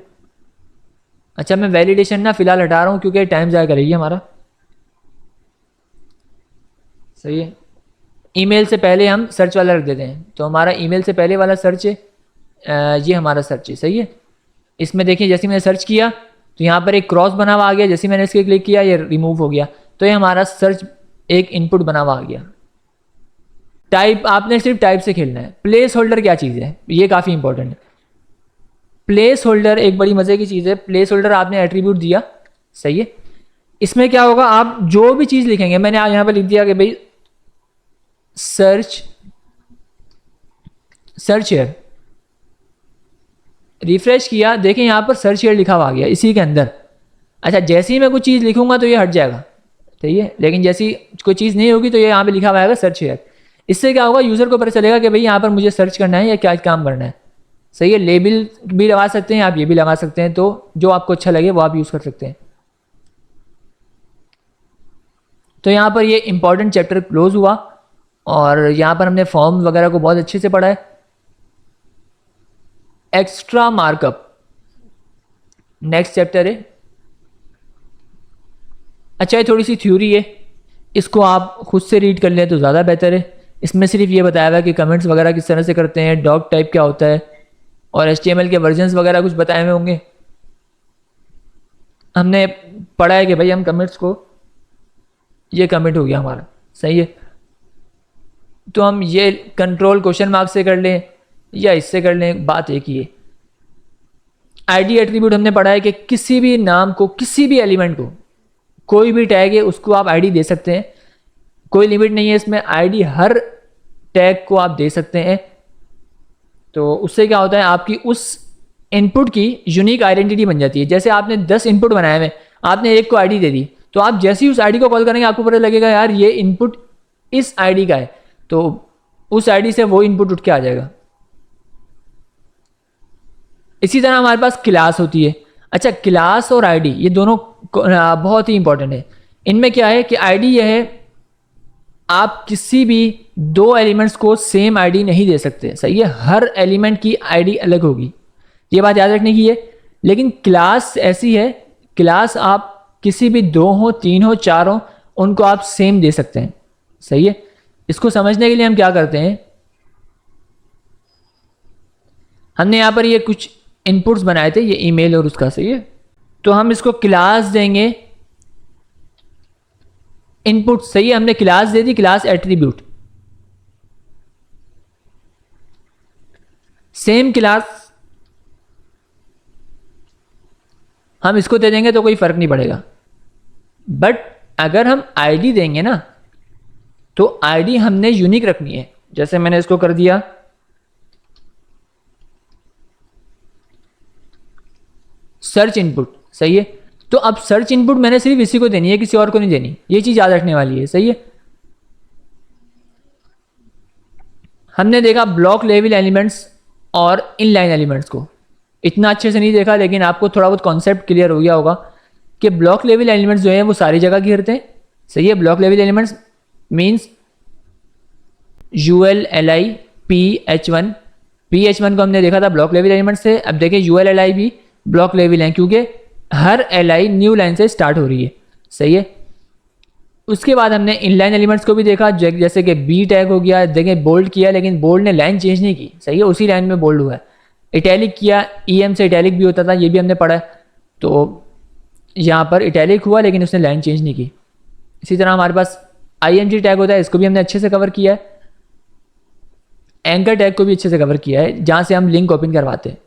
अच्छा, मैं वैलिडेशन ना फिलहाल हटा रहा हूँ क्योंकि टाइम ज़ाया करेगी हमारा, सही है। ईमेल से पहले हम सर्च वाला रख देते हैं, तो हमारा ईमेल से पहले वाला सर्च है, ये हमारा सर्च है, सही है। इसमें देखिए जैसे मैंने सर्च किया तो यहाँ पर एक क्रॉस बना हुआ आ गया, जैसे मैंने इसके क्लिक किया ये रिमूव हो गया। तो ये हमारा सर्च एक इनपुट बना हुआ आ गया। टाइप आपने सिर्फ टाइप से खेलना है। प्लेस होल्डर क्या चीज़ है, ये काफ़ी इंपॉर्टेंट है। प्लेस होल्डर एक बड़ी मज़े की चीज़ है। प्लेस होल्डर आपने एट्रीब्यूट दिया, सही है। इसमें क्या होगा, आप जो भी चीज़ लिखेंगे, मैंने यहाँ पर लिख दिया कि भाई सर्च हेयर। रिफ्रेश किया, देखें यहाँ पर सर्च हेयर लिखा हुआ आ गया इसी के अंदर। अच्छा, जैसे ही मैं कुछ चीज़ लिखूंगा तो ये हट जाएगा, सही है। लेकिन जैसी कोई चीज़ नहीं होगी तो ये यहाँ पे लिखा हुआ आएगा सर्च हेयर। इससे क्या होगा, यूज़र को पता चलेगा कि भाई यहाँ पर मुझे सर्च करना है या क्या काम करना है, सही है। लेबल भी लगा सकते हैं आप, ये भी लगा सकते हैं, तो जो आपको अच्छा लगे वो आप यूज़ कर सकते हैं। तो यहाँ पर ये इंपॉर्टेंट चैप्टर क्लोज हुआ और यहाँ पर हमने फॉर्म वगैरह को बहुत अच्छे से पढ़ा है। एक्स्ट्रा मार्कअप नेक्स्ट चैप्टर है। अच्छा, ये थोड़ी सी थ्योरी है, इसको आप खुद से रीड कर लें तो ज़्यादा बेहतर है। इसमें सिर्फ ये बताया हुआ है कि कमेंट्स वगैरह किस तरह से करते हैं, डॉग टाइप क्या होता है, और HTML के वर्जन्स वगैरह कुछ बताए हुए होंगे। हमने पढ़ा है कि भाई हम कमेंट्स को, ये कमेंट हो गया हमारा, सही है। तो हम ये कंट्रोल क्वेश्चन मार्क से कर लें या इससे कर लें, बात एक ही है। ID एट्रीब्यूट हमने पढ़ा है कि किसी भी नाम को, किसी भी एलिमेंट को, कोई भी टैग है उसको आप ID दे सकते हैं, कोई लिमिट नहीं है इसमें। ID हर टैग को आप दे सकते हैं। तो उससे क्या होता है, आपकी उस इनपुट की यूनिक आइडेंटिटी बन जाती है। जैसे आपने 10 इनपुट बनाए हुए, आपने एक को आईडी दे दी, तो आप जैसे ही उस आईडी को कॉल करेंगे आपको पता लगेगा यार ये इनपुट इस आईडी का है, तो उस आईडी से वो इनपुट उठ के आ जाएगा। इसी तरह हमारे पास क्लास होती है। अच्छा, क्लास और आईडी ये दोनों बहुत ही इंपॉर्टेंट है। इनमें क्या है कि आईडी यह है, आप किसी भी दो एलिमेंट्स को सेम आईडी नहीं दे सकते, सही है, हर एलिमेंट की आईडी अलग होगी, ये बात याद रखने की है। लेकिन क्लास ऐसी है, क्लास आप किसी भी दो हो, तीन हो, चार हो, उनको आप सेम दे सकते हैं, सही है। इसको समझने के लिए हम क्या करते हैं, हमने यहां पर ये कुछ इनपुट्स बनाए थे, ये ईमेल और उसका, सही है। तो हम इसको क्लास देंगे इनपुट, सही है, हमने क्लास दे दी, क्लास एट्रीब्यूट, सेम क्लास हम इसको दे देंगे तो कोई फर्क नहीं पड़ेगा। बट अगर हम आईडी देंगे ना, तो आईडी हमने यूनिक रखनी है। जैसे मैंने इसको कर दिया सर्च इनपुट, सही है। तो अब सर्च इनपुट मैंने सिर्फ इसी को देनी है, किसी और को नहीं देनी, ये चीज याद रखने वाली है, सही है। हमने देखा ब्लॉक लेवल एलिमेंट्स और इनलाइन एलिमेंट्स को, इतना अच्छे से नहीं देखा, लेकिन आपको थोड़ा बहुत कॉन्सेप्ट क्लियर हो गया होगा कि ब्लॉक लेवल एलिमेंट्स जो है वो सारी जगह घेरते हैं, सही है। Block level elements means ULLI PH1, PH1 को हमने देखा था ब्लॉक लेवल एलिमेंट्स से। अब देखें ULLI भी ब्लॉक लेवल है, क्योंकि हर LI न्यू लाइन से स्टार्ट हो रही है, सही है। उसके बाद हमने इनलाइन एलिमेंट्स को भी देखा, जैसे कि बी टैग हो गया, देखें बोल्ड किया, लेकिन बोल्ड ने लाइन चेंज नहीं की, सही है, उसी लाइन में बोल्ड हुआ है। इटैलिक किया, EM से इटैलिक भी होता था, ये भी हमने पढ़ा है। तो यहाँ पर इटैलिक हुआ लेकिन उसने लाइन चेंज नहीं की। इसी तरह हमारे पास IMG टैग होता है, इसको भी हमने अच्छे से कवर किया है। एंकर टैग को भी अच्छे से कवर किया है, जहाँ से हम लिंक ओपन करवाते हैं।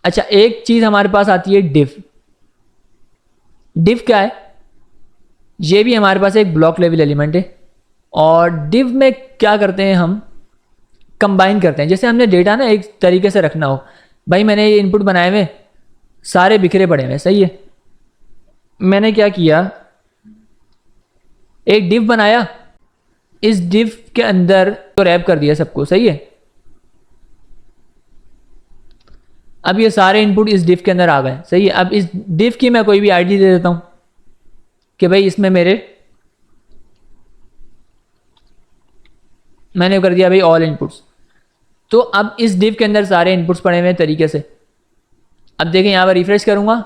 अच्छा, एक चीज़ हमारे पास आती है डिव। डिव क्या है, ये भी हमारे पास एक ब्लॉक लेवल एलिमेंट है। और डिव में क्या करते हैं, हम कंबाइन करते हैं। जैसे हमने डेटा ना एक तरीके से रखना हो, भाई मैंने ये इनपुट बनाए हुए सारे बिखरे पड़े हुए, सही है। मैंने क्या किया, एक डिव बनाया, इस डिव के अंदर तो रैप कर दिया सबको, सही है। अब ये सारे इनपुट इस डिव के अंदर आ गए, सही है। अब इस डिव की मैं कोई भी आईडी दे देता हूं कि भाई इसमें मैंने कर दिया भाई ऑल इनपुट्स। तो अब इस डिव के अंदर सारे इनपुट्स पड़े हुए तरीके से। अब देखें यहां पर रिफ्रेश करूंगा,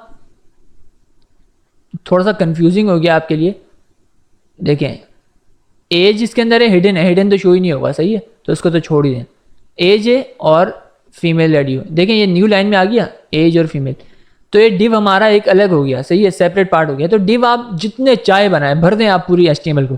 थोड़ा सा कंफ्यूजिंग हो गया आपके लिए। देखें एज इसके अंदर है, हिडन है, हिडन तो शो ही नहीं होगा, सही है, तो इसको तो छोड़ ही दें। एज है और फीमेल रेडियो, देखें ये न्यू लाइन में आ गया एज और फीमेल, तो ये डिव हमारा एक अलग हो गया, सही है, सेपरेट पार्ट हो गया। तो डिव आप जितने चाहे बनाए, भर दें आप पूरी HTML को,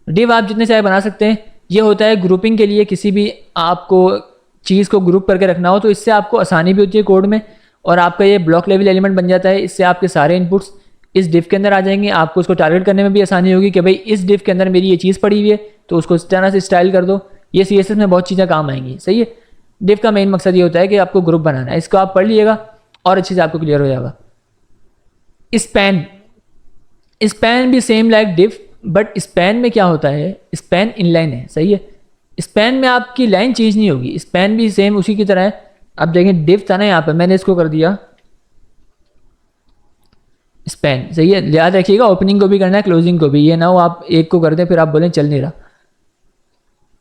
डिव आप जितने चाहे बना सकते हैं। ये होता है ग्रुपिंग के लिए, किसी भी आपको चीज़ को ग्रुप करके रखना हो तो इससे आपको आसानी भी होती है कोड में, और आपका ये ब्लॉक लेवल एलिमेंट बन जाता है। इससे आपके सारे इनपुट्स इस डिव के अंदर आ जाएंगे, आपको उसको टारगेट करने में भी आसानी होगी कि भाई इस डिव के अंदर मेरी ये चीज़ पड़ी हुई है, तो उसको इस तरह से स्टाइल कर दो। ये CSS में बहुत चीज़ें काम आएंगी, सही है। डिव का मेन मकसद ये होता है कि आपको ग्रुप बनाना है। इसको आप पढ़ लीजिएगा और अच्छे से आपको क्लियर हो जाएगा। स्पैन, स्पैन भी same like div, but span में क्या होता है, स्पैन इनलाइन है, सही है। स्पैन में आपकी लाइन चेंज नहीं होगी, स्पैन भी सेम उसी की तरह है। अब देखें डिव था ना, यहाँ पर मैंने इसको कर दिया स्पैन, सही है। याद रखिएगा ओपनिंग को भी करना है, क्लोजिंग को भी, ये ना हो आप एक को कर दें फिर आप बोलें चल नहीं रहा।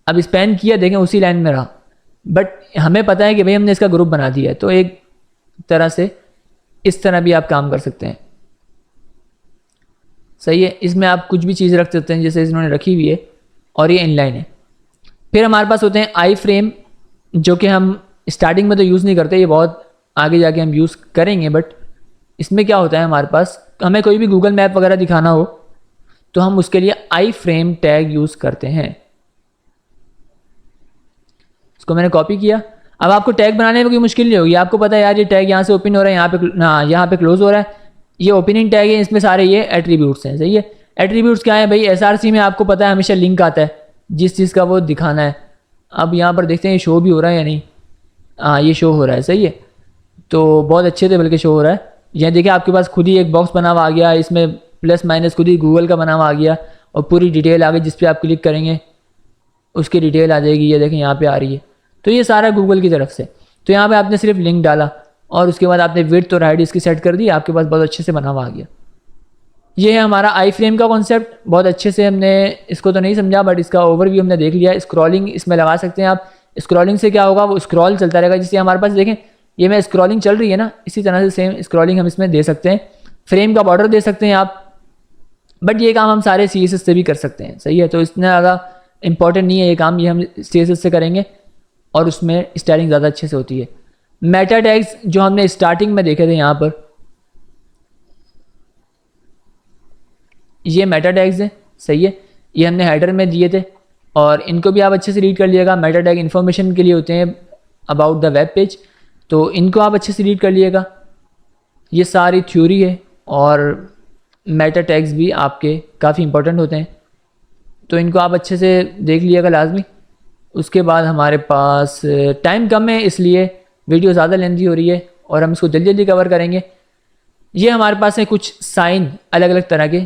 अब स्पैन किया, देखें उसी लाइन में रहा, बट हमें पता है कि भाई हमने इसका ग्रुप बना दिया है, तो एक तरह से इस तरह भी आप काम कर सकते हैं, सही है। इसमें आप कुछ भी चीज़ रख सकते हैं जैसे इन्होंने रखी हुई है, और ये इनलाइन है। फिर हमारे पास होते हैं आई फ्रेम, जो कि हम स्टार्टिंग में तो यूज़ नहीं करते, ये बहुत आगे जाके हम यूज़ करेंगे। बट इसमें क्या होता है, हमारे पास हमें कोई भी गूगल मैप वगैरह दिखाना हो तो हम उसके लिए आई फ्रेम टैग यूज़ करते हैं। इसको मैंने कॉपी किया। अब आपको टैग बनाने में कोई मुश्किल नहीं होगी, आपको पता है यार ये टैग यहाँ से ओपन हो रहा है, यहाँ पे क्लोज हो रहा है, ये ओपनिंग टैग है, इसमें सारे ये एट्रीब्यूट्स हैं, सही है। एट्रीब्यूट्स क्या है भाई, SRC में आपको पता है हमेशा लिंक आता है जिस चीज़ का वो दिखाना है, अब यहाँ पर देखते हैं ये शो भी हो रहा है या नहीं। हाँ ये शो हो रहा है, सही है। तो बहुत अच्छे से बल्कि शो हो रहा है। यहाँ देखिए आपके पास खुद ही एक बॉक्स बना हुआ आ गया, इसमें प्लस माइनस खुद ही गूगल का बना हुआ आ गया और पूरी डिटेल आ गई। जिस पे आप क्लिक करेंगे उसकी डिटेल आ जाएगी, ये देखें यहाँ पे आ रही है। तो ये सारा गूगल की तरफ से। तो यहाँ पे आपने सिर्फ लिंक डाला और उसके बाद आपने विड्थ और हाइट इसकी सेट कर दी, आपके पास बहुत अच्छे से बना हुआ आ गया। ये है हमारा आई फ्रेम का कॉन्सेप्ट। बहुत अच्छे से हमने इसको तो नहीं समझा बट इसका ओवरव्यू हमने देख लिया। स्क्रॉलिंग इसमें लगा सकते हैं आप। स्क्रॉलिंग से क्या होगा, वो स्क्रॉल चलता रहेगा। जिससे हमारे पास देखें ये मैं स्क्रॉलिंग चल रही है ना, इसी तरह से सेम स्क्रॉलिंग हम इसमें दे सकते हैं। फ्रेम का बॉर्डर दे सकते हैं आप, बट ये काम हम सारे CSS से भी कर सकते हैं, सही है। तो इतना ज़्यादा इंपॉर्टेंट नहीं है ये काम, ये हम CSS से करेंगे और उसमें स्टाइलिंग ज़्यादा अच्छे से होती है। मेटा टैग्स जो हमने स्टार्टिंग में देखे थे यहाँ पर, ये मेटा टैग्स हैं, सही है। ये हमने हेडर में दिए थे और इनको भी आप अच्छे से रीड कर लिएगा। मेटा टैग इन्फॉर्मेशन के लिए होते हैं अबाउट द वेब पेज, तो इनको आप अच्छे से रीड कर लिएगा। ये सारी थ्योरी है और मेटा टैग्स भी आपके काफ़ी इंपॉर्टेंट होते हैं, तो इनको आप अच्छे से देख लिएगा लाजमी। उसके बाद हमारे पास टाइम कम है इसलिए वीडियो ज़्यादा लेंथी हो रही है और हम इसको जल्दी जल्दी कवर करेंगे। ये हमारे पास है कुछ साइन अलग अलग तरह के।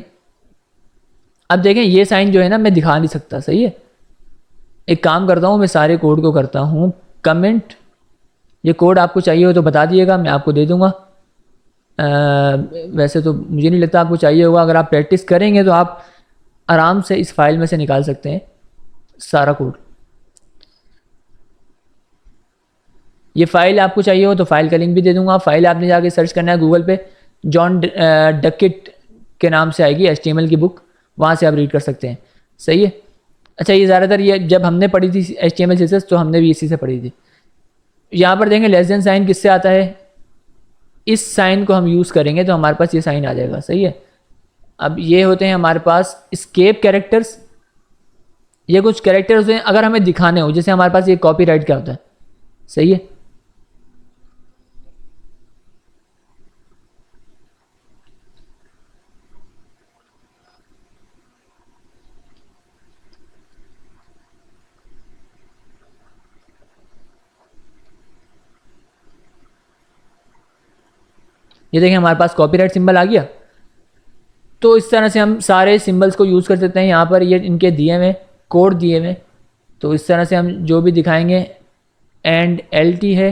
अब देखें ये साइन जो है ना मैं दिखा नहीं सकता, सही है। एक काम करता हूँ, मैं सारे कोड को करता हूँ कमेंट। ये कोड आपको चाहिए हो तो बता दिएगा, मैं आपको दे दूँगा। वैसे तो मुझे नहीं लगता आपको चाहिए होगा। अगर आप प्रैक्टिस करेंगे तो आप आराम से इस फाइल में से निकाल सकते हैं सारा कोड। ये फाइल आपको चाहिए हो तो फाइल का लिंक भी दे दूंगा। फाइल आपने जाके सर्च करना है गूगल पे, जॉन डकिट के नाम से आएगी HTML की बुक, वहाँ से आप रीड कर सकते हैं, सही है। अच्छा ये ज़्यादातर ये जब हमने पढ़ी थी HTML CSS तो हमने भी इसी से पढ़ी थी। यहाँ पर देखेंगे लेस देन साइन किससे आता है, इस साइन को हम यूज़ करेंगे तो हमारे पास ये साइन आ जाएगा, सही है। अब ये होते हैं हमारे पास स्केप कैरेक्टर्स। ये कुछ कैरेक्टर्स हैं अगर हमें दिखाने हो, जैसे हमारे पास ये कॉपीराइट क्या होता है, सही है। ये देखें हमारे पास कॉपीराइट सिंबल आ गया। तो इस तरह से हम सारे सिंबल्स को यूज़ कर सकते हैं। यहाँ पर ये इनके दिए हुए कोड दिए हुए, तो इस तरह से हम जो भी दिखाएंगे। एंड LT है,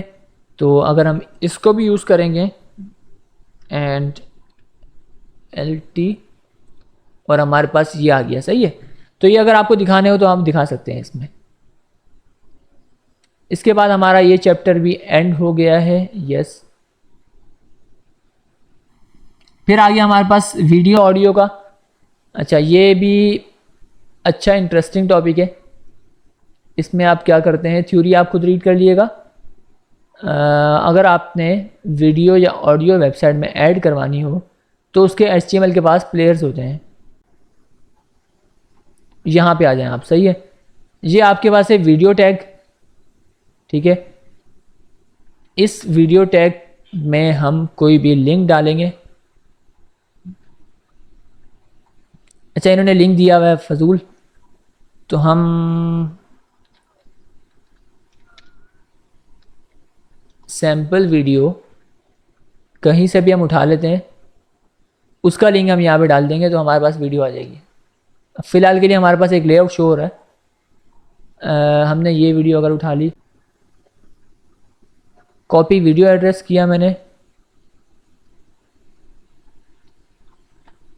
तो अगर हम इसको भी यूज़ करेंगे एंड LT और हमारे पास ये आ गया, सही है। तो ये अगर आपको दिखाने हो तो आप दिखा सकते हैं इसमें। इसके बाद हमारा ये चैप्टर भी एंड हो गया है, यस। फिर आ गया हमारे पास वीडियो ऑडियो का। अच्छा ये भी अच्छा इंटरेस्टिंग टॉपिक है। इसमें आप क्या करते हैं, थ्योरी आप खुद रीड कर लिएगा। अगर आपने वीडियो या ऑडियो वेबसाइट में ऐड करवानी हो तो उसके HTML के पास प्लेयर्स होते हैं। यहाँ पे आ जाएं आप, सही है। ये आपके पास है वीडियो टैग, ठीक है। इस वीडियो टैग में हम कोई भी लिंक डालेंगे। अच्छा इन्होंने लिंक दिया हुआ है फजूल, तो हम सैम्पल वीडियो कहीं से भी हम उठा लेते हैं, उसका लिंक हम यहाँ पे डाल देंगे तो हमारे पास वीडियो आ जाएगी। फ़िलहाल के लिए हमारे पास एक लेआउट शो हो रहा है। हमने ये वीडियो अगर उठा ली, कॉपी वीडियो एड्रेस किया मैंने,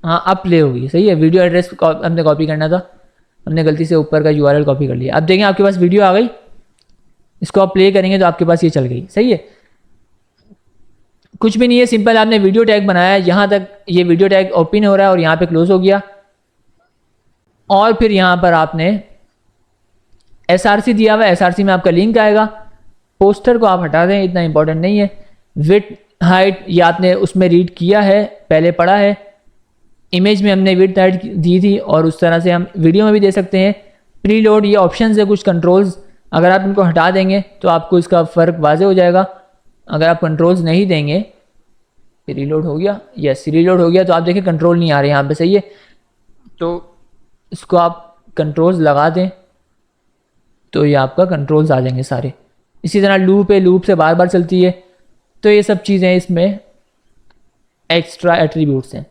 हाँ अब प्ले होगी, सही है। वीडियो एड्रेस हमने कॉपी करना था, हमने गलती से ऊपर का URL कॉपी कर लिया। अब देखें आपके पास वीडियो आ गई, इसको आप प्ले करेंगे तो आपके पास ये चल गई, सही है। कुछ भी नहीं है, सिंपल आपने वीडियो टैग बनाया, यहाँ तक ये वीडियो टैग ओपन हो रहा है और यहाँ पे क्लोज हो गया। और फिर यहाँ पर आपने SRC दिया हुआ है, SRC में आपका लिंक आएगा। पोस्टर को आप हटा दें, इतना इंपॉर्टेंट नहीं है। विड्थ हाइट ये आपने उसमें रीड किया है, पहले पढ़ा है। इमेज में हमने विड्थ हाइट दी थी और उस तरह से हम वीडियो में भी दे सकते हैं। प्रीलोड ये ऑप्शन है कुछ कंट्रोल्स, अगर आप इनको हटा देंगे तो आपको इसका फ़र्क वाजे हो जाएगा। अगर आप कंट्रोल्स नहीं देंगे, रीलोड हो गया, यस रीलोड हो गया, तो आप देखिए कंट्रोल नहीं आ रहे यहाँ पे, सही है। तो इसको आप कंट्रोल्स लगा दें, तो ये आपका कंट्रोल्स आ जाएंगे सारे। इसी तरह लूप है, लूप से बार बार चलती है। तो ये सब चीज़ें इसमें एक्स्ट्रा एट्रीब्यूट्स हैं।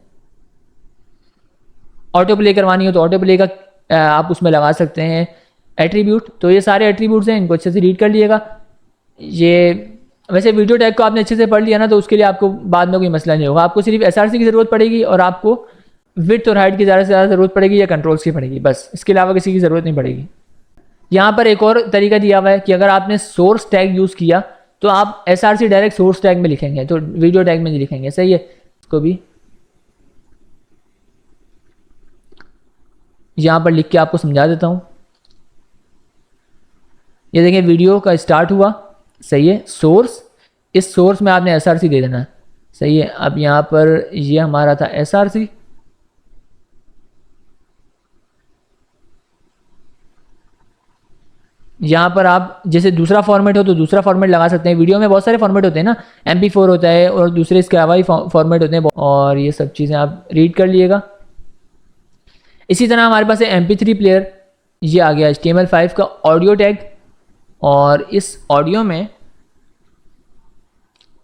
ऑटो प्ले करवानी हो तो ऑटो प्ले का आप उसमें लगा सकते हैं एट्रीब्यूट। तो ये सारे एट्रीब्यूट्स हैं, इनको अच्छे से रीड कर लिएगा। ये वैसे वीडियो टैग को आपने अच्छे से पढ़ लिया ना, तो उसके लिए आपको बाद में कोई मसला नहीं होगा। आपको सिर्फ एसआरसी की ज़रूरत पड़ेगी और आपको विड्थ और हाइट की ज़्यादा से ज़्यादा ज़रूरत पड़ेगी या कंट्रोल्स की पड़ेगी, बस। इसके अलावा किसी की ज़रूरत नहीं पड़ेगी। यहाँ पर एक और तरीका दिया हुआ है कि अगर आपने सोर्स टैग यूज़ किया तो आप एसआरसी डायरेक्ट सोर्स टैग में लिखेंगे, तो वीडियो टैग में नहीं लिखेंगे। सही है। इसको भी यहाँ पर लिख के आपको समझा देता हूँ। ये देखें, वीडियो का स्टार्ट हुआ। सही है। सोर्स, इस सोर्स में आपने एसआरसी दे देना है। सही है। अब यहाँ पर ये हमारा था एसआरसी। यहाँ पर आप जैसे दूसरा फॉर्मेट हो तो दूसरा फॉर्मेट लगा सकते हैं। वीडियो में बहुत सारे फॉर्मेट होते हैं ना, MP4 होता है और दूसरे इसके अलावा ही फॉर्मेट होते हैं, और ये सब चीज़ें आप रीड कर लिएगा। इसी तरह हमारे पास है MP3 प्लेयर। ये आ गया HTML5 का ऑडियो टैग, और इस ऑडियो में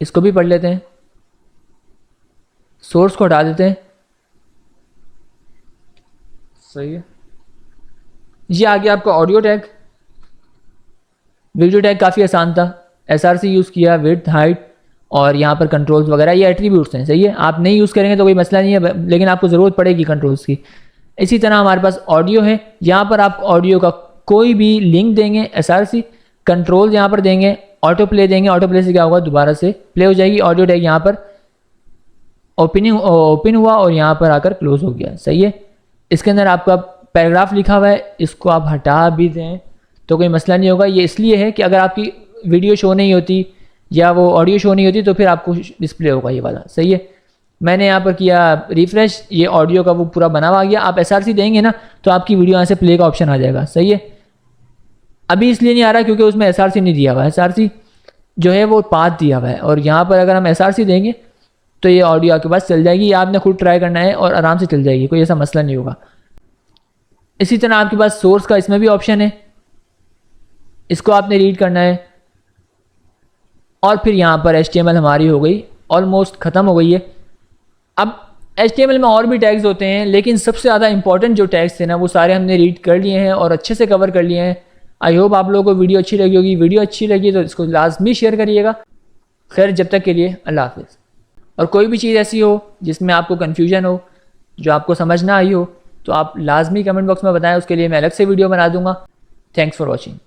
इसको भी पढ़ लेते हैं। सोर्स को हटा देते हैं। सही है। ये आ गया आपका ऑडियो टैग। वीडियो टैग काफ़ी आसान था, एसआरसी यूज़ किया, विड्थ, हाइट और यहाँ पर कंट्रोल्स वगैरह, ये एट्रीब्यूट्स हैं। सही है। आप नहीं यूज़ करेंगे तो कोई मसला नहीं है, लेकिन आपको ज़रूरत पड़ेगी कंट्रोल्स की। इसी तरह हमारे पास ऑडियो है। यहाँ पर आप ऑडियो का कोई भी लिंक देंगे, एसआरसी, कंट्रोल यहाँ पर देंगे, ऑटो प्ले देंगे। ऑटो प्ले से क्या होगा, दोबारा से प्ले हो जाएगी। ऑडियो टैग यहाँ पर ओपन हुआ और यहाँ पर आकर क्लोज हो गया। सही है। इसके अंदर आपका पैराग्राफ लिखा हुआ है, इसको आप हटा भी दें तो कोई मसला नहीं होगा। ये इसलिए है कि अगर आपकी वीडियो शो नहीं होती या वो ऑडियो शो नहीं होती तो फिर आपको डिस्प्ले होगा ये वाला। सही है। मैंने यहाँ पर किया रिफ्रेश, ये ऑडियो का वो पूरा बना हुआ आ गया। आप एसआरसी देंगे ना तो आपकी वीडियो यहाँ से प्ले का ऑप्शन आ जाएगा। सही है। अभी इसलिए नहीं आ रहा क्योंकि उसमें एसआरसी नहीं दिया हुआ है। एसआरसी जो है वो पाथ दिया हुआ है, और यहाँ पर अगर हम एसआरसी देंगे तो ये ऑडियो आपके पास चल जाएगी। ये आपने खुद ट्राई करना है और आराम से चल जाएगी, कोई ऐसा मसला नहीं होगा। इसी तरह आपके पास सोर्स का इसमें भी ऑप्शन है, इसको आपने रीड करना है। और फिर यहाँ पर HTML हमारी हो गई, ऑलमोस्ट ख़त्म हो गई है। अब HTML में और भी टैग्स होते हैं, लेकिन सबसे ज़्यादा इंपॉर्टेंट जो टैग्स थे ना वो सारे हमने रीड कर लिए हैं और अच्छे से कवर कर लिए हैं। आई होप आप लोगों को वीडियो अच्छी लगी होगी। वीडियो अच्छी लगी तो इसको लाजमी शेयर करिएगा। खैर, जब तक के लिए अल्लाह हाफिज़। और कोई भी चीज़ ऐसी हो जिसमें आपको कन्फ्यूजन हो, जो आपको समझ ना आई हो, तो आप लाजमी कमेंट बॉक्स में बताएं, उसके लिए मैं अलग से वीडियो बना दूंगा। Thanks for watching.